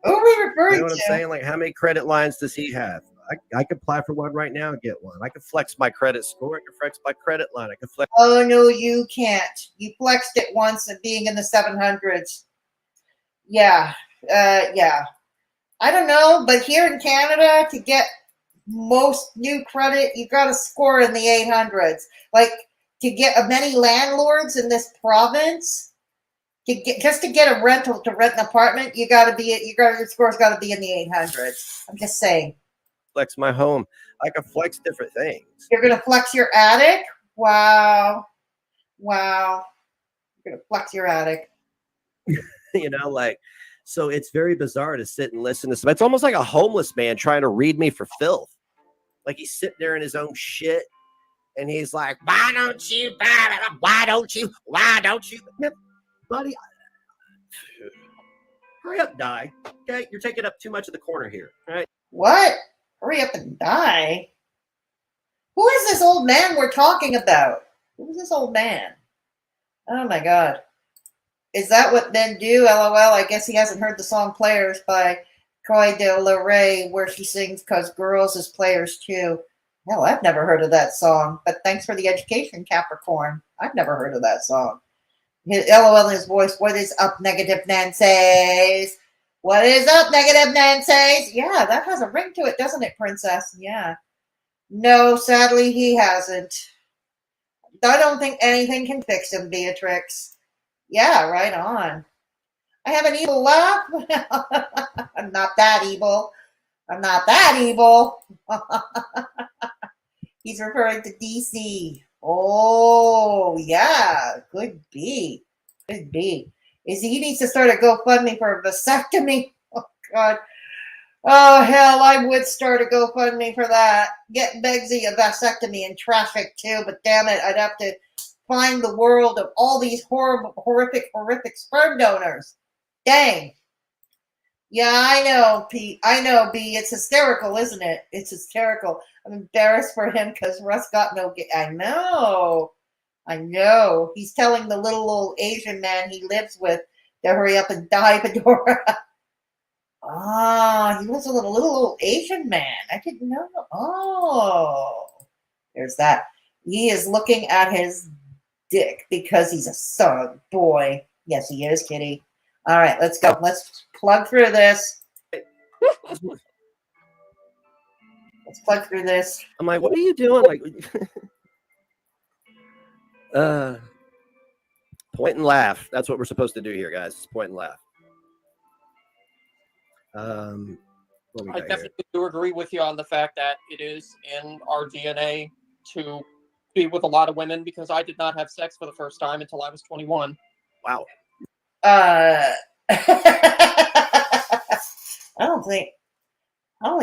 Who are we referring You know what to? I'm saying? Like, how many credit lines does he have? I could apply for one right now and get one. I could flex my credit score. I could flex my credit line. I could flex. Oh no, you can't. You flexed it once at being in the 700s. Yeah, yeah. I don't know, but here in Canada, to get most new credit, you got to score in the 800s. Like, to get many landlords in this province, just to get a rental to rent an apartment, your score's got to be in the 800s. I'm just saying. Flex my home. I can flex different things. You're gonna flex your attic? Wow. You're gonna flex your attic. You know, like, so it's very bizarre to sit and listen to stuff. It's almost like a homeless man trying to read me for filth. Like, he's sitting there in his own shit, and he's like, "Why don't you? Why don't you? Why don't you?" Man, buddy, hurry up, die. Okay, you're taking up too much of the corner here. All right. What? Hurry up and die. Who is this old man we're talking about? Who is this old man? Oh my God. Is that what men do? LOL. I guess he hasn't heard the song Players by Coy de la Rey, where she sings "Cause girls is players too." Hell, I've never heard of that song, but thanks for the education, Capricorn. I've never heard of that song. His LOL in his voice. What is up, negative Nancy's? What is up, negative Nancy's? Yeah, that has a ring to it, doesn't it, Princess? Yeah. No, sadly, he hasn't. I don't think anything can fix him, Beatrix. Yeah, right on. I have an evil laugh. I'm not that evil. I'm not that evil. He's referring to DC. Oh, yeah. Could be. Could be. He needs to start a GoFundMe for a vasectomy. Oh, God. Oh, hell, I would start a GoFundMe for that. Get Begzy a vasectomy and traffic, too. But damn it, I'd have to find the world of all these horrific sperm donors. Dang. Yeah, I know, Pete. I know, B. It's hysterical, isn't it? It's hysterical. I'm embarrassed for him because Russ got no... I know. He's telling the little old Asian man he lives with to hurry up and die, Fedora. He was a little old Asian man. I didn't know. Oh, there's that. He is looking at his dick because he's a son boy. Yes, he is, Kitty. All right, let's go. Let's plug through this. Let's plug through this. I'm like, what are you doing? Like, point and laugh. That's what we're supposed to do here, guys. Point and laugh. I definitely do agree with you on the fact that it is in our DNA to be with a lot of women, because I did not have sex for the first time until I was 21. Wow. I don't think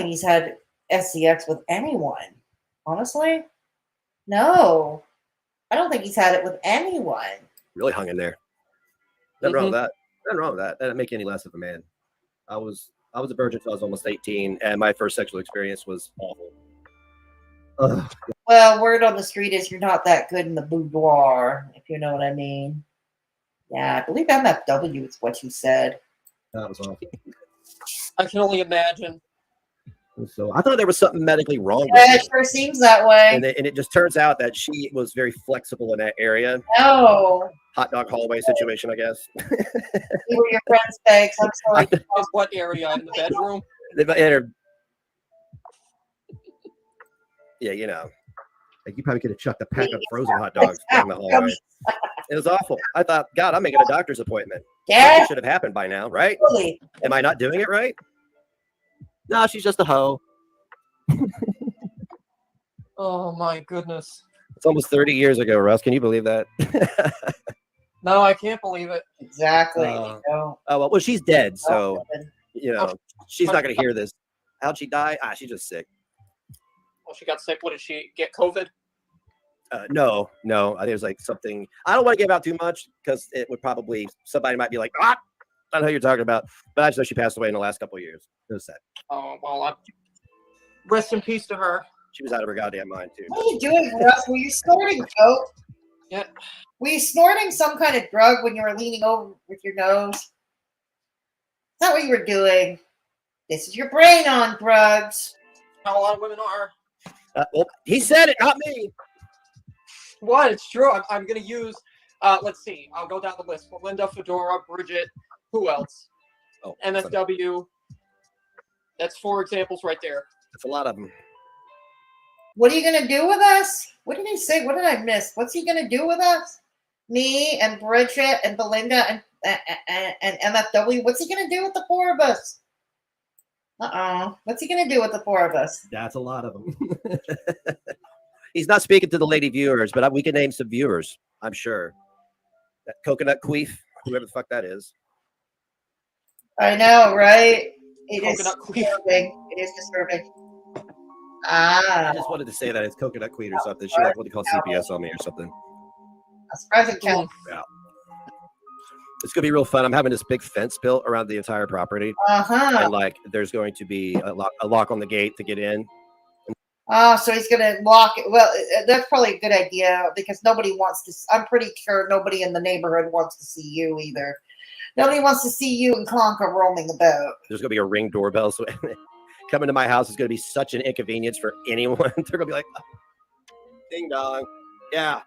he's had SCX with anyone. Honestly, no. I don't think he's had it with anyone. Really hung in there. Nothing wrong with that. Nothing wrong with that. That didn't make you any less of a man. I was a virgin until I was almost 18, and my first sexual experience was awful. Ugh. Well, word on the street is you're not that good in the boudoir, if you know what I mean. Yeah, I believe MFW is what you said. That was awful. I can only imagine. So I thought there was something medically wrong with Yeah, me. it sure seems that way. And it just turns out that she was very flexible in that area. No. Hot dog hallway situation, I guess. You were your friend's fakes. I'm sorry. In what area? In the bedroom? Yeah, you know. Like, you probably could have chucked a pack of frozen hot dogs down the hallway. It was awful. I thought, God, I'm making a doctor's appointment. Yeah. That should have happened by now, right? Really? Am I not doing it right? No, she's just a hoe. Oh my goodness. It's almost 30 years ago, Russ. Can you believe that? No, I can't believe it. Exactly. Well, she's dead, so she's not going to hear this. How'd she die? She's just sick. Well, she got sick. What did she get? COVID? No. I think it was like something. I don't want to give out too much because it would probably somebody might be like, I don't know who you're talking about. But I just know she passed away in the last couple of years. It was sad. Oh well, rest in peace to her. She was out of her goddamn mind too. What are you doing, Russ? Were you snorting coke? Yeah. Were you snorting some kind of drug when you were leaning over with your nose? Is that what you were doing? This is your brain on drugs. How a lot of women are. Well, he said it, not me. What? It's true. I'm going to use. Let's see. I'll go down the list. Belinda, Fedora, Bridget. Who else? Oh, MSW. That's 4 examples right there. That's a lot of them. What are you going to do with us? What did he say? What did I miss? What's he going to do with us? Me and Bridget and Belinda and MFW. What's he going to do with the 4 of us? What's he going to do with the 4 of us? That's a lot of them. He's not speaking to the lady viewers, but we can name some viewers, I'm sure. That coconut queef, whoever the fuck that is. I know, right? It is Coconut queef. disturbing. It is disturbing. I just wanted to say that it's coconut queen or something. She like what they call CPS on me or something. That's present count. Yeah. It's gonna be real fun. I'm having this big fence built around the entire property. And like there's going to be a lock on the gate to get in. Oh, so he's gonna lock it. Well, that's probably a good idea because nobody wants to. I'm pretty sure nobody in the neighborhood wants to see you either. Nobody wants to see you and Conker roaming about. There's gonna be a ring doorbell, so coming to my house is gonna be such an inconvenience for anyone. They're gonna be like, ding dong, yeah,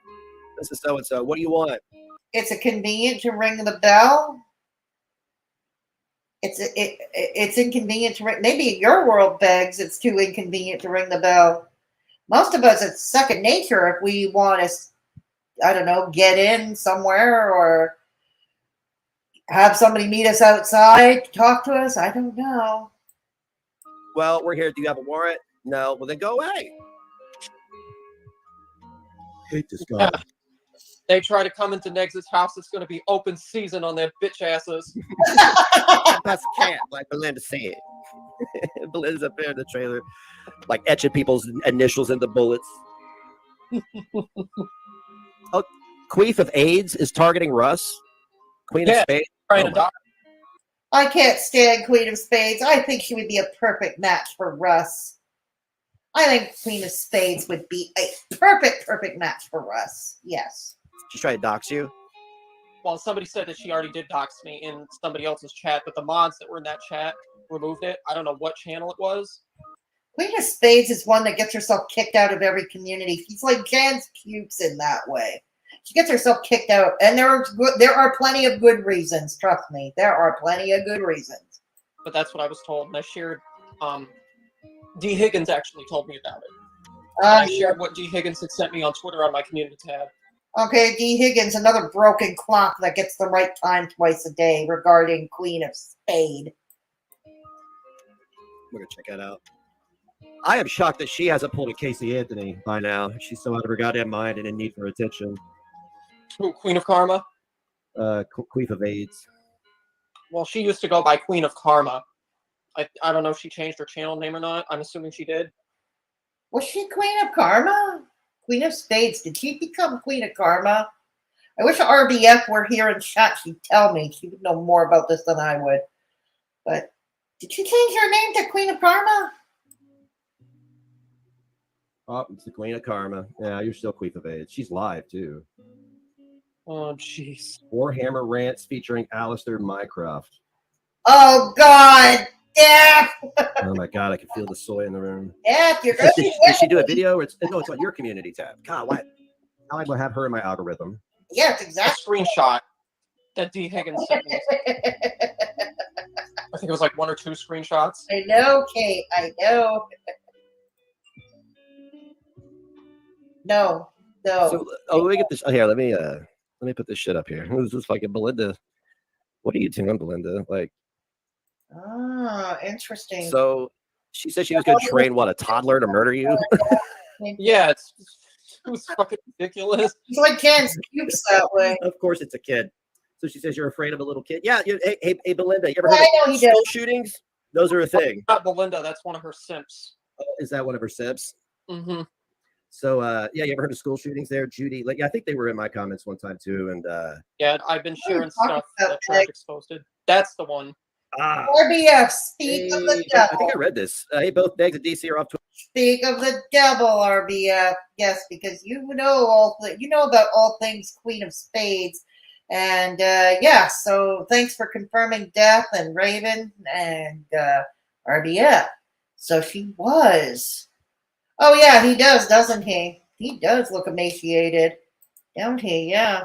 this is so and so. What do you want? It's a convenient to ring the bell. It's inconvenient to ring. Maybe in your world, Begz, it's too inconvenient to ring the bell. Most of us, it's second nature if we want to, I don't know, get in somewhere or have somebody meet us outside to talk to us. I don't know. Well, we're here. Do you have a warrant? No. Well, then go away. Hate this guy. They try to come into Negs' house. It's going to be open season on their bitch asses. That's cat, like Belinda said. Belinda's up there in the trailer, like etching people's initials into bullets. Oh, Queef of AIDS is targeting Russ. Queen of Spades. I can't stand Queen of Spades. I think she would be a perfect match for Russ. I think Queen of Spades would be a perfect match for Russ. Yes. She's trying to dox you? Well, somebody said that she already did dox me in somebody else's chat, but the mods that were in that chat removed it. I don't know what channel it was. Queen of Spades is one that gets herself kicked out of every community. She's like Jan's pubes in that way. She gets herself kicked out, and there are plenty of good reasons. Trust me, there are plenty of good reasons. But that's what I was told, and I shared. D. Higgins actually told me about it. I shared what D. Higgins had sent me on Twitter on my community tab. Okay, D. Higgins, another broken clock that gets the right time twice a day regarding Queen of Spade. We're gonna check that out. I am shocked that she hasn't pulled a Casey Anthony by now. She's so out of her goddamn mind and in need for attention. Who, Queen of Karma? Queef of AIDS. Well, she used to go by Queen of Karma. I don't know if she changed her channel name or not. I'm assuming she did. Was she Queen of Karma? Queen of Spades. Did she become Queen of Karma? I wish RBF were here in chat. She'd tell me. She would know more about this than I would. But did she change her name to Queen of Karma? Oh, it's the Queen of Karma. Yeah, you're still Queef of AIDS. She's live, too. Oh, jeez. Warhammer rants featuring Alistair Mycroft. Oh, God. Yeah. Oh, my God. I can feel the soy in the room. Yeah, you're good. Did she do a video? Or it's on your community tab. God, what? Now I will have her in my algorithm. Yes, exactly. A screenshot that D. Higgins sent me. I think it was like 1 or 2 screenshots. I know, Kate. I know. No. So, let me get this. Oh, here, let me put this shit up here. Who's this fucking Belinda? What are you doing, Belinda? Like, interesting. So she said she was going to train a toddler to murder you. Yeah, It was fucking ridiculous. It's like Ken's pukes that way. Of course, it's a kid. So she says you're afraid of a little kid. Yeah. Hey, Belinda, you ever Yeah, heard I know of he school does. shootings? Those are a thing. Not Belinda. That's one of her simps. Oh, is that one of her simps? Mm-hmm. So, yeah, you ever heard of school shootings there, Judy? Like, yeah, I think they were in my comments one time too. And yeah, I've been sharing stuff that Traffic's posted. That's the one. RBF, speak of the devil. I think I read this. Hey, both Begz and DC are off to. Speak of the devil, RBF. Yes, because you know about all things Queen of Spades. And yeah, so thanks for confirming Death and Raven and RBF. So she was. Oh yeah, he does, doesn't he? He does look emaciated, don't he? Yeah.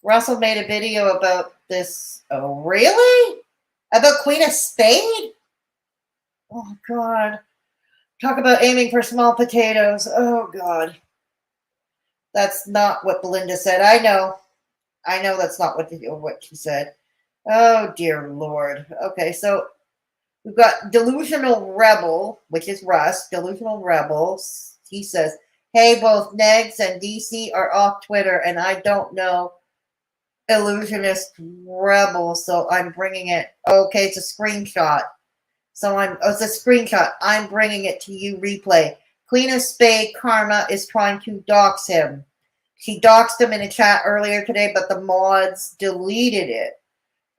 Russell made a video about this. Oh, really? About Queen of Spade? Oh, God. Talk about aiming for small potatoes. Oh, God. That's not what Belinda said. I know that's not what she said. Oh, dear Lord. Okay, so we've got Delusional Rebel, which is Russ. Delusional Rebels. He says, hey, both Negs and DC are off Twitter, and I don't know Illusionist Rebel, so I'm bringing it. Okay, it's a screenshot. So it's a screenshot. I'm bringing it to you, replay. Queen of Spade Karma is trying to dox him. She doxed him in a chat earlier today, but the mods deleted it.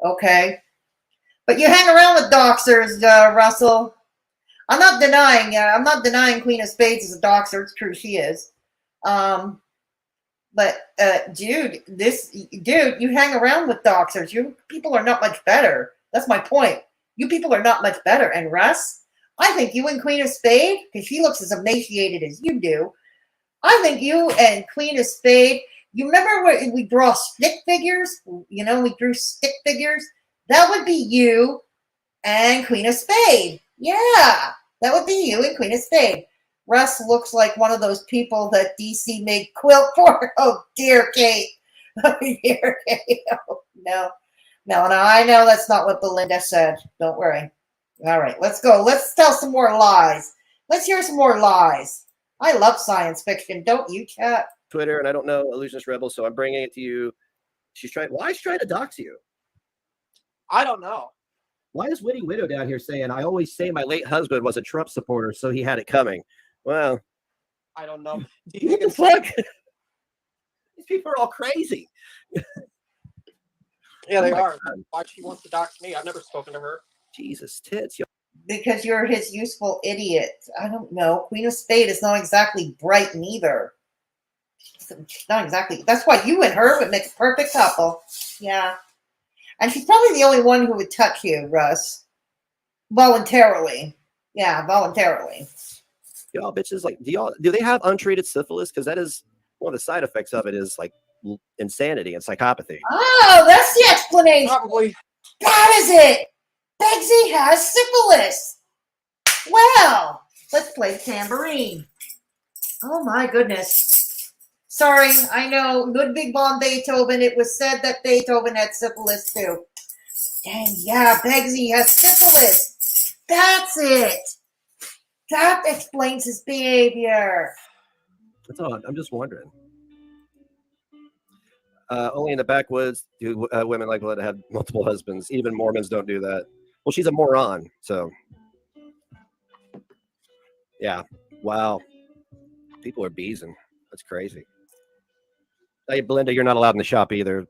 Okay. But you hang around with doxers, Russell. I'm not denying Queen of Spades is a doxer. It's true, she is. But dude, you hang around with doxers. You people are not much better. That's my point. You people are not much better. And Russ, I think you and Queen of Spade, because she looks as emaciated as you do, I think you and Queen of Spade, you remember when we draw stick figures? You know, we drew stick figures. That would be you and Queen of Spade. Yeah, that would be you and Queen of Spade. Russ looks like one of those people that DC made quilt for. Oh, dear Kate. Oh, dear Kate. Oh, no, I know that's not what Belinda said. Don't worry. All right, let's go. Let's tell some more lies. Let's hear some more lies. I love science fiction. Don't you, chat? Twitter, and I don't know Illusionist Rebel, so I'm bringing it to you. Why is she trying to dox you? I don't know. Why is Witty Widow down here saying, I always say my late husband was a Trump supporter, so he had it coming? Well, I don't know. What the fuck? These people are all crazy. Yeah, they are. Why she wants to dox me? I've never spoken to her. Jesus tits. Because you're his useful idiot. I don't know. Queen of Spade is not exactly bright neither. She's not exactly. That's why you and her would make a perfect couple. Yeah. And she's probably the only one who would touch you, Russ. Voluntarily. Yeah, voluntarily. Y'all bitches, like, do they have untreated syphilis? Because that is one of the side effects of it is like insanity and psychopathy. Oh, that's the explanation. Probably. That is it. Begzy has syphilis. Well, let's play tambourine. Oh my goodness. Sorry, I know Ludwig von Beethoven. It was said that Beethoven had syphilis too. Dang, yeah, Begzy has syphilis. That's it. That explains his behavior. That's all. I'm just wondering. Only in the backwoods do women like Belinda have multiple husbands. Even Mormons don't do that. Well, she's a moron, so yeah. Wow, people are beezing. That's crazy. Hey, Belinda, you're not allowed in the shop either.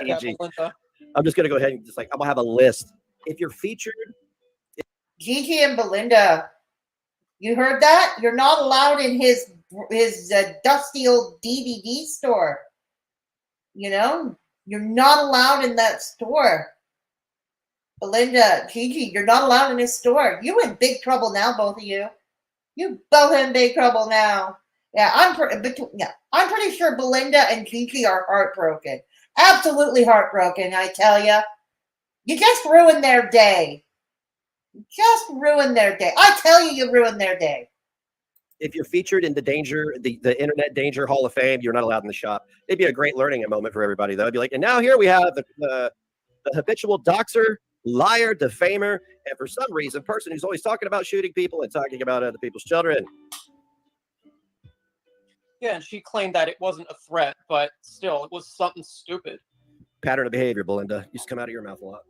Gigi. I'm just gonna go ahead and I'm gonna have a list. If you're featured, Gigi and Belinda, you heard that? You're not allowed in his dusty old DVD store. You know, you're not allowed in that store. Belinda, Gigi, you're not allowed in his store. You in big trouble now, both of you. You both in big trouble now. Yeah, I'm pretty sure Belinda and Gigi are heartbroken. Absolutely heartbroken, I tell you. You just ruined their day. Just ruined their day. I tell you, you ruined their day. If you're featured in the Internet Danger Hall of Fame, you're not allowed in the shop. It'd be a great learning moment for everybody, though. It'd be like, and now here we have the habitual doxer, liar, defamer, and for some reason, person who's always talking about shooting people and talking about other people's children. Yeah, and she claimed that it wasn't a threat, but still, it was something stupid. Pattern of behavior, Belinda. Used to come out of your mouth a lot.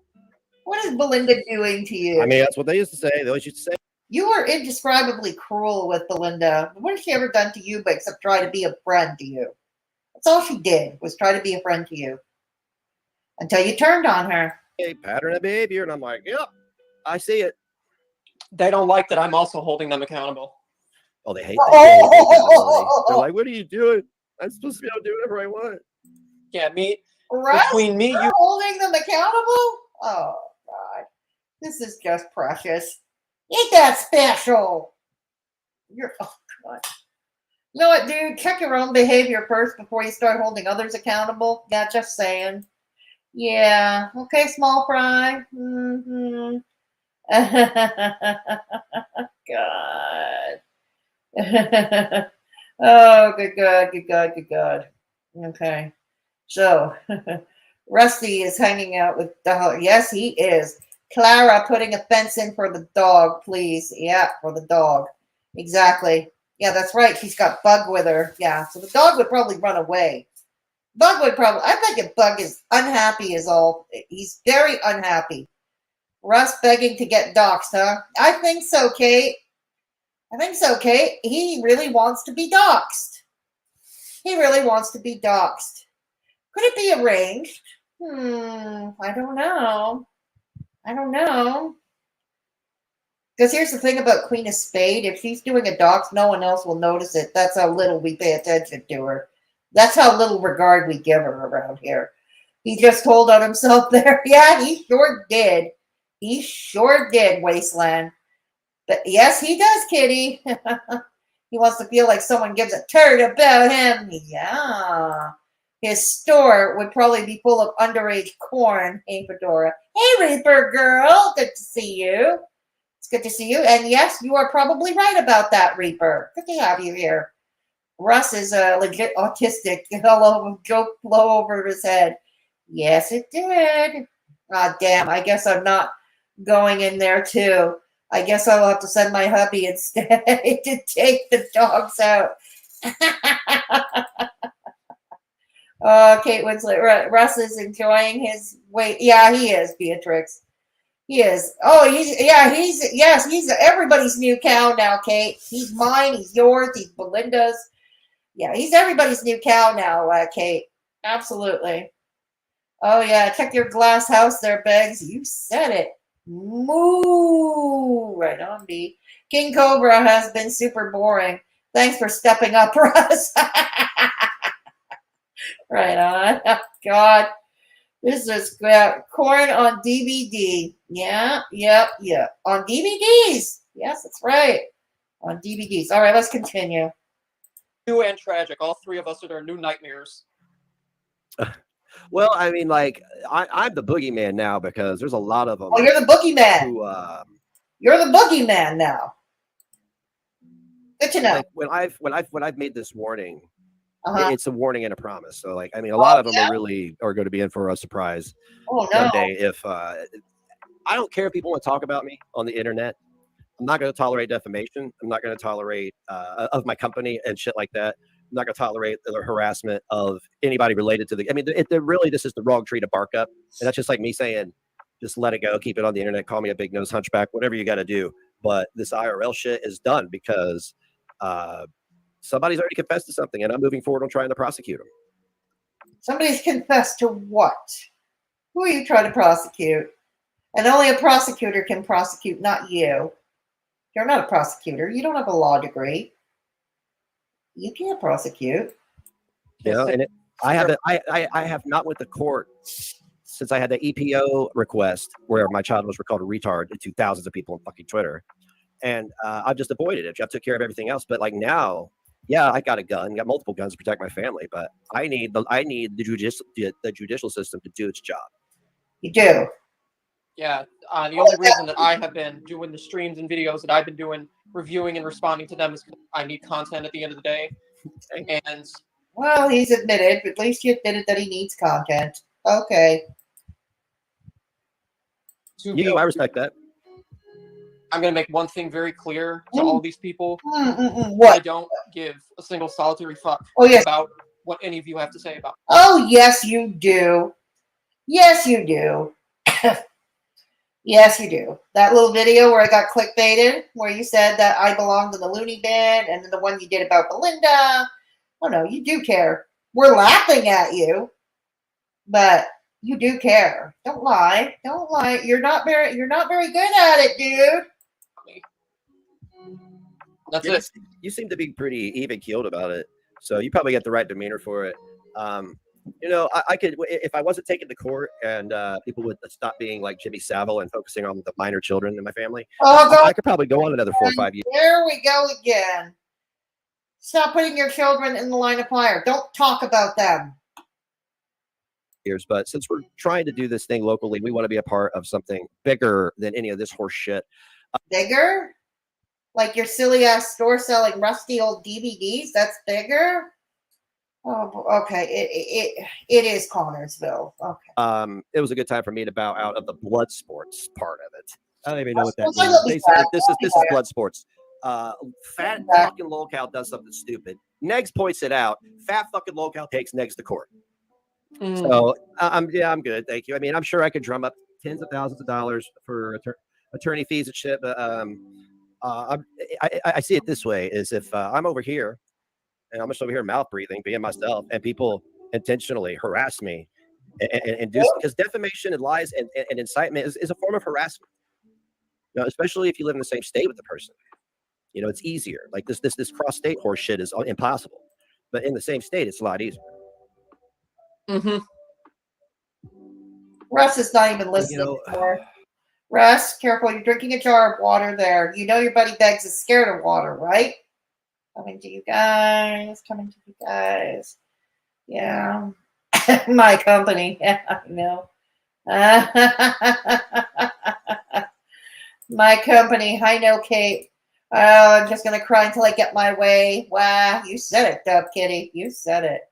What is Belinda doing to you? I mean, that's what they used to say. They always used to say. You are indescribably cruel with Belinda. What has she ever done to you but except try to be a friend to you? That's all she did, was try to be a friend to you. Until you turned on her. Hey, pattern of behavior. And I'm like, yep, I see it. They don't like that I'm also holding them accountable. Oh, they hate that. They're like, what are you doing? I'm supposed to be able to do whatever I want. Yeah, Russ, between me, you're you holding them accountable? Oh, God. This is just precious. Ain't that special? Oh, God. You know what, dude? Check your own behavior first before you start holding others accountable. Yeah, just saying. Yeah. Okay, small fry. Mm-hmm. God. Oh, good God, good God, good God. Okay. So, Rusty is hanging out with the. Yes, he is. Clara putting a fence in for the dog, please. Yeah, for the dog. Exactly. Yeah, that's right. She's got Bug with her. Yeah, so the dog would probably run away. Bug would probably. I bet you Bug is unhappy as all. He's very unhappy. Russ begging to get doxxed, huh? I think so, Kate. I think so, Kate. He really wants to be doxxed. He really wants to be doxxed. Could it be arranged? I don't know. I don't know. Because here's the thing about Queen of Spade. If she's doing a dox, no one else will notice it. That's how little we pay attention to her. That's how little regard we give her around here. He just told on himself there. Yeah, he sure did. He sure did, Wasteland. But yes, he does, Kitty. He wants to feel like someone gives a turd about him. Yeah. His store would probably be full of underage corn. Hey, Fedora. Hey, Reaper girl. Good to see you. It's good to see you. And yes, you are probably right about that, Reaper. Good to have you here. Russ is legit autistic. Hello, joke blow over his head. Yes, it did. Ah, damn. I guess I'm not going in there, too. I guess I'll have to send my hubby instead to take the dogs out. Kate Winslet. Russ is enjoying his weight. Yeah, he is, Beatrix. He is. Oh, he's everybody's new cow now, Kate. He's mine. He's yours. He's Belinda's. Yeah, he's everybody's new cow now, Kate. Absolutely. Oh, yeah. Check your glass house there, Begz. You said it. Moo. Right on, B. King Cobra has been super boring. Thanks for stepping up, Russ. Right on. Oh, God. This is corn on DVD. Yeah. On DVDs. Yes, that's right. On DVDs. All right, let's continue. New and tragic. All three of us are their new nightmares. Well, I mean, like, I'm the boogeyman now because there's a lot of them. Oh, you're the boogeyman. You're the boogeyman now. Good to know. Like when I've made this warning, it's a warning and a promise. So, like, I mean, a lot of them are going to be in for a surprise one day. If I don't care if people want to talk about me on the internet, I'm not going to tolerate defamation. I'm not going to tolerate of my company and shit like that. I'm not going to tolerate the harassment of anybody related to the. I mean, this is the wrong tree to bark up. And that's just like me saying, just let it go, keep it on the internet, call me a big nose hunchback, whatever you got to do. But this IRL shit is done because somebody's already confessed to something, and I'm moving forward on trying to prosecute them. Somebody's confessed to what? Who are you trying to prosecute? And only a prosecutor can prosecute, not you. You're not a prosecutor. You don't have a law degree. You can't prosecute. Yeah, and I have not went to court since I had the EPO request where my child was called a retard to thousands of people on fucking Twitter, and I've just avoided it. I took care of everything else, but like now, yeah, I got a gun, got multiple guns to protect my family, but I need the judicial system to do its job. You do. Yeah, the only reason that I have been doing the streams and videos that I've been doing, reviewing and responding to them, is I need content at the end of the day. And well, he's admitted. At least he admitted that he needs content. Okay. I respect that. I'm going to make one thing very clear to all these people. What? give a single solitary fuck yes. about what any of you have to say about it. Oh, yes, you do. Yes, you do. Yes, you do. That little video where I got clickbaited, where you said that I belonged in the loony bin, and then the one you did about Belinda. Oh, no, you do care. We're laughing at you, but you do care. Don't lie. Don't lie. You're not very good at it, dude. That's it. it. You seem to be pretty even keeled about it, so you probably get the right demeanor for it. I could, if I wasn't taken to court and people would stop being like Jimmy Savile and focusing on the minor children in my family, I could probably go on another 4 or 5 years. There we go again. Stop putting your children in the line of fire. Don't talk about them. But since we're trying to do this thing locally, we want to be a part of something bigger than any of this horse shit. Bigger? Like your silly ass store selling rusty old DVDs? That's bigger? Oh, okay. It is Connorsville. Okay. It was a good time for me to bow out of the blood sports part of it. I don't even know what that means. Basically, this is blood sports. Fat fucking lolcow does something stupid. Negs points it out. Fat fucking lolcow takes Negs to court. So I'm good, thank you. I mean, I'm sure I could drum up tens of thousands of dollars for attorney fees and shit, but I see it this way: is if I'm over here and I'm just over here mouth breathing, being myself, and people intentionally harass me and do, because defamation and lies and incitement is a form of harassment. Especially if you live in the same state with the person. It's easier. Like this cross-state horse shit is impossible, but in the same state, it's a lot easier. Russ is not even listening anymore. Russ, careful, you're drinking a jar of water there. You know your buddy Begz is scared of water, right? Coming to you guys. Yeah. My company. Yeah, I know. My company. I know, Kate. I'm just going to cry until I get my way. Wow, you said it, Dub Kitty. You said it.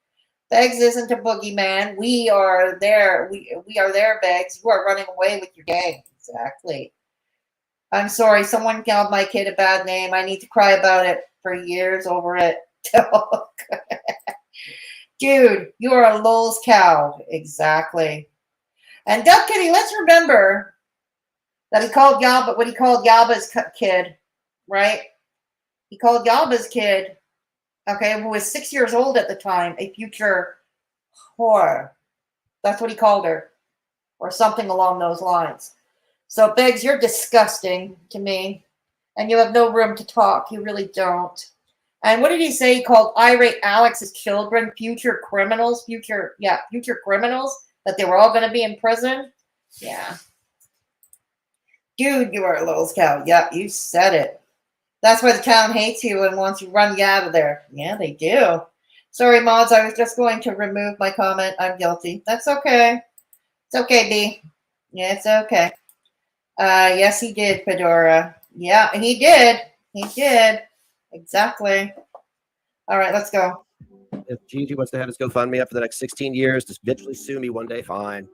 Begz isn't a boogeyman. We are there. We are there, Begz. You are running away with your gang. Exactly. I'm sorry. Someone called my kid a bad name. I need to cry about it for years over it. Dude, you are a lol's cow. Exactly. And Dub Kitty, let's remember that he called Yaba what he called Yaba's kid, right? He called Yaba's kid, okay, who was 6 years old at the time, a future whore. That's what he called her, or something along those lines. So, Begz, you're disgusting to me, and you have no room to talk. You really don't. And what did he say? He called irate Alex's children future criminals, future criminals, that they were all going to be in prison. Yeah. Dude, you are a little cow. Yeah, you said it. That's why the town hates you and wants to run you out of there. Yeah, they do. Sorry, mods. I was just going to remove my comment. I'm guilty. That's okay. It's okay, B. Yeah, it's okay. Yes, he did, Fedora. Yeah, he did. He did. Exactly. All right, let's go. If Gigi wants to have his GoFundMe up for the next 16 years, just eventually sue me one day, fine.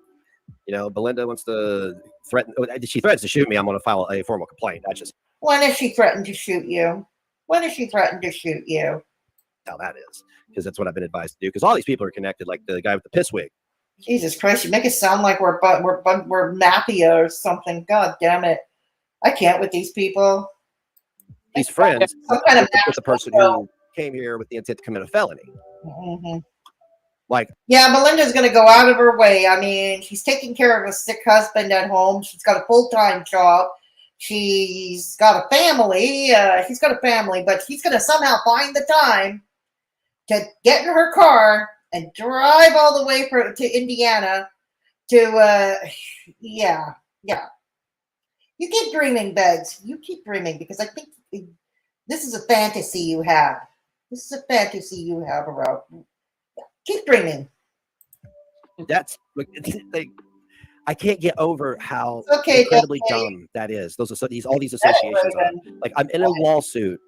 Belinda wants to threaten. She threatens to shoot me. I'm going to file a formal complaint. That's just. When has she threatened to shoot you? When has she threatened to shoot you? How that is, because that's what I've been advised to do. Because all these people are connected, like the guy with the piss wig. Jesus Christ! You make it sound like we're mafia or something. God damn it! I can't with these people. He's friends with the person who came here with the intent to commit a felony. Mm-hmm. Yeah, Melinda's going to go out of her way. I mean, she's taking care of a sick husband at home. She's got a full-time job. She's got a family. She's got a family, but she's going to somehow find the time to get in her car and drive all the way to Indiana to, yeah. You keep dreaming, Begz. You keep dreaming, because I think this is a fantasy you have. This is a fantasy you have around. Keep dreaming. That's like I can't get over how incredibly dumb that is. All these associations are. Like, I'm in a lawsuit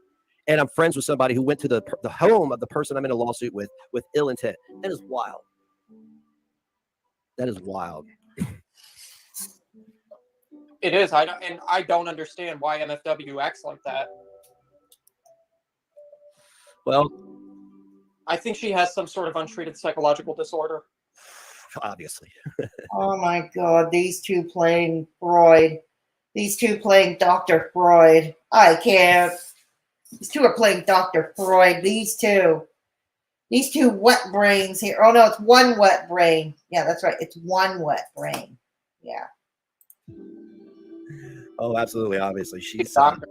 and I'm friends with somebody who went to the home of the person I'm in a lawsuit with ill intent. That is wild. That is wild. It is. I don't understand why MFW acts like that. Well, I think she has some sort of untreated psychological disorder. Obviously. Oh my God, these two playing Freud. These two playing Dr. Freud. I can't. These two are playing Dr. Freud. These two wet brains here. Oh no, it's one wet brain. Yeah, that's right. It's one wet brain. Yeah. Oh, absolutely. Obviously, she's doctor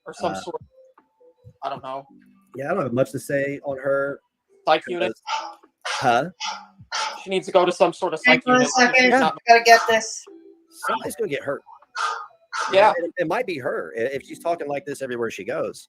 or some sort. I don't know. Yeah, I don't have much to say on her. Psych unit. Huh? She needs to go to some sort of psych Hang on unit. a second. Gotta get this. Somebody's gonna get hurt. Yeah. It might be her if she's talking like this everywhere she goes.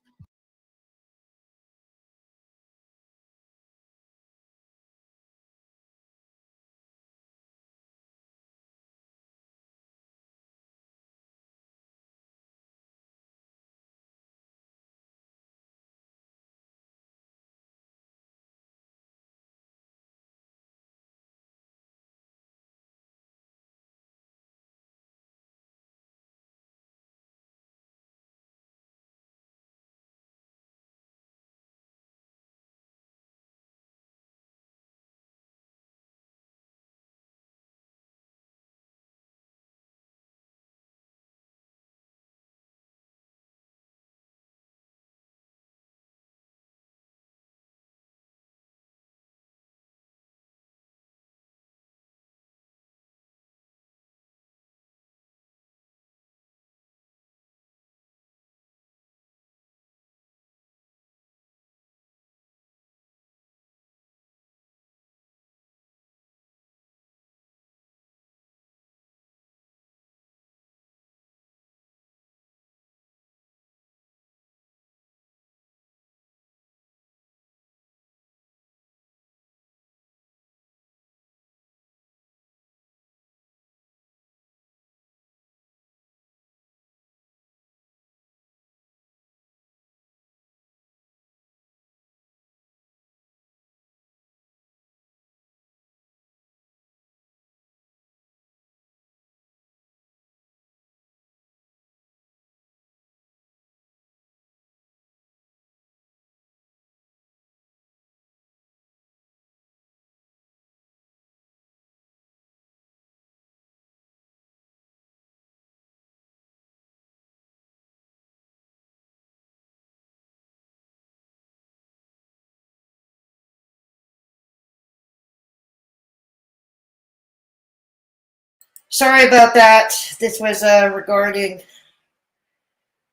Sorry about that. This was regarding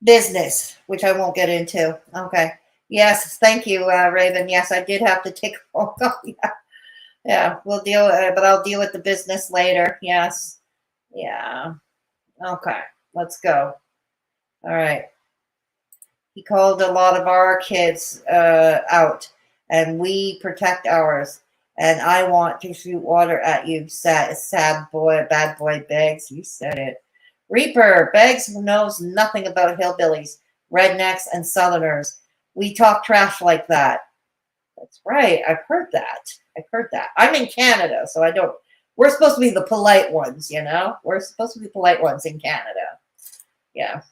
business, which I won't get into. Okay. Yes, thank you, Raven. Yes, I did have to take a phone call. Yeah, yeah, we'll deal, but I'll deal with the business later. Yes. Yeah. Okay, let's go. All right. He called a lot of our kids out, and we protect ours. And I want to shoot water at you, sad boy, bad boy, Begz. You said it. Reaper, Begz knows nothing about hillbillies, rednecks, and southerners. We talk trash like that. That's right. I've heard that. I'm in Canada, so I don't. We're supposed to be the polite ones, you know? We're supposed to be polite ones in Canada. Yeah.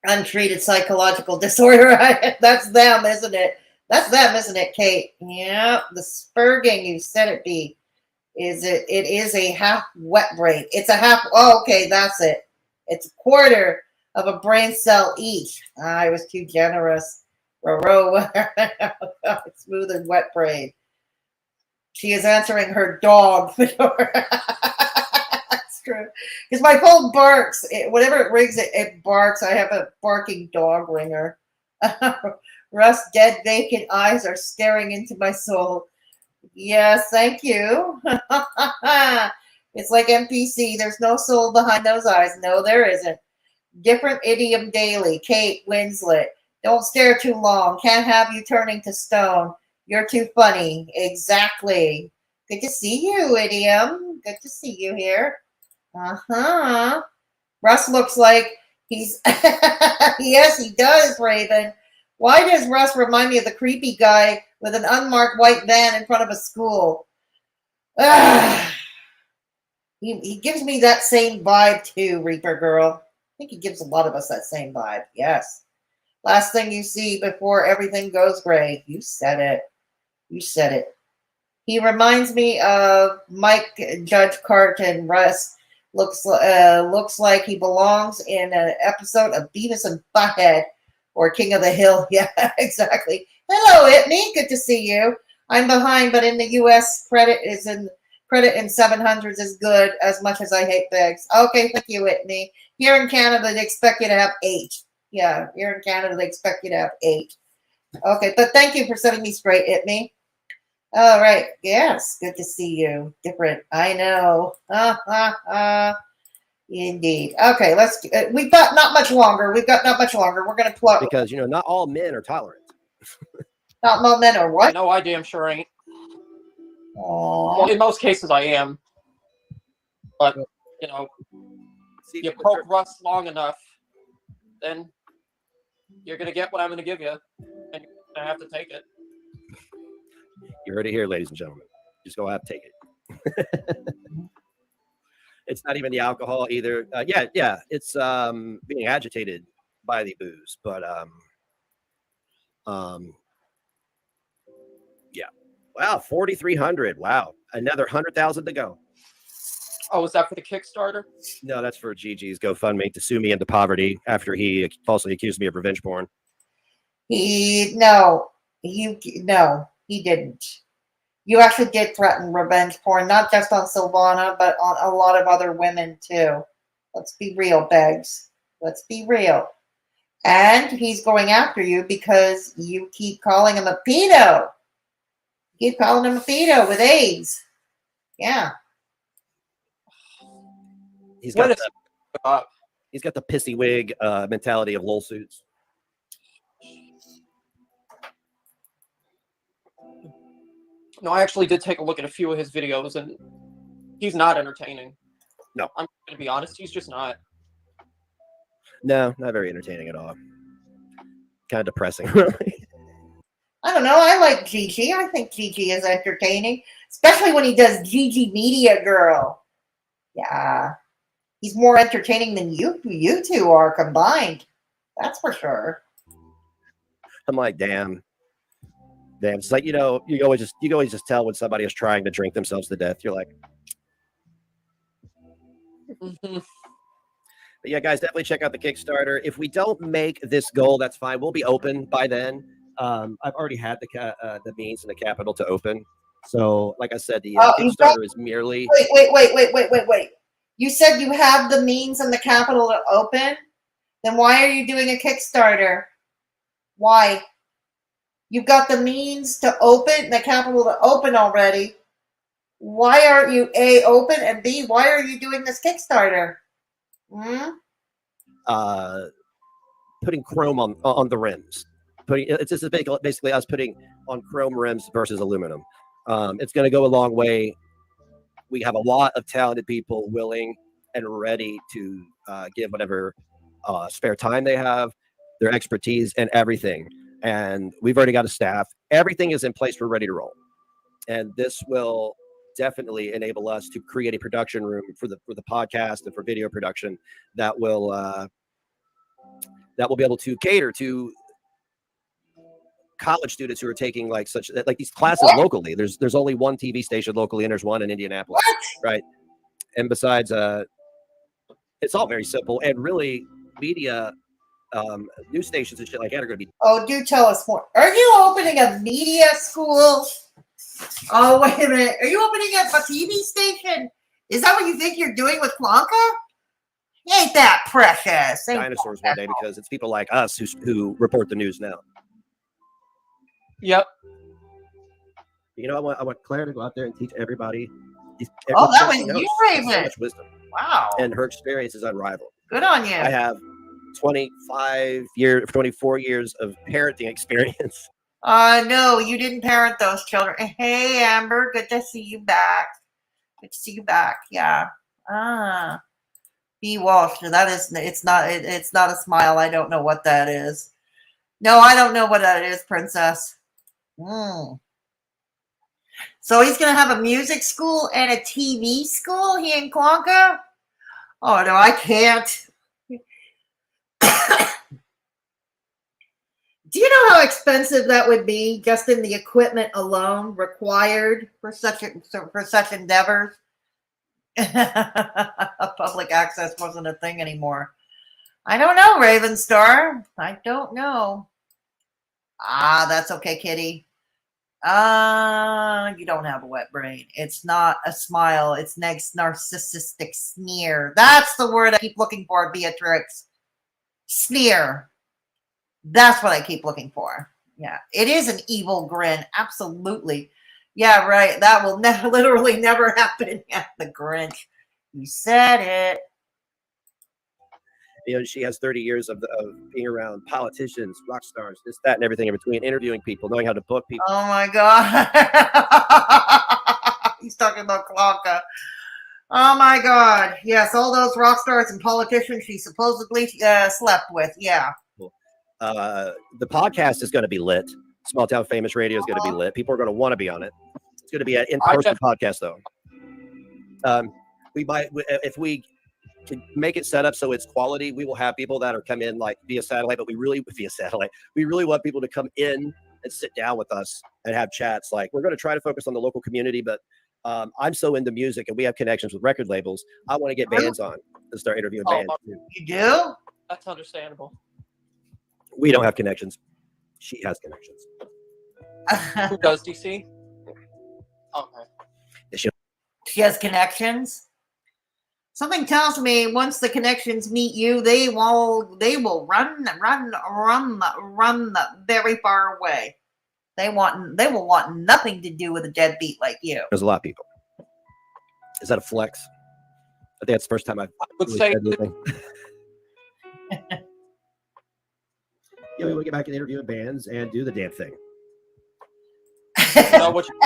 Untreated psychological disorder. That's them, isn't it? That's them, isn't it, Kate? Yeah. The spurging, you said it be. It is a half wet brain. It's a half. Oh, okay, that's it. It's a quarter of a brain cell each. I was too generous. Smooth and wet brain. She is answering her dog. That's true. Because my phone barks. Whenever it rings, it barks. I have a barking dog ringer. Russ' dead vacant eyes are staring into my soul. Yes, thank you. It's like NPC. There's no soul behind those eyes. No, there isn't. Different idiom daily. Kate Winslet. Don't stare too long. Can't have you turning to stone. You're too funny. Exactly. Good to see you, idiom. Good to see you here. Uh-huh. Russ looks like he's... Yes, he does, Raven. Why does Russ remind me of the creepy guy with an unmarked white van in front of a school? He gives me that same vibe too, Reaper Girl. I think he gives a lot of us that same vibe. Yes. Last thing you see before everything goes gray. You said it. You said it. He reminds me of Mike Judge Carton. Russ looks like he belongs in an episode of Beavis and Butthead or King of the Hill. Yeah, exactly. Hello, Whitney. Good to see you. I'm behind, but in the U.S., credit in 700s is good as much as I hate Begz. Okay, thank you, Whitney. Here in Canada, they expect you to have 8. Yeah, here in Canada, they expect you to have 8. Okay, but thank you for setting me straight, Whitney. All right. Yes, good to see you. Different. I know. Indeed. Okay, let's. We've got not much longer. We're going to plug. Because, not all men are tolerant. Not all men are what? No, I damn sure ain't. Aww. Well, in most cases, I am. But, you poke Russ long enough, then you're going to get what I'm going to give you. And you're going to have to take it. You heard it here, ladies and gentlemen. Just go out and take it. It's not even the alcohol either. Yeah. It's being agitated by the booze, but yeah. Wow, 4,300. Wow, another 100,000 to go. Oh, was that for the Kickstarter? No, that's for Gigi's GoFundMe to sue me into poverty after he falsely accused me of revenge porn. He didn't. You actually did threaten revenge porn, not just on Silvana, but on a lot of other women too. Let's be real, Begz. Let's be real. And he's going after you because you keep calling him a pedo. You keep calling him a pedo with AIDS. Yeah. He's got the pissy wig mentality of lol suits. No, I actually did take a look at a few of his videos, and he's not entertaining. No. I'm going to be honest, he's just not. No, not very entertaining at all. Kind of depressing, really. I don't know. I like Gigi. I think Gigi is entertaining, especially when he does Gigi Media Girl. Yeah. He's more entertaining than you two are combined. That's for sure. I'm like, damn. It's like, you always just tell when somebody is trying to drink themselves to death. You're like, But yeah, guys, definitely check out the Kickstarter. If we don't make this goal, that's fine. We'll be open by then. I've already had the means and the capital to open. So, like I said, the Kickstarter is merely. Wait. You said you have the means and the capital to open? Then why are you doing a Kickstarter? Why? You've got the means to open, the capital to open already. Why aren't you A, open, and B, why are you doing this Kickstarter? Putting chrome on the rims. It's just basically us putting on chrome rims versus aluminum. It's going to go a long way. We have a lot of talented people willing and ready to give whatever spare time they have, their expertise, and everything. And we've already got a staff. Everything is in place. We're ready to roll. And this will definitely enable us to create a production room for the podcast and for video production that will be able to cater to college students who are taking like these classes locally. There's only one TV station locally, and there's one in Indianapolis, right? And besides, it's all very simple and really media. News stations and shit like that are going to be. Oh, do tell us more. Are you opening a media school? Oh, wait a minute. Are you opening up a TV station? Is that what you think you're doing with Blanca? Ain't that precious? Dinosaurs one day, because it's people like us who report the news now. Yep. I want Claire to go out there and teach everybody. That was you, Raven. So much wisdom. Wow. And her experience is unrivaled. Good on you. I have 24 years of parenting experience. No, you didn't parent those children. Hey, Amber, good to see you back. Yeah. B. Walsh. It's not a smile. I don't know what that is. No, I don't know what that is, Princess. So he's going to have a music school and a TV school here in Quanka? Oh, no, I can't. Do you know how expensive that would be just in the equipment alone required for such endeavors? Public access wasn't a thing anymore. I don't know, Ravenstar. I don't know. Ah, that's okay, Kitty. You don't have a wet brain. It's not a smile. It's next narcissistic sneer. That's the word I keep looking for, Beatrix. Sneer. That's what I keep looking for. Yeah, it is an evil grin. Absolutely. Yeah, right. That will literally never happen at the Grinch. You said it. You know, she has 30 years of being around politicians, rock stars, this, that, and everything in between, interviewing people, knowing how to book people. Oh my God. He's talking about Clarka. Oh my God. Yes, all those rock stars and politicians she supposedly slept with. Yeah. Cool. The podcast is going to be lit. Small Town Famous Radio is going to be lit. People are going to want to be on it. It's going to be an in-person podcast, though. We might, if we can make it set up so it's quality, we will have people that are come in like via satellite, but we really want people to come in and sit down with us and have chats. Like, we're going to try to focus on the local community, but I'm so into music and we have connections with record labels. I want to get bands on and start interviewing bands too. You do? That's understandable. We don't have connections. She has connections. Who does, DC? Okay. She has connections. Something tells me once the connections meet you, they will run very far away. They will want nothing to do with a deadbeat like you. There's a lot of people. Is that a flex? I think that's the first time I would say. Yeah, we want to get back and interviewing bands and do the damn thing. You know what you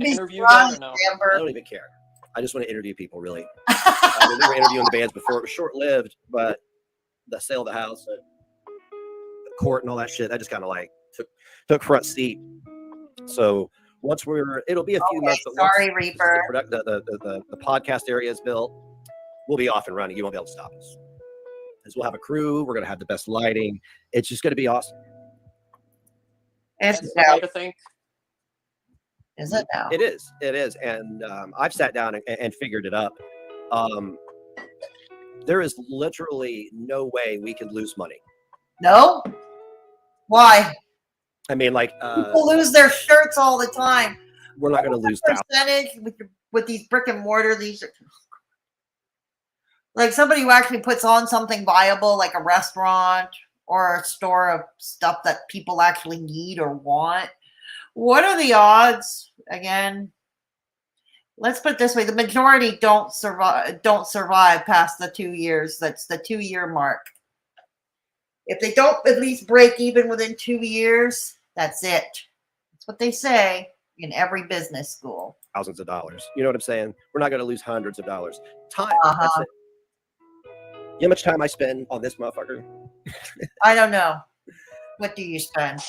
interview yet or no? I don't even care. I just want to interview people, really. We were interviewing the bands before. It was short-lived, but the sale of the house, the court, and all that shit, I just kind of like took front seat. So once it'll be a few months. But sorry, Reaper. The podcast area is built. We'll be off and running. You won't be able to stop us. Because we'll have a crew. We're going to have the best lighting. It's just going to be awesome. It's to think. Is it now? It is. It is. And I've sat down and figured it up. There is literally no way we can lose money. No? Why? I mean, like people lose their shirts all the time. We're not going to lose percentage with these brick and mortar. These are like somebody who actually puts on something viable, like a restaurant or a store of stuff that people actually need or want. What are the odds? Again, let's put it this way: the majority don't survive past the 2 years. That's the 2-year mark. If they don't at least break even within 2 years, that's it. That's what they say in every business school. Thousands of dollars. You know what I'm saying? We're not going to lose hundreds of dollars. Time. That's it. You know how much time I spend on this motherfucker? I don't know. What do you spend?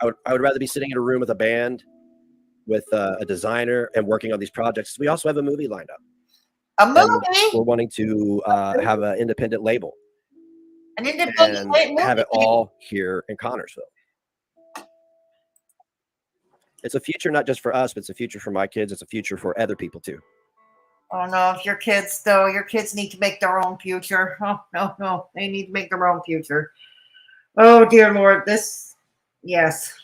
I would rather be sitting in a room with a band, with a designer, and working on these projects. We also have a movie lined up. A movie? And we're wanting to have an independent label. An independent and have it all here in Connorsville. It's a future not just for us, but it's a future for my kids. It's a future for other people too. Oh no, if your kids need to make their own future. Oh no, they need to make their own future. Oh dear Lord, yes.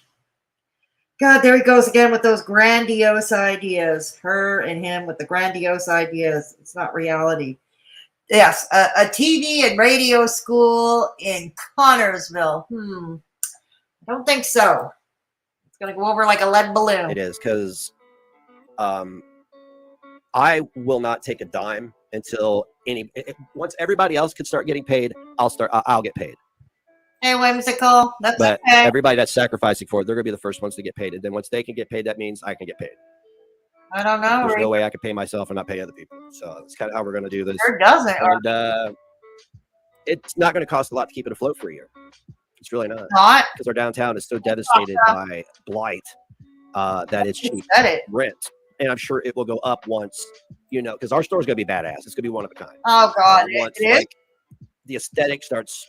God, there he goes again with those grandiose ideas. Her and him with the grandiose ideas. It's not reality. Yes, a TV and radio school in Connorsville. I don't think so. It's going to go over like a lead balloon. It is, because I will not take a dime until once everybody else can start getting paid, I'll get paid. Hey, Whimsical. That's but okay. Everybody that's sacrificing for it, they're going to be the first ones to get paid. And then once they can get paid, that means I can get paid. I don't know. There's no way I can pay myself and not pay other people. So that's kind of how we're going to do this. Sure doesn't. And it's not going to cost a lot to keep it afloat for a year. It's really not. Not? Because our downtown is so devastated by blight that it's cheap rent. And I'm sure it will go up once, because our store is going to be badass. It's going to be one of a kind. Oh, God. Once, like, the aesthetic starts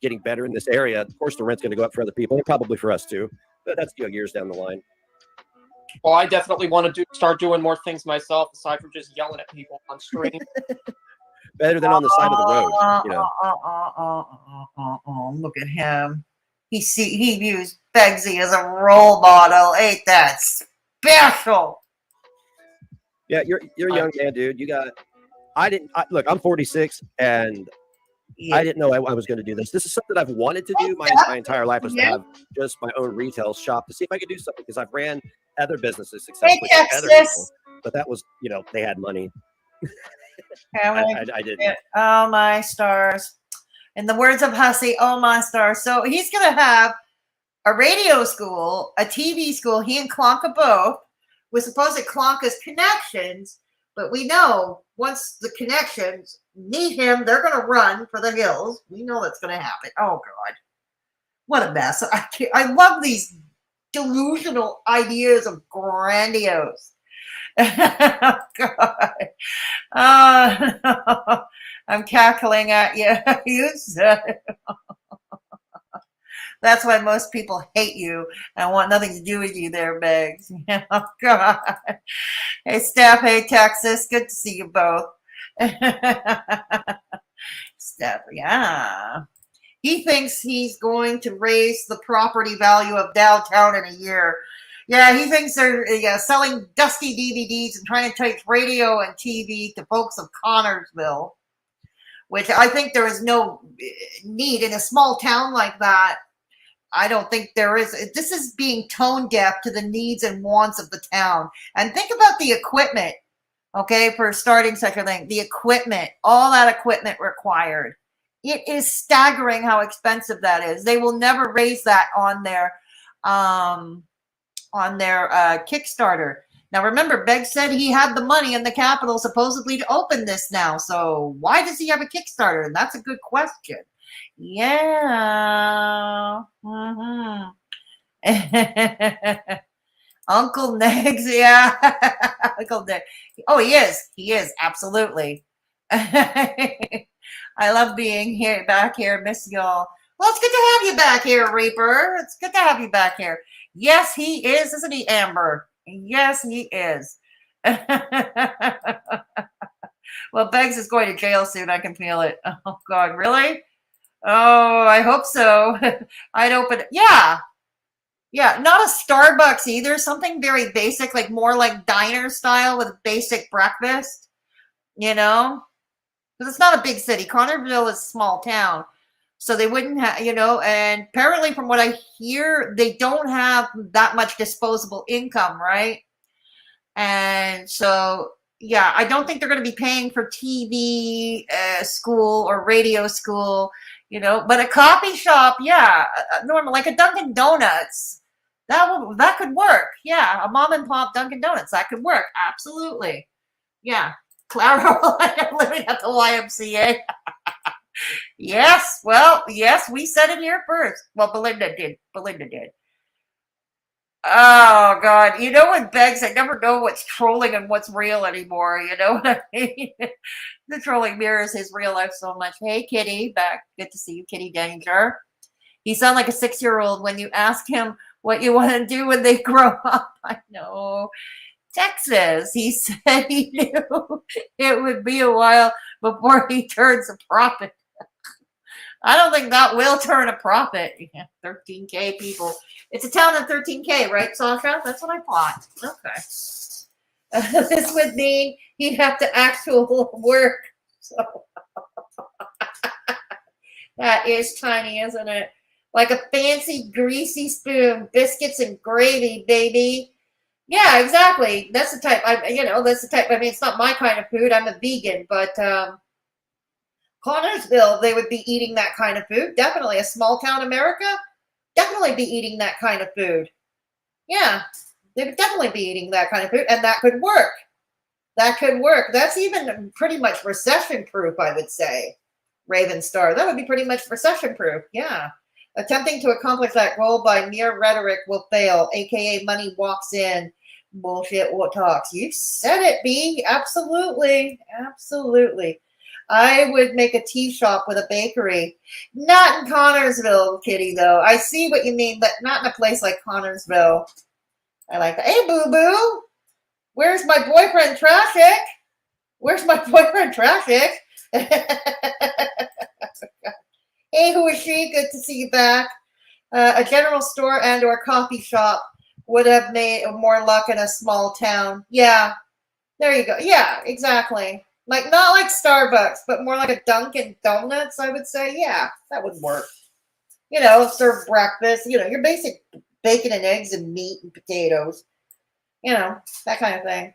getting better in this area, of course the rent's going to go up for other people and probably for us too. But that's years down the line. Well, I definitely want to start doing more things myself aside from just yelling at people on stream. Better than on the side of the road, Look at him. He views Begzy as a role model. Ain't that special? Yeah, you're a young man, dude. Look, I'm 46 and I didn't know I was going to do this. This is something I've wanted to do my entire life, was to have just my own retail shop to see if I could do something, because I've ran other businesses successfully for other people, but that was, they had money. I didn't. Oh my stars. In the words of Hussey, oh my stars. So he's going to have a radio school, a TV school. He and Klonka both. We're supposed to Klonka's connections, but we know once the connections meet him, they're going to run for the hills. We know that's going to happen. Oh God, what a mess! I love these delusional ideas of grandiose. Oh, God. I'm cackling at you. You said it. That's why most people hate you and want nothing to do with you there, Begz. Oh, God. Hey, Steph. Hey, Texas. Good to see you both. Steph, yeah. He thinks he's going to raise the property value of downtown in a year. Yeah, he thinks they're selling dusty DVDs and trying to take radio and TV to folks of Connorsville, which I think there is no need in a small town like that. I don't think there is. This is being tone deaf to the needs and wants of the town. And think about the equipment, okay, for starting such a thing. The equipment, all that equipment required. It is staggering how expensive that is. They will never raise that on their Kickstarter. Now, remember, Begz said he had the money and the capital supposedly to open this now. So why does he have a Kickstarter? And that's a good question. Yeah. Mm-hmm. Uncle Negs, yeah. Uncle Neg. Oh, he is. He is, absolutely. I love being here, back here. Miss y'all. Well, it's good to have you back here, Reaper. It's good to have you back here. Yes, he is, isn't he, Amber? Yes, he is. Well, Begz is going to jail soon. I can feel it. Oh, God, really? Oh, I hope so. I'd open it. Yeah. Yeah, not a Starbucks either. Something very basic, like more like diner style with basic breakfast, because it's not a big city. Connorsville is a small town. So they wouldn't have, and apparently from what I hear, they don't have that much disposable income, right? And so, yeah, I don't think they're going to be paying for TV school or radio school, but a coffee shop, yeah, normal, like a Dunkin' Donuts, that could work. Yeah, a mom and pop Dunkin' Donuts, that could work. Absolutely. Yeah. Clara living at the YMCA. Yes, well, yes, we said it here first. Well, Belinda did. Oh, God. With Begz, I never know what's trolling and what's real anymore. You know what I mean? The trolling mirrors his real life so much. Hey, Kitty. Back. Good to see you, Kitty Danger. You sound like a 6-year-old when you ask him what you want to do when they grow up. I know. Texas, he said he knew it would be a while before he turns a profit. I don't think that will turn a profit. Yeah, 13K people. It's a town of 13K, right, Sasha? That's what I thought. Okay. This would mean he'd have to actual work. So that is tiny, isn't it? Like a fancy greasy spoon, biscuits and gravy, baby. Yeah, exactly. That's the type. That's the type. I mean, it's not my kind of food. I'm a vegan, but Connorsville, they would be eating that kind of food. Definitely. A small town America, definitely be eating that kind of food. Yeah, they would definitely be eating that kind of food, and that could work. That could work. That's even pretty much recession-proof, I would say. Raven Star. That would be pretty much recession-proof. Yeah. Attempting to accomplish that goal by mere rhetoric will fail, aka money walks in. Bullshit what talks. You said it, B. Absolutely. Absolutely. I would make a tea shop with a bakery. Not in Connorsville, Kitty, though. I see what you mean, but not in a place like Connorsville. I like that. Hey, boo-boo. Where's my boyfriend, Traffic? Where's my boyfriend, Traffic? Hey, who is she? Good to see you back. A general store and or coffee shop would have made more luck in a small town. Yeah, there you go. Yeah, exactly. Like, not like Starbucks, but more like a Dunkin' Donuts, I would say. Yeah, that would work. You know, serve breakfast. You know, your basic bacon and eggs and meat and potatoes. You know, that kind of thing.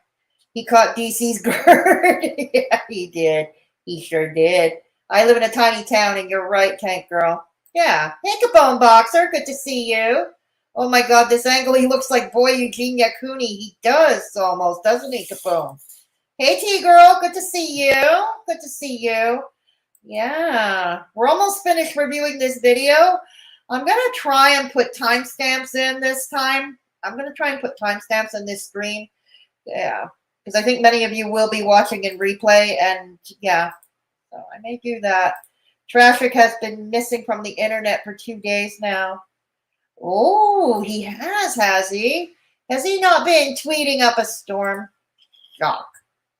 He caught DC's bird. Yeah, he did. He sure did. I live in a tiny town, and you're right, Tank Girl. Yeah. Hey, Capone Boxer. Good to see you. Oh, my God, this angle, he looks like boy Eugene Yakuni. He does almost, doesn't he, Capone? Hey, T-Girl. Good to see you. Good to see you. Yeah. We're almost finished reviewing this video. I'm going to try and put timestamps in this time. I'm going to try and put timestamps in this stream. Yeah. Because I think many of you will be watching in replay. And, yeah. So I may do that. Traffic has been missing from the internet for 2 days now. Oh, he has he? Has he not been tweeting up a storm? Shock.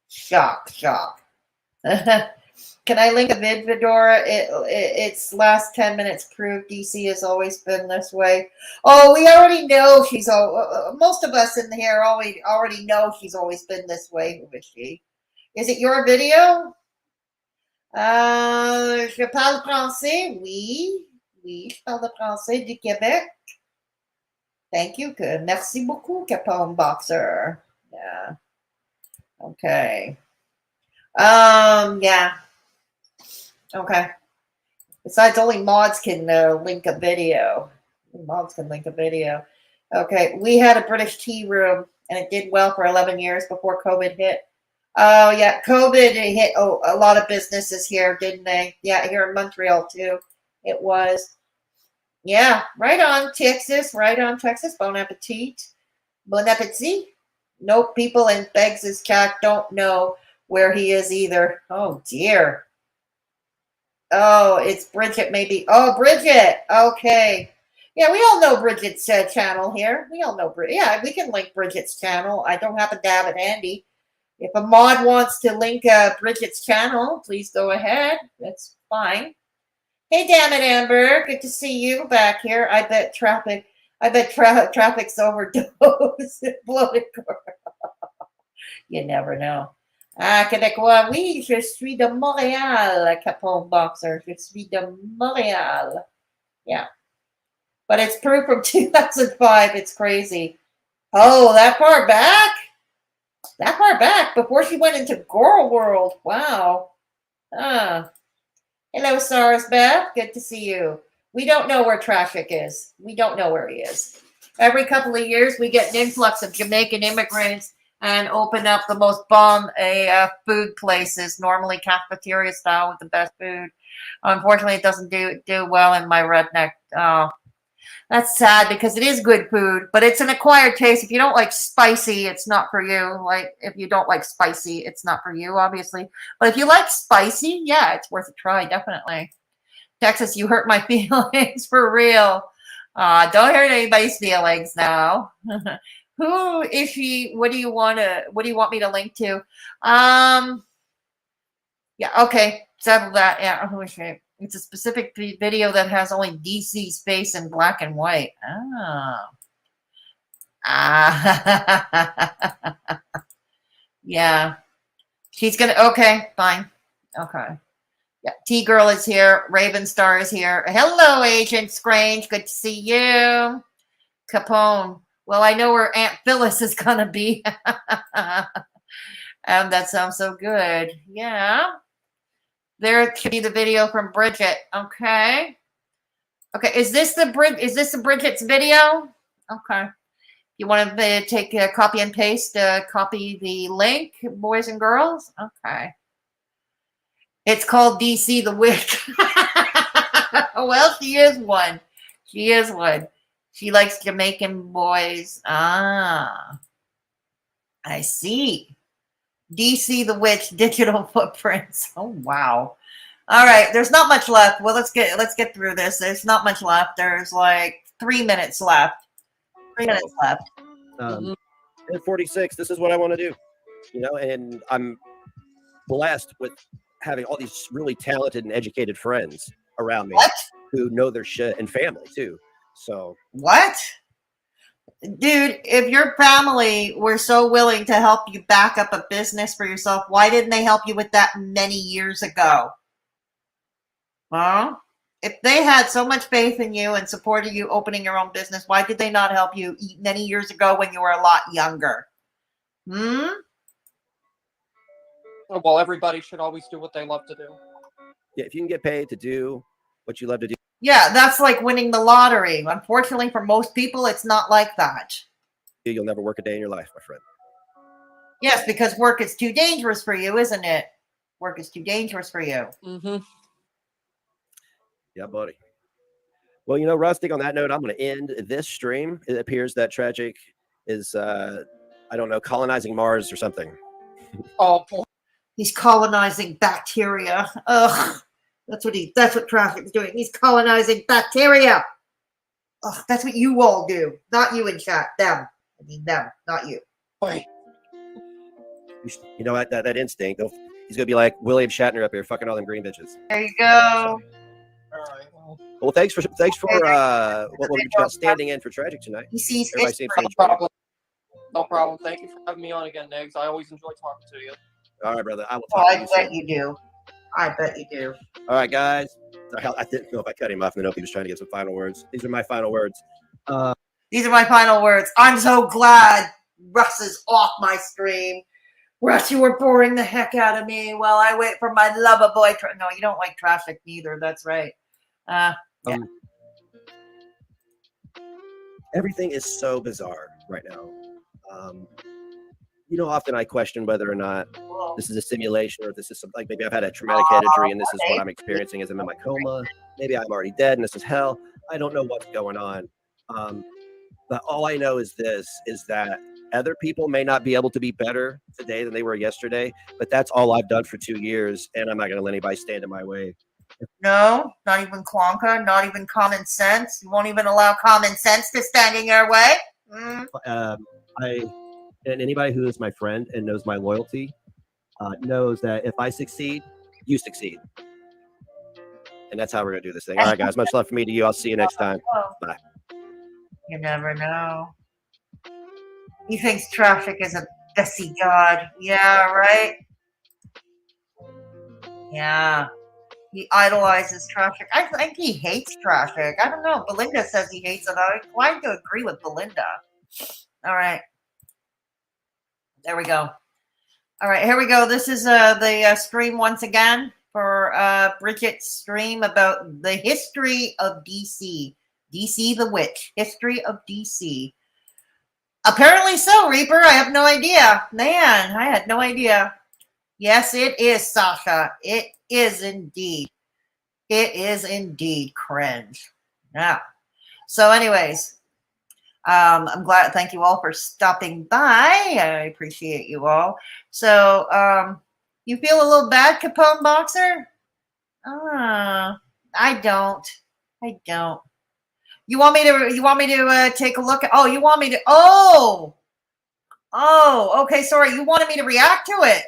Shock, shock. Can I link a vid, Vidora? Its last 10 minutes proved DC has always been this way. Oh, we already know she's most of us in here already know she's always been this way. Who is she? Is it your video? Je parle français, oui. Oui, je parle français du Québec. Thank you. Good. Merci beaucoup, Capone Boxer. Yeah. Okay. Yeah. Okay. Besides, only mods can link a video. Mods can link a video. Okay. We had a British tea room, and it did well for 11 years before COVID hit. Oh, yeah. COVID hit a lot of businesses here, didn't they? Yeah, here in Montreal, too. It was. Yeah, right on, Texas. Right on, Texas. Bon appetit. Bon appetit. Nope, people in Begz's chat don't know where he is either. Oh, dear. Oh, it's Bridget, maybe. Oh, Bridget. Okay. Yeah, we all know Bridget's channel here. We all know Bridget. Yeah, we can link Bridget's channel. I don't happen to have it handy. If a mod wants to link Bridget's channel, please go ahead. That's fine. Hey, damn it, Amber. Good to see you back here. I bet traffic's overdose. Bloated. You never know. Ah, Québécois, oui, je suis de Montréal, Capone Boxer. Je suis de Montréal. Yeah. But it's proof from 2005. It's crazy. Oh, that far back? That far back, before she went into Girl World. Wow. Ah. Hello, Sars Beth. Good to see you. We don't know where Traffic is. We don't know where he is. Every couple of years, we get an influx of Jamaican immigrants and open up the most bomb food places, normally cafeteria style with the best food. Unfortunately, it doesn't do well in my redneck. That's sad because it is good food, but it's an acquired taste. If you don't like spicy, it's not for you. Like, if you don't like spicy, it's not for you, obviously. But if you like spicy, yeah, it's worth a try, definitely. Texas, you hurt my feelings for real. Don't hurt anybody's feelings now. Who is she? What do you want me to link to? Yeah, okay. Settle that. Yeah, who is she? It's a specific video that has only DC's face in black and white. Oh. Yeah. She's gonna, okay, fine. Okay. Yeah, T-Girl is here. Raven Star is here. Hello, Agent Scrange. Good to see you. Capone. Well, I know where Aunt Phyllis is gonna be. That sounds so good. Yeah. There should be the video from Bridget. Okay. Okay. Is this the Bridget's video? Okay. You want to take a copy and paste, copy the link, boys and girls? Okay. It's called DC the Witch. Well, she is one. She is one. She likes Jamaican boys. Ah. I see. DC the Witch digital footprints. Oh wow. All right, there's not much left. Well, let's get through this. There's not much left. There's like 3 minutes left. 3 minutes left. At 46, this is what I want to do. You know, and I'm blessed with having all these really talented and educated friends around me who know their shit, and family too. So what? Dude, if your family were so willing to help you back up a business for yourself, why didn't they help you with that many years ago? Huh? If they had so much faith in you and supported you opening your own business, why did they not help you many years ago when you were a lot younger? Well, everybody should always do what they love to do. Yeah, if you can get paid to do what you love to do. Yeah, that's like winning the lottery. Unfortunately, for most people, it's not like that. You'll never work a day in your life, my friend. Yes, because work is too dangerous for you, isn't it? Work is too dangerous for you. Mm-hmm. Yeah, buddy. Well, you know, Rustic, on that note, I'm going to end this stream. It appears that Tragic is, I don't know, colonizing Mars or something. Oh, boy. He's colonizing bacteria. Ugh. That's what Traffic's doing. He's colonizing bacteria. Ugh, that's what you all do. Not you in chat. Them. I mean them, not you. Boy. You know what? That instinct. He's going to be like William Shatner up here, fucking all them green bitches. There you go. Well, thanks for standing in for Tragic tonight. He sees No problem. No problem. Thank you for having me on again, Negs. I always enjoy talking to you. All right, brother. I will talk to you soon. I bet you do. I bet you do. All right, guys. I didn't know if I cut him off. And then he was trying to get some final words. These are my final words. These are my final words. I'm so glad Russ is off my stream. Russ, you were boring the heck out of me while I wait for my lover boy. No, you don't like Traffic neither. That's right. Yeah. Everything is so bizarre right now. You know, often I question whether or not this is a simulation or this is something like maybe I've had a traumatic head injury and this is what I'm experiencing as I'm in my coma. Maybe I'm already dead and this is hell. I don't know what's going on. But all I know is that other people may not be able to be better today than they were yesterday, but that's all I've done for 2 years, and I'm not going to let anybody stand in my way. No, not even Klonka, not even common sense. You won't even allow common sense to stand in your way? And anybody who is my friend and knows my loyalty knows that if I succeed, you succeed. And that's how we're going to do this thing. All right, guys. Much love for me to you. I'll see you next time. Bye. You never know. He thinks Traffic is a Bessie god. Yeah, right? Yeah. He idolizes Traffic. I think he hates Traffic. I don't know. Belinda says he hates it. I'm inclined to agree with Belinda. All right. There we go. All right, here we go. This is the stream once again for Bridget's stream about the history of DC. DC the Witch. History of DC. Apparently so, Reaper. I have no idea. Man, I had no idea. Yes, it is, Sasha. It is indeed. It is indeed cringe. Yeah. So anyways, I'm glad. Thank you all for stopping by. I appreciate you all. So you feel a little bad, Capone Boxer? I don't. You want me to take a look at? Oh, you want me to? Oh, okay. Sorry, you wanted me to react to it.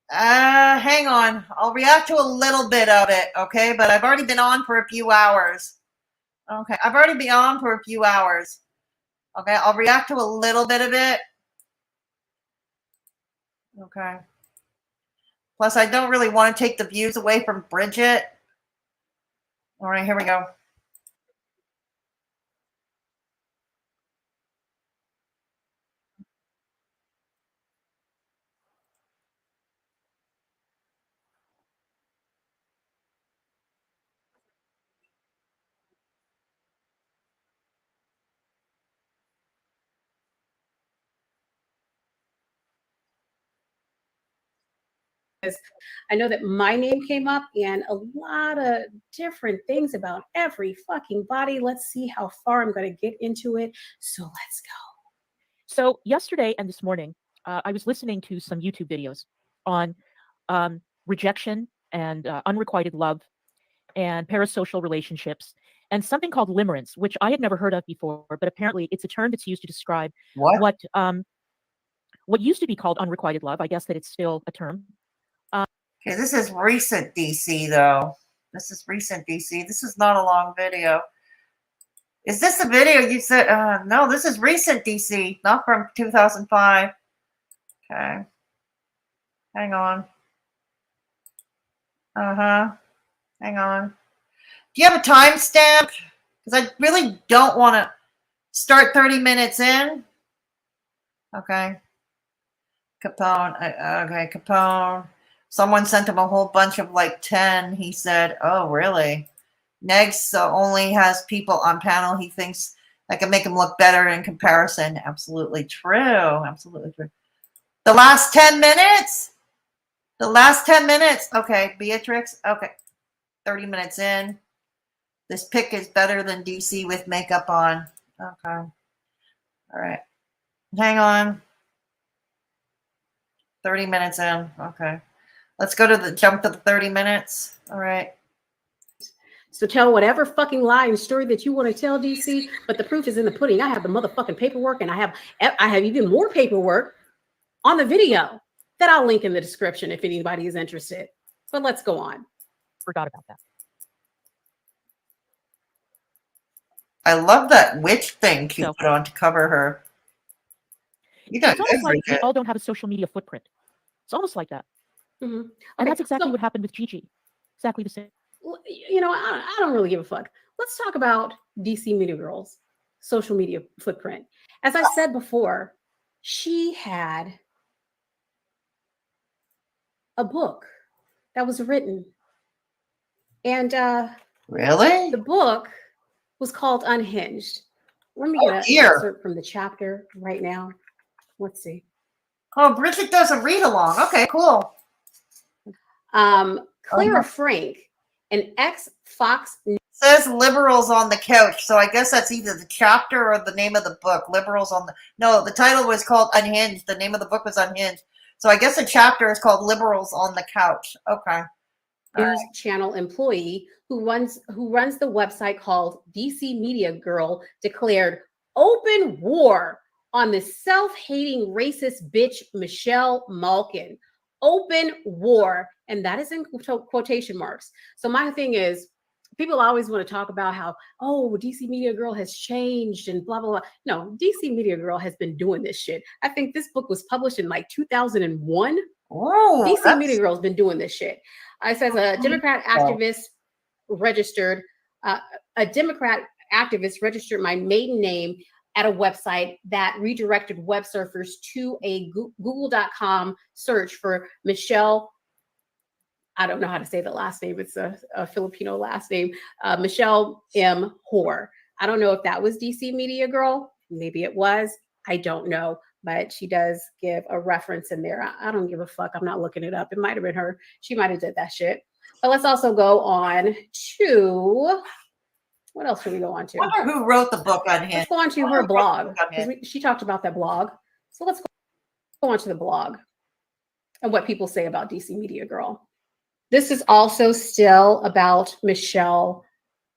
Hang on. I'll react to a little bit of it. Okay, but I've already been on for a few hours. Okay, I've already been on for a few hours. Okay, I'll react to a little bit of it. Okay. Plus, I don't really want to take the views away from Bridget. All right, here we go. I know that my name came up and a lot of different things about every fucking body. Let's see how far I'm going to get into it. So let's go. So yesterday and this morning, I was listening to some YouTube videos on rejection and unrequited love and parasocial relationships and something called limerence, which I had never heard of before, but apparently it's a term that's used to describe what used to be called unrequited love. I guess that it's still a term. Okay, this is recent DC though. This is recent DC. This is not a long video. Is this a video you said? No, this is recent DC, not from 2005. Okay. Hang on. Hang on. Do you have a timestamp? Because I really don't want to start 30 minutes in. Okay. Capone. Okay, Capone. Someone sent him a whole bunch of like 10. He said, oh, really? Negs only has people on panel he thinks that can make him look better in comparison. Absolutely true. Absolutely true. The last 10 minutes? The last 10 minutes. Okay, Beatrix. Okay. 30 minutes in. This pic is better than DC with makeup on. Okay. All right. Hang on. 30 minutes in. Okay. Let's go to jump to the 30 minutes. All right. So tell whatever fucking lie and story that you want to tell, DC, but the proof is in the pudding. I have the motherfucking paperwork, and I have even more paperwork on the video that I'll link in the description if anybody is interested. But let's go on. Forgot about that. I love that witch thing she put on to cover her. You got it's almost like we all don't have a social media footprint. It's almost like that. Mm-hmm. And that's exactly what happened with Gigi. Exactly the same. You know, I don't really give a fuck. Let's talk about DC Media Girl's social media footprint. As I said before, she had a book that was written. And really? The book was called Unhinged. Let me get an excerpt from the chapter right now. Let's see. Oh, Bridget does a read along. Okay, cool. Clara Frank, an ex-Fox News. Says liberals on the couch. So I guess that's either the chapter or the name of the book. Liberals on the... No, the title was called Unhinged. The name of the book was Unhinged. So I guess the chapter is called Liberals on the Couch. Okay. News channel employee who runs the website called DC Media Girl declared open war on the self-hating racist bitch Michelle Malkin. Open war, and that is in quotation marks. So my thing is, people always want to talk about how, oh, DC Media Girl has changed and blah, blah, blah. No, DC Media Girl has been doing this shit. I think this book was published in like 2001. Oh, DC Media Girl's been doing this shit. It says a Democrat activist registered, my maiden name at a website that redirected web surfers to a google.com search for Michelle. I don't know how to say the last name. It's a Filipino last name. Michelle M. Hoare. I don't know if that was DC Media Girl. Maybe it was. I don't know. But she does give a reference in there. I don't give a fuck. I'm not looking it up. It might have been her. She might have did that shit. But let's also go on to... What else should we go on to? I wonder who wrote the book on him. Let's go on to her blog. She talked about that blog. So let's go on to the blog and what people say about DC Media Girl. This is also still about Michelle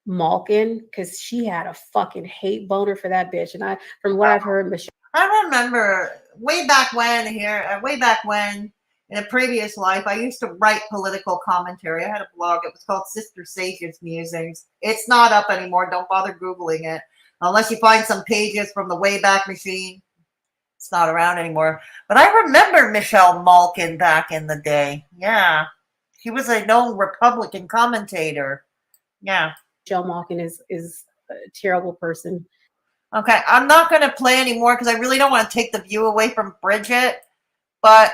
Malkin because she had a fucking hate boner for that bitch. And from what I've heard, Michelle. I remember way back when in a previous life, I used to write political commentary. I had a blog. It was called Sister Sage's Musings. It's not up anymore. Don't bother Googling it. Unless you find some pages from the Wayback Machine. It's not around anymore. But I remember Michelle Malkin back in the day. Yeah. She was a known Republican commentator. Yeah. Michelle Malkin is a terrible person. Okay. I'm not going to play anymore because I really don't want to take the view away from Bridget. But...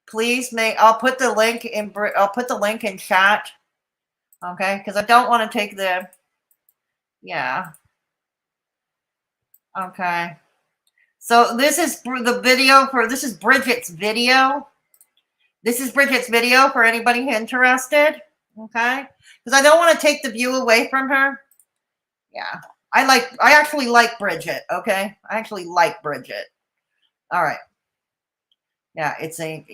please I'll put the link in chat. Okay, because I don't want to take the okay. So this is the video this is Bridget's video. This is Bridget's video for anybody interested. Okay, because I don't want to take the view away from her. Yeah, I actually like Bridget. Okay, I actually like Bridget. All right. Yeah, it's a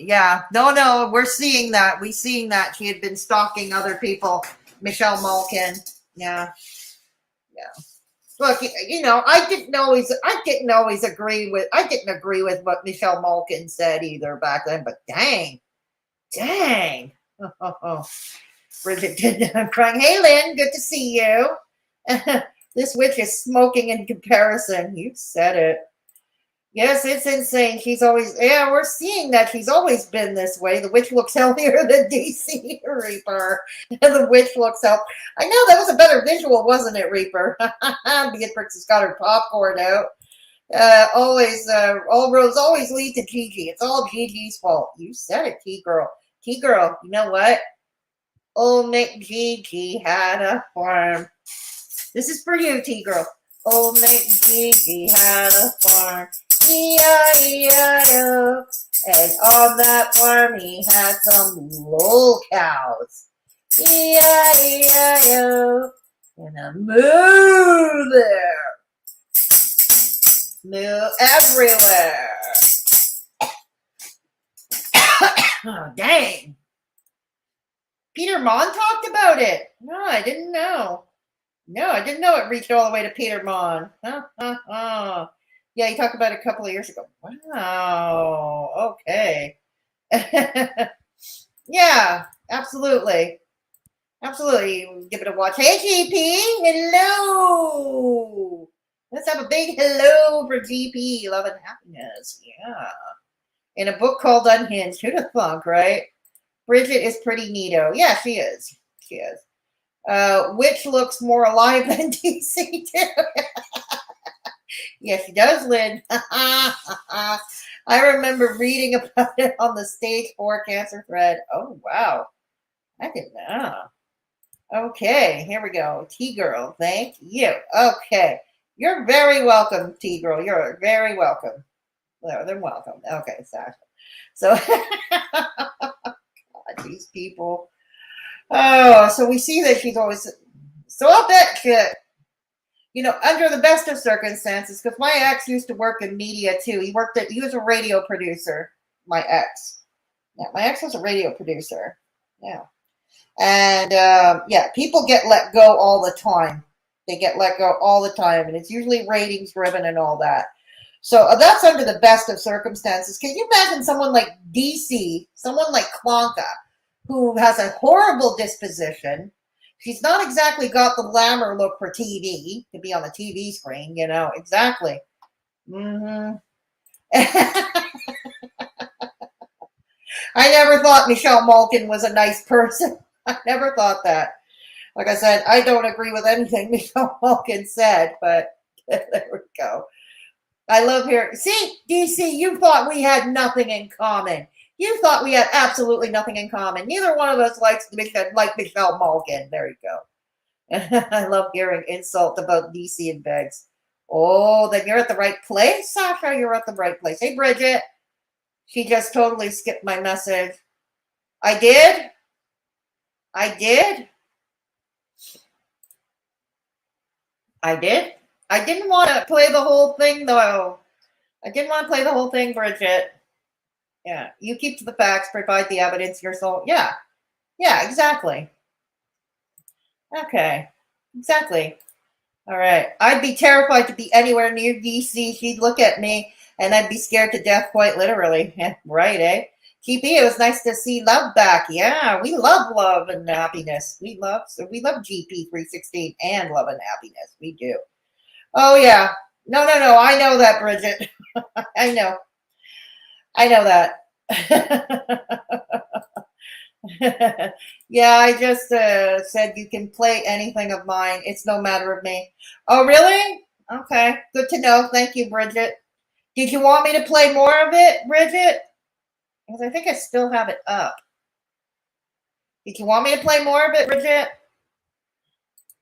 no, we're seeing that. We're seeing that she had been stalking other people. Michelle Malkin. Yeah. Look, I didn't always agree with what Michelle Malkin said either back then, but dang. Bridget did crying. Hey Lynn, good to see you. This witch is smoking in comparison. You said it. Yes, it's insane. We're seeing that she's always been this way. The witch looks healthier than DC Reaper. The witch looks healthy. I know that was a better visual, wasn't it, Reaper? Beatrix has got her popcorn out. All roads always lead to Gigi. It's all Gigi's fault. You said it, T-Girl. T-Girl, you know what? Old McGigi had a farm. This is for you, T-Girl. Old McGigi had a farm. E-I-E-I-O. And on that farm he had some lol cows. E-I-E-I-O. And a moo there. Moo everywhere. Oh, dang. Peter Mon talked about it. No, I didn't know. No, I didn't know it reached all the way to Peter Mon. Yeah, he talked about it a couple of years ago. Wow. Okay. Yeah, absolutely. Absolutely. Give it a watch. Hey, GP. Hello. Let's have a big hello for GP. Love and happiness. Yeah. In a book called Unhinged. Who'd have thunk, right? Bridget is pretty neato. Yeah, she is. She is. Which looks more alive than DC too. Yeah, she does, Lynn. I remember reading about it on the stage 4 cancer thread. Oh, wow. I didn't know. Okay, here we go. T-Girl, thank you. Okay. You're very welcome, T-Girl. You're very welcome. Well, they're welcome. Okay, Sasha. So, God, these people. Oh, so we see that she's always. So I'll bet you, under the best of circumstances, because my ex used to work in media too. He was a radio producer. My ex. Yeah, my ex was a radio producer. Yeah. And people get let go all the time. They get let go all the time, and it's usually ratings driven and all that. So that's under the best of circumstances. Can you imagine someone like DC, someone like Klonka, who has a horrible disposition? She's not exactly got the glamour look for TV, to be on the TV screen, exactly. I never thought Michelle Malkin was a nice person. I never thought that. Like I said, I don't agree with anything Michelle Malkin said, but there we go. I love hearing. See, DC, you thought we had nothing in common. You thought we had absolutely nothing in common. Neither one of us likes Michelle Malkin. There you go. I love hearing insults about DC and Begz. Oh, then you're at the right place, Sasha. You're at the right place. Hey, Bridget. She just totally skipped my message. I did? I didn't want to play the whole thing, though. I didn't want to play the whole thing, Bridget. Yeah, you keep to the facts, provide the evidence, your soul. Yeah, exactly. Okay, exactly. All right. I'd be terrified to be anywhere near DC. She'd look at me, and I'd be scared to death, quite literally. Right, eh? GP, it was nice to see love back. Yeah, we love love and happiness. We love GP 316 and love and happiness. We do. Oh yeah. No. I know that, Bridget. I know that. Yeah, I just said you can play anything of mine. It's no matter of me. Oh, really? Okay. Good to know. Thank you, Bridget. Did you want me to play more of it, Bridget? Because I think I still have it up. Did you want me to play more of it, Bridget?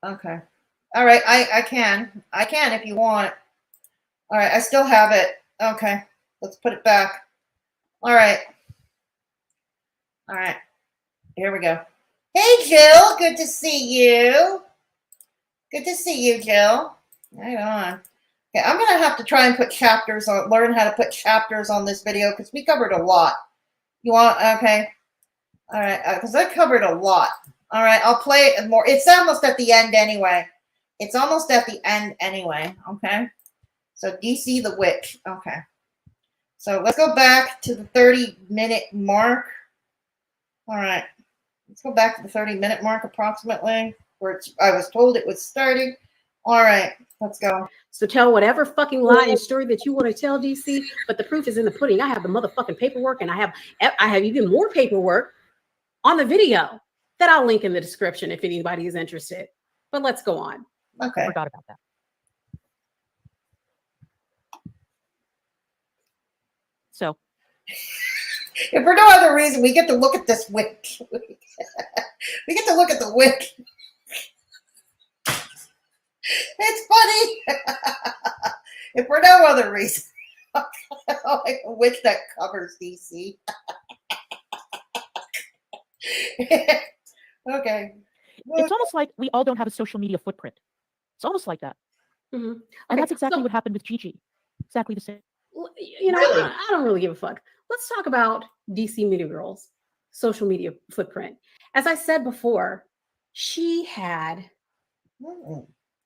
Okay. All right. I can. I can if you want. All right. I still have it. Okay. Let's put it back. All right. All right. Here we go. Hey, Jill. Good to see you. Good to see you, Jill. Right on. Okay, I'm gonna have to try and put chapters on, learn how to put chapters on this video because we covered a lot. You want, okay? All right, because I covered a lot. All right, I'll play it more. It's almost at the end anyway. It's almost at the end anyway, okay? So DC the Witch, okay. So let's go back to the 30-minute mark. All right, let's go back to the 30-minute mark approximately, where I was told it was starting. All right, let's go. So tell whatever fucking lie and story that you want to tell, DC, but the proof is in the pudding. I have the motherfucking paperwork, and I have even more paperwork on the video that I'll link in the description if anybody is interested. But let's go on. Okay. I forgot about that. So, if for no other reason, we get to look at this witch. We get to look at the witch. It's funny. If for no other reason, like a witch that covers DC. Okay. It's almost like we all don't have a social media footprint. It's almost like that. Mm-hmm. And that's exactly what happened with Gigi. Exactly the same. You know, really? I don't really give a fuck. Let's talk about DC Media Girl's social media footprint. As I said before, she had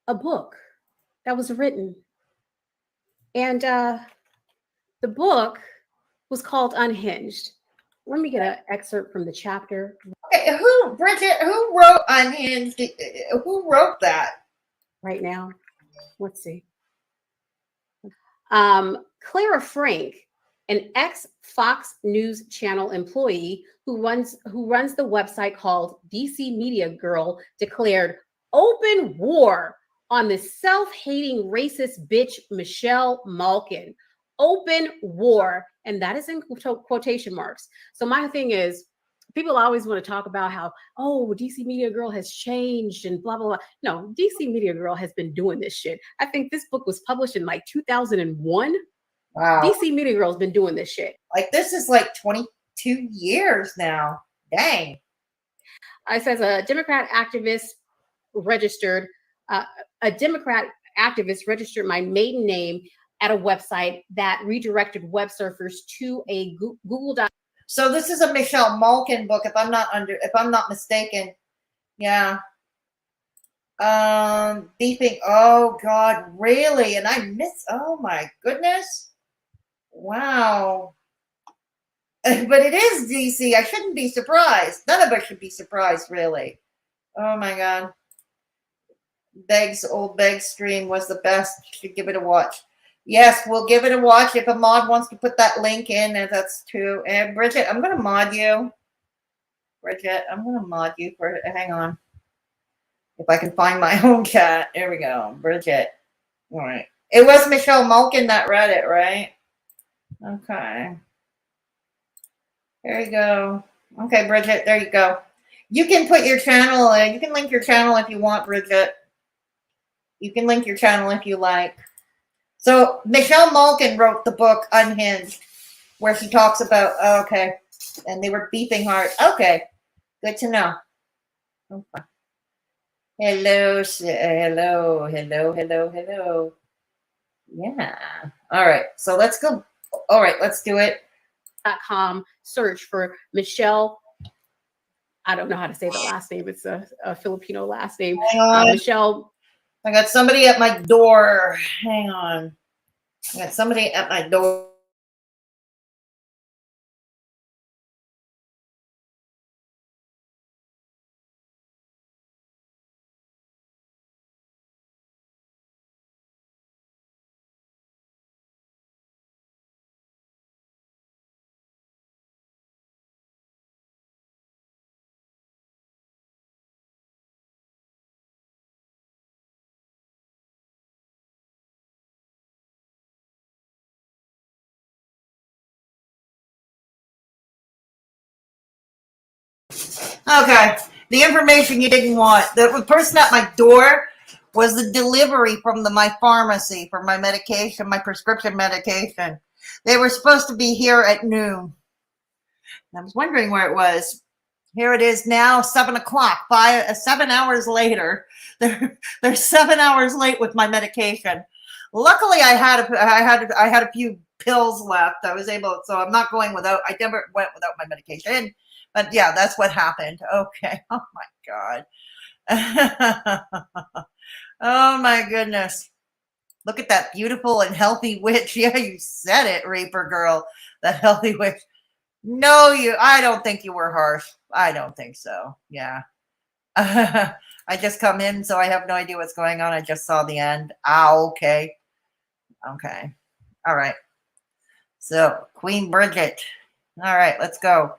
a book that was written. And the book was called Unhinged. Let me get an excerpt from the chapter. Okay, Bridget, who wrote Unhinged? Who wrote that? Right now. Let's see. Clara Frank, an ex-Fox News Channel employee who runs the website called DC Media Girl, declared open war on the self-hating racist bitch Michelle Malkin. Open war, and that is in quotation marks. So my thing is, people always want to talk about how, oh, DC Media Girl has changed and blah, blah, blah. No, DC Media Girl has been doing this shit. I think this book was published in like 2001. Wow. DC Media Girl has been doing this shit. Like, this is like 22 years now. Dang. It says a Democrat activist registered my maiden name at a website that redirected web surfers to a Google. So this is a Michelle Malkin book, if I'm not mistaken. Yeah. Beeping. Oh God, really? And oh my goodness. Wow. But it is DC. I shouldn't be surprised. None of us should be surprised, really. Oh my God. Old Begz stream was the best. Should give it a watch. Yes, we'll give it a watch if a mod wants to put that link in, if that's true. And Bridget, I'm going to mod you. Bridget, I'm going to mod you for, hang on. If I can find my own cat. There we go. Bridget. All right. It was Michelle Malkin that read it, right? Okay. There you go. Okay, Bridget, there you go. You can put your channel, you can link your channel if you want, Bridget. You can link your channel if you like. So Michelle Malkin wrote the book Unhinged, where she talks about, oh, okay, and they were beeping hard. Okay, good to know. Okay. Hello. Yeah. All right, so let's go. All right, let's do it. .com search for Michelle. I don't know how to say the last name. It's a Filipino last name. Michelle. I got somebody at my door. Hang on. I got somebody at my door. Okay, the information you didn't want. The person at my door was the delivery from my pharmacy for my medication, my prescription medication. They were supposed to be here at noon. I was wondering where it was. Here it is now, 7 o'clock. 7 hours later. They're 7 hours late with my medication. Luckily, I had a few pills left. I was able, so I'm not going without. I never went without my medication. But yeah, that's what happened. Okay. Oh my God. Oh my goodness. Look at that beautiful and healthy witch. Yeah, you said it, Reaper girl. That healthy witch. No, I don't think you were harsh. I don't think so. Yeah. I just come in, so I have no idea what's going on. I just saw the end. Okay. Okay. All right. So, Queen Bridget. All right, let's go.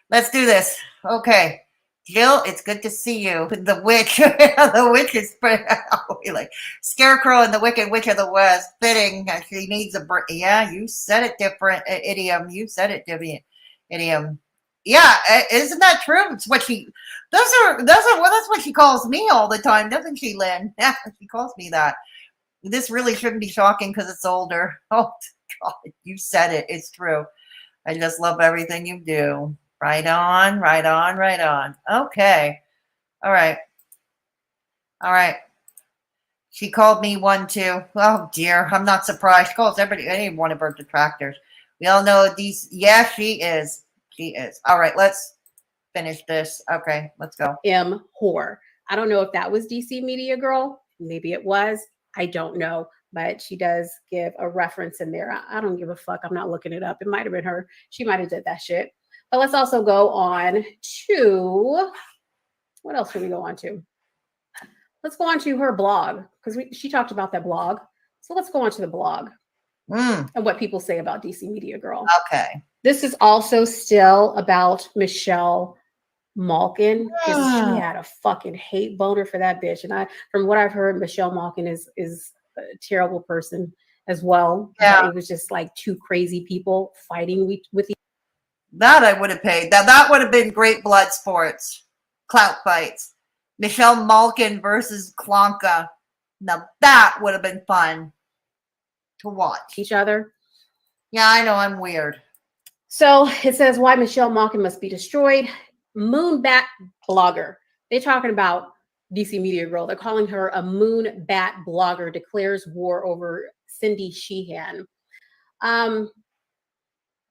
Let's do this. Okay. Jill, it's good to see you. The witch. The witch is like Scarecrow and the Wicked Witch of the West. Fitting. She needs a yeah, you said it different. Idiom. You said it different. Idiom. Yeah, isn't that true? It's what she well, that's what she calls me all the time, doesn't she, Lynn? Yeah, she calls me that. This really shouldn't be shocking because it's older. Oh God, you said it. It's true. I just love everything you do. Right on, right on, right on. Okay. All right. All right. She called me one too. Oh dear. I'm not surprised. She calls everybody, any one of her detractors. We all know these. Yeah, she is. She is. All right. Let's finish this. Okay. Let's go. Whore. I don't know if that was DC Media Girl. Maybe it was. I don't know. But she does give a reference in there. I don't give a fuck. I'm not looking it up. It might have been her. She might have did that shit. But let's also go on to, what else can we go on to? Let's go on to her blog, because she talked about that blog. So let's go on to the blog and what people say about DC Media Girl. Okay. This is also still about Michelle Malkin, because she had a fucking hate boner for that bitch. And from what I've heard, Michelle Malkin is a terrible person as well. Yeah. It was just like two crazy people fighting with each. That I would have paid. That would have been great blood sports. Clout fights. Michelle Malkin versus Klonka. Now that would have been fun to watch. Each other. Yeah, I know, I'm weird. So it says why Michelle Malkin must be destroyed. Moonbat blogger. They're talking about DC Media Girl. They're calling her a moonbat blogger, declares war over Cindy Sheehan.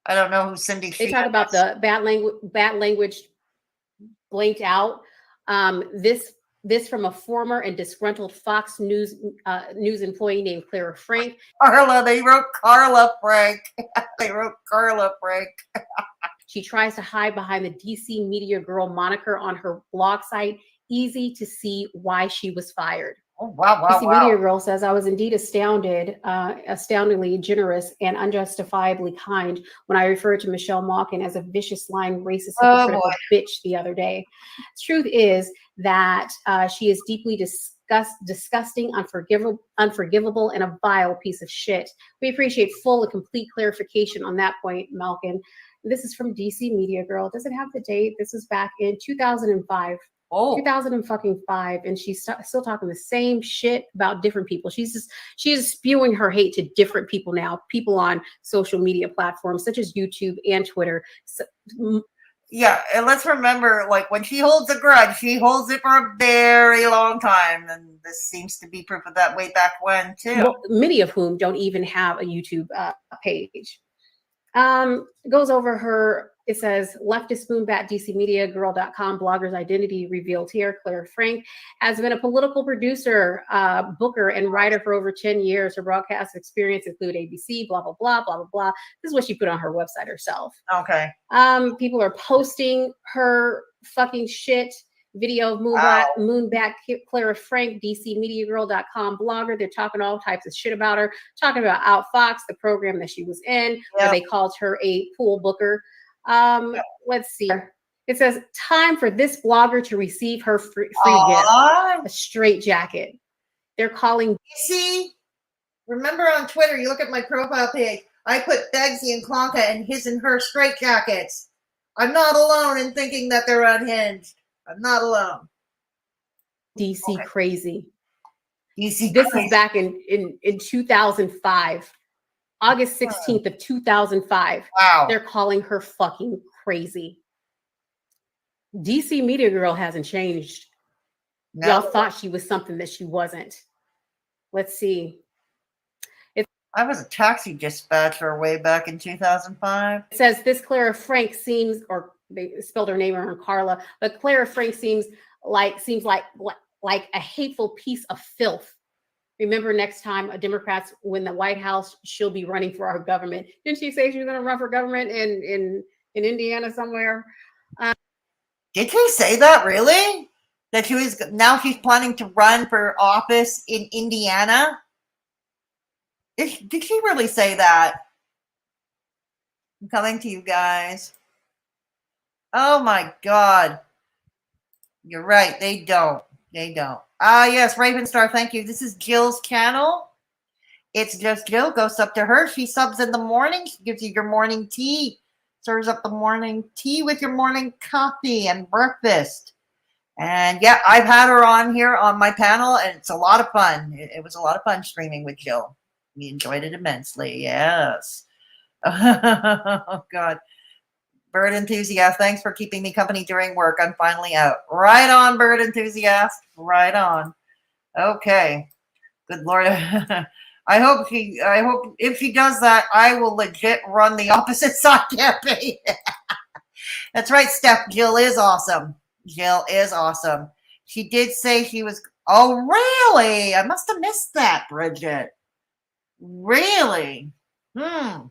I don't know who Cindy Sheehan is. They talk about the bad language blanked out. This from a former and disgruntled Fox News employee named Clara Frank. Carla, they wrote Carla Frank. They wrote Carla Frank. She tries to hide behind the DC Media Girl moniker on her blog site. Easy to see why she was fired. Oh, wow. DC Media Girl says, I was indeed astoundingly generous and unjustifiably kind when I referred to Michelle Malkin as a vicious, lying, racist, hypocritical bitch the other day. The truth is that she is deeply disgusting, unforgivable, and a vile piece of shit. We appreciate full and complete clarification on that point, Malkin. This is from DC Media Girl. Does it have the date? This was back in 2005. 2005, and she's still talking the same shit about different people. She is spewing her hate to different people now, people on social media platforms such as YouTube and Twitter. Yeah, and let's remember, like, when she holds a grudge, she holds it for a very long time, and this seems to be proof of that way back when too. Well, many of whom don't even have a YouTube page. Goes over her. It says, leftist moonbat DCMediaGirl.com blogger's identity revealed here. Clara Frank has been a political producer, booker, and writer for over 10 years. Her broadcast experience include ABC, blah, blah, blah, blah, blah, blah. This is what she put on her website herself. Okay. People are posting her fucking shit. Video of Moonbat Clara Frank, DCMediaGirl.com blogger. They're talking all types of shit about her, talking about Outfox, the program that she was in, where they called her a pool booker. Let's see. It says, time for this blogger to receive her free gift, a straight jacket. They're calling. See, remember on Twitter, you look at my profile page, I put Begzy and Klonka and his and her straight jackets. I'm not alone in thinking that they're unhinged. I'm not alone. DC crazy. DC this crazy. Is back in 2005. August 16th of 2005. Wow. They're calling her fucking crazy. DC Media Girl hasn't changed. No. Y'all thought she was something that she wasn't. Let's see. I was a taxi dispatcher way back in 2005. It says this Clara Frank seems, or they spelled her name wrong, Carla, but Clara Frank seems like a hateful piece of filth. Remember, next time Democrats win the White House, she'll be running for our government. Didn't she say she was going to run for government in Indiana somewhere? Did she say that really? That she's planning to run for office in Indiana? Did she really say that? I'm coming to you guys. Oh my God. You're right. They don't. Yes, Ravenstar, thank you. This is Jill's channel. It's just Jill. Go sub to her. She subs in the morning. She gives you your morning tea. Serves up the morning tea with your morning coffee and breakfast. And yeah, I've had her on here on my panel, and it's a lot of fun. It was a lot of fun streaming with Jill. We enjoyed it immensely. Yes. Oh, God. Bird Enthusiast, thanks for keeping me company during work. I'm finally out. Right on, Bird Enthusiast. Right on. Okay. Good Lord. I hope if she does that, I will legit run the opposite side campaign. That's right, Steph. Jill is awesome. Jill is awesome. She did say she was. Oh, really? I must have missed that, Bridget. Really? Must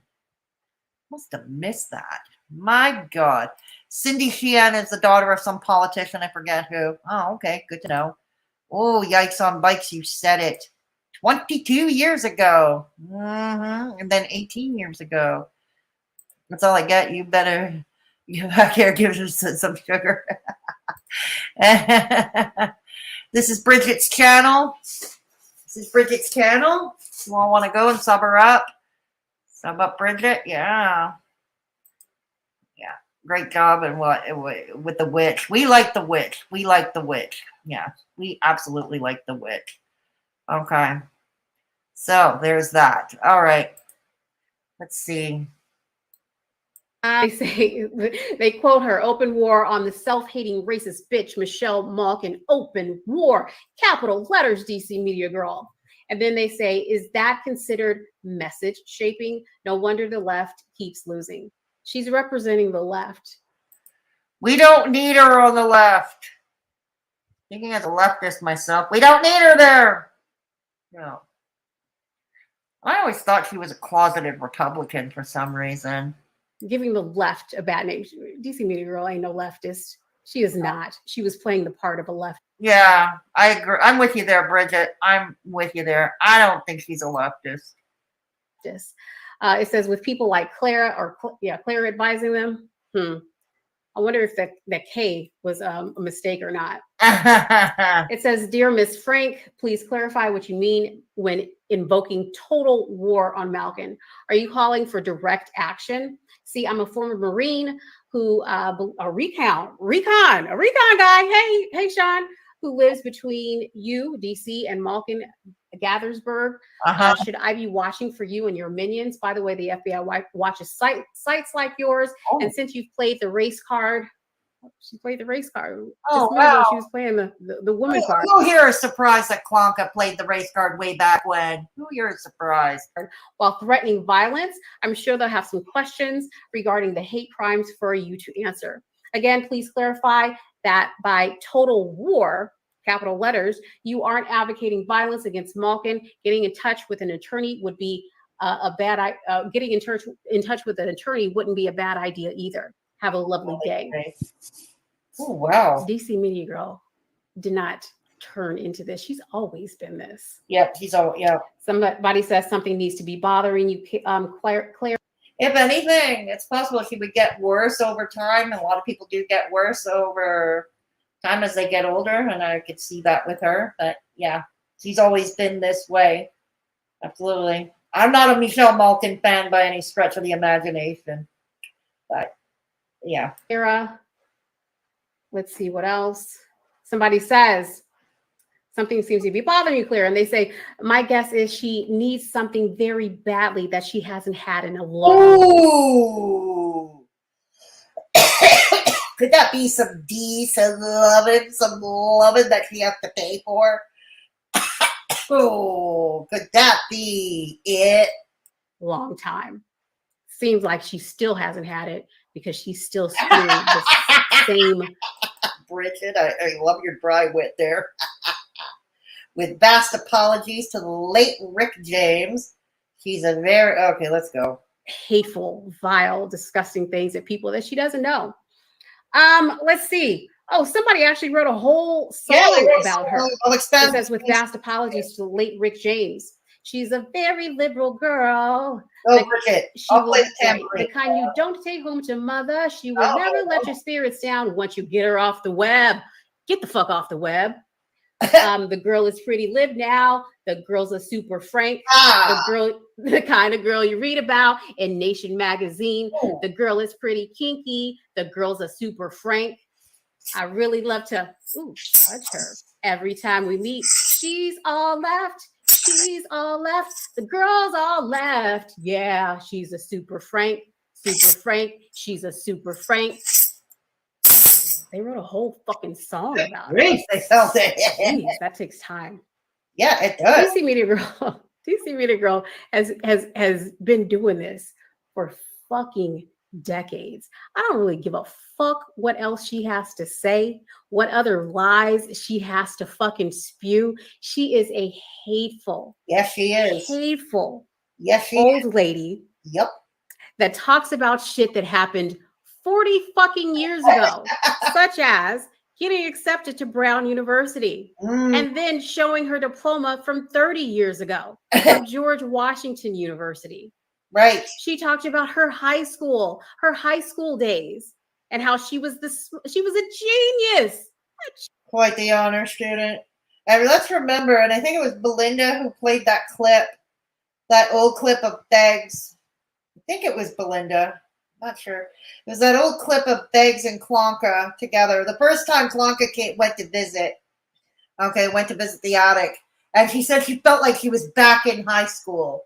have missed that. My God. Cindy Sheehan is the daughter of some politician. I forget who. Oh, okay. Good to know. Oh, yikes on bikes. You said it. 22 years ago. And then 18 years ago. That's all I got. You better get back here, give us some sugar. This is Bridget's channel. You all want to go and sub her up? Sub up Bridget? Yeah. Great job and with the witch. We like the witch. Yeah, we absolutely like the witch. Okay. So there's that. All right. Let's see. They quote her, open war on the self-hating racist bitch, Michelle Malkin, open war, capital letters, DC Media Girl. And then they say, is that considered message shaping? No wonder the left keeps losing. She's representing the left. We don't need her on the left. Thinking as a leftist myself, we don't need her there. No. I always thought she was a closeted Republican for some reason. Giving the left a bad name. DC Media Girl ain't no leftist. She is not. She was playing the part of a left. Yeah, I agree. I'm with you there, Bridget. I'm with you there. I don't think she's a leftist. It says with people like Clara Clara advising them. I wonder if that K was a mistake or not. It says, dear Miss Frank, please clarify what you mean when invoking total war on Malkin. Are you calling for direct action? See, I'm a former Marine who a recon guy. Hey, Sean, who lives between you, DC, and Malkin Gathersburg. Should I be watching for you and your minions? By the way, the FBI watches sites like yours. Oh. And since you've played the race card, she played the race card. Oh, wow. She was playing the woman card. Who here is surprised that Klonka played the race card way back when? Who here is surprised? While threatening violence, I'm sure they'll have some questions regarding the hate crimes for you to answer. Again, please clarify that by total war, capital letters, you aren't advocating violence against Malkin. Getting in touch with an attorney would be getting in touch with an attorney wouldn't be a bad idea either. Have a lovely day. Oh, wow. DC Media Girl did not turn into this. She's always been this. Yep, Somebody says something needs to be bothering you, Claire. If anything, it's possible she would get worse over time. And a lot of people do get worse over time as they get older. And I could see that with her. But yeah, she's always been this way. Absolutely. I'm not a Michelle Malkin fan by any stretch of the imagination. But yeah. Sarah. Let's see what else. Somebody says something seems to be bothering you, Claire. And they say, my guess is she needs something very badly that she hasn't had in a long time. Ooh. Could that be some loving that she has to pay for? Oh, could that be it? long time. Seems like she still hasn't had it because she's still spewing the same. Bridget, I love your dry wit there. With vast apologies to the late Rick James. He's a very, okay, let's go. Hateful, vile, disgusting things at people that she doesn't know. Let's see. Oh, somebody actually wrote a whole song about her. I'll expand. It says, with vast apologies to the late Rick James. She's a very liberal girl. Oh, Bridget, I'll play the tambourine. The kind you don't take home to mother. She will never let your spirits down once you get her off the web. Get the fuck off the web. The girl is pretty live now. The girl's a super frank. The kind of girl you read about in Nation magazine. The girl is pretty kinky. The girl's a super frank. I really love to touch her every time we meet. She's all left. She's all left. The girl's all left. Yeah, she's a super frank. Super frank. She's a super frank. They wrote a whole fucking song about it. They felt it. Jeez, that takes time. Yeah, it does. DC Media Girl has been doing this for fucking decades. I don't really give a fuck what else she has to say, what other lies she has to fucking spew. She is a hateful. Yes, she is. Hateful. Yes, she old is. lady. Yep. That talks about shit that happened 40 fucking years ago, such as getting accepted to Brown University and then showing her diploma from 30 years ago from George Washington University. Right. She talked about her high school days and how she was a genius. Quite the honor student. And let's remember, and I think it was Belinda who played that clip, that old clip of Begz. I think it was Belinda. Not sure. It was that old clip of Begz and Klonka together. The first time Klonka went to visit the attic. And she said she felt like she was back in high school,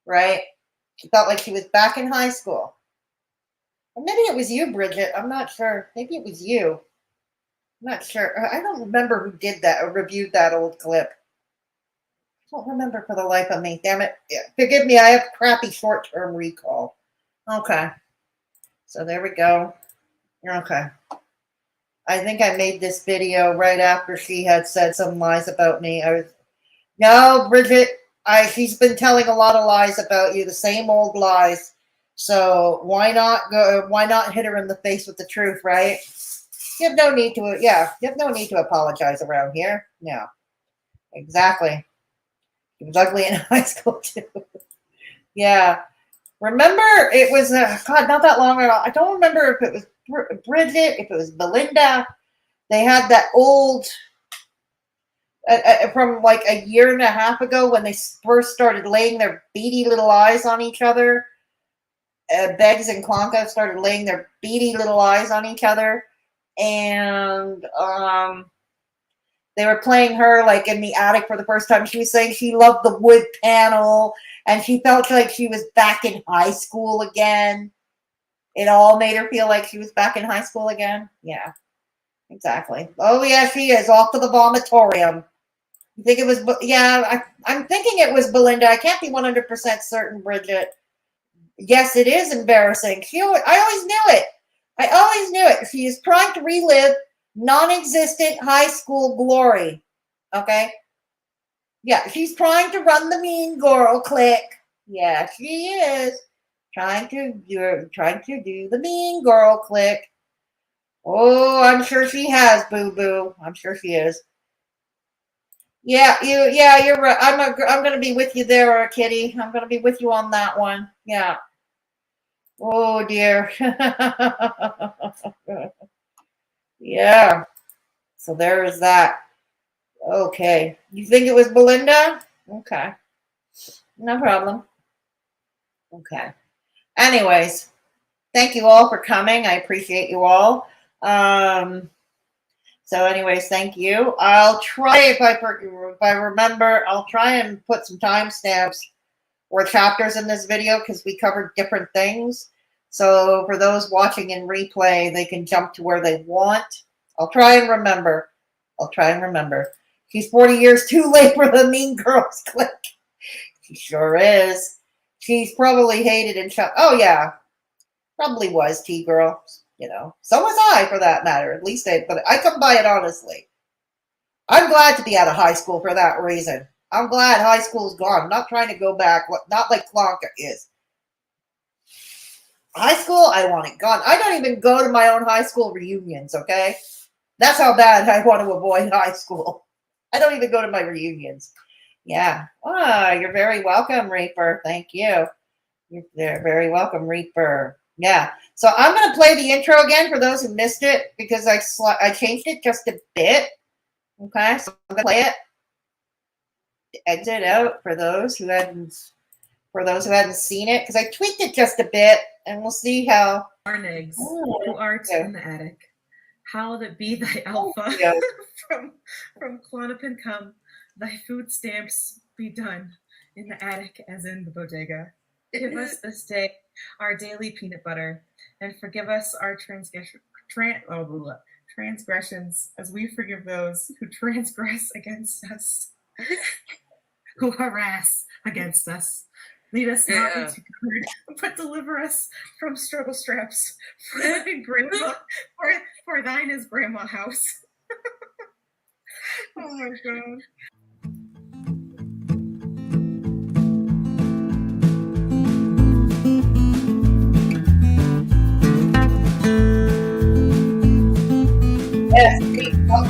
right? She felt like she was back in high school. Or maybe it was you, Bridget. I'm not sure. Maybe it was you. I'm not sure. I don't remember who did that or reviewed that old clip. I don't remember for the life of me. Damn it. Yeah. Forgive me. I have crappy short-term recall. Okay. So there we go. Okay. I think I made this video right after she had said some lies about me. No, Bridget, she's been telling a lot of lies about you, the same old lies. So why not hit her in the face with the truth, right? You have no need to apologize around here. No. Exactly. He was ugly in high school too. Yeah. Remember, it was, God, not that long ago. I don't remember if it was Bridget, if it was Belinda. They had that old, from like a year and a half ago when they first started laying their beady little eyes on each other. Begz and Klonka started laying their beady little eyes on each other. And they were playing her like in the attic for the first time. She was saying she loved the wood panel. And she felt like she was back in high school again. It all made her feel like she was back in high school again. Yeah, exactly. Oh, yeah, she is. Off to the vomitorium. You think it was, yeah, I'm thinking it was Belinda. I can't be 100% certain, Bridget. Yes, it is embarrassing. I always knew it. She is trying to relive non-existent high school glory. Okay? Yeah, she's trying to run the mean girl clique. Yeah, she is trying to do the mean girl clique. Oh, I'm sure she has, boo boo. I'm sure she is. Yeah, you're right. I'm gonna be with you there, Kitty. I'm gonna be with you on that one. Yeah. Oh dear. Yeah. So there is that. Okay. You think it was Belinda? Okay. No problem. Okay. Anyways, thank you all for coming. I appreciate you all. So anyways, thank you. I'll try, if I remember, I'll try and put some timestamps or chapters in this video because we covered different things. So for those watching in replay, they can jump to where they want. I'll try and remember. She's 40 years too late for the Mean Girls clique. She sure is. she's probably hated and shot. Oh yeah, probably was T-girl. You know, so was I for that matter. At least but I come by it honestly. I'm glad to be out of high school for that reason. I'm glad high school's gone. I'm not trying to go back. Not like Klonka is. High school, I want it gone. I don't even go to my own high school reunions, okay? That's how bad I want to avoid high school. I don't even go to my reunions. Yeah. Ah, you're very welcome, Reaper. Thank you. You're very welcome, Reaper. Yeah. So I'm going to play the intro again for those who missed it because I changed it just a bit. Okay, so I'm going to play it. Exit out for those who hadn't seen it because I tweaked it just a bit, and we'll see how. Arnegs, who art in the attic, how that be thy alpha from Clonopin come, thy food stamps be done in the attic as in the bodega. Give us this day our daily peanut butter, and forgive us our transgressions as we forgive those who transgress against us, who harass against us. Lead us not into good, but deliver us from struggle straps. For thine is grandma house. Oh my god. Yes, keep up.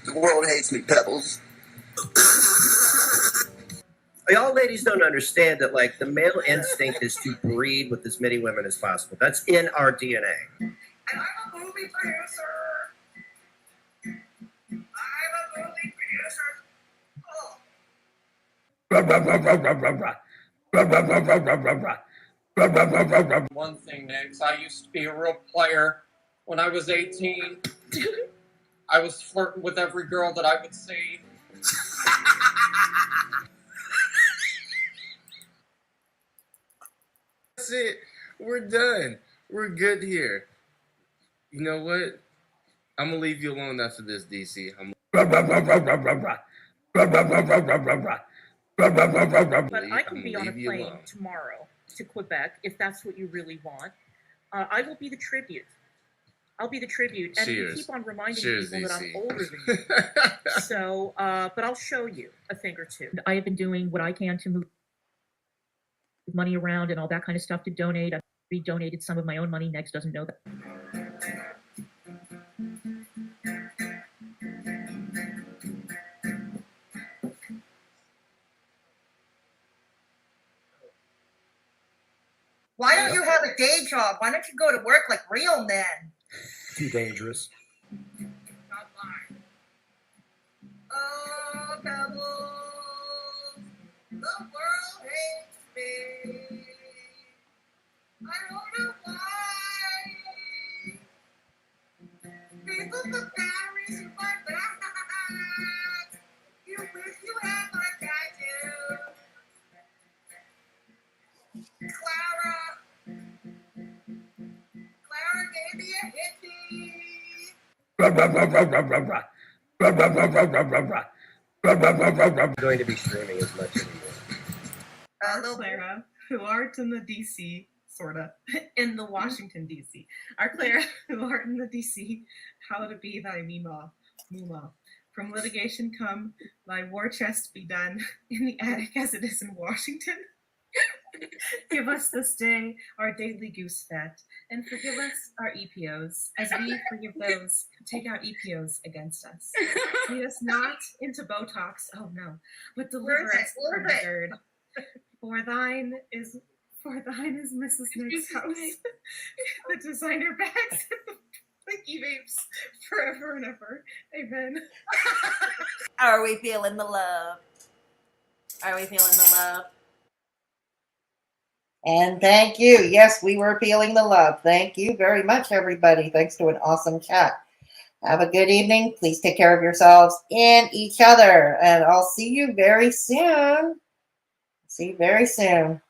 The world hates me, Pebbles. Y'all ladies don't understand that, like, the male instinct is to breed with as many women as possible. That's in our DNA. And I'm a movie producer. One thing, Nix, I used to be a real player. When I was 18, I was flirting with every girl that I would see. That's it. We're done. We're good here. You know what? I'm gonna leave you alone after this, DC. But I can be on a plane tomorrow to Quebec if that's what you really want. I will be the tribute. I'll be the tribute, and you keep on reminding people that I'm older than you. So, but I'll show you a thing or two. I have been doing what I can to move money around and all that kind of stuff to donate. I've re-donated some of my own money. Next doesn't know that. Why don't you have a day job? Why don't you go to work like real men? Too dangerous. Not mine. Oh, Pebbles, the world hates me. I don't know why. People from Paris who are back. You wish you had my tattoo. Clara gave me a I'm going to be streaming as much anymore. Our Clara, who art in the DC, sorta, in the Washington DC. Our Clara, who art in the DC, how to be thy Mima. From litigation come, thy war chest be done in the attic as it is in Washington. Give us this day our daily goose fat, and forgive us our EPOs, as we forgive those who take out EPOs against us. Lead us not into Botox, oh no, but deliver us from the GERD. For thine is Mrs. Nick's house. The designer bags and the Blinky vapes forever and ever. Amen. Are we feeling the love? Are we feeling the love? And thank you. Yes, we were feeling the love. Thank you very much, everybody. Thanks to an awesome chat. Have a good evening. Please take care of yourselves and each other. And I'll see you very soon. See you very soon.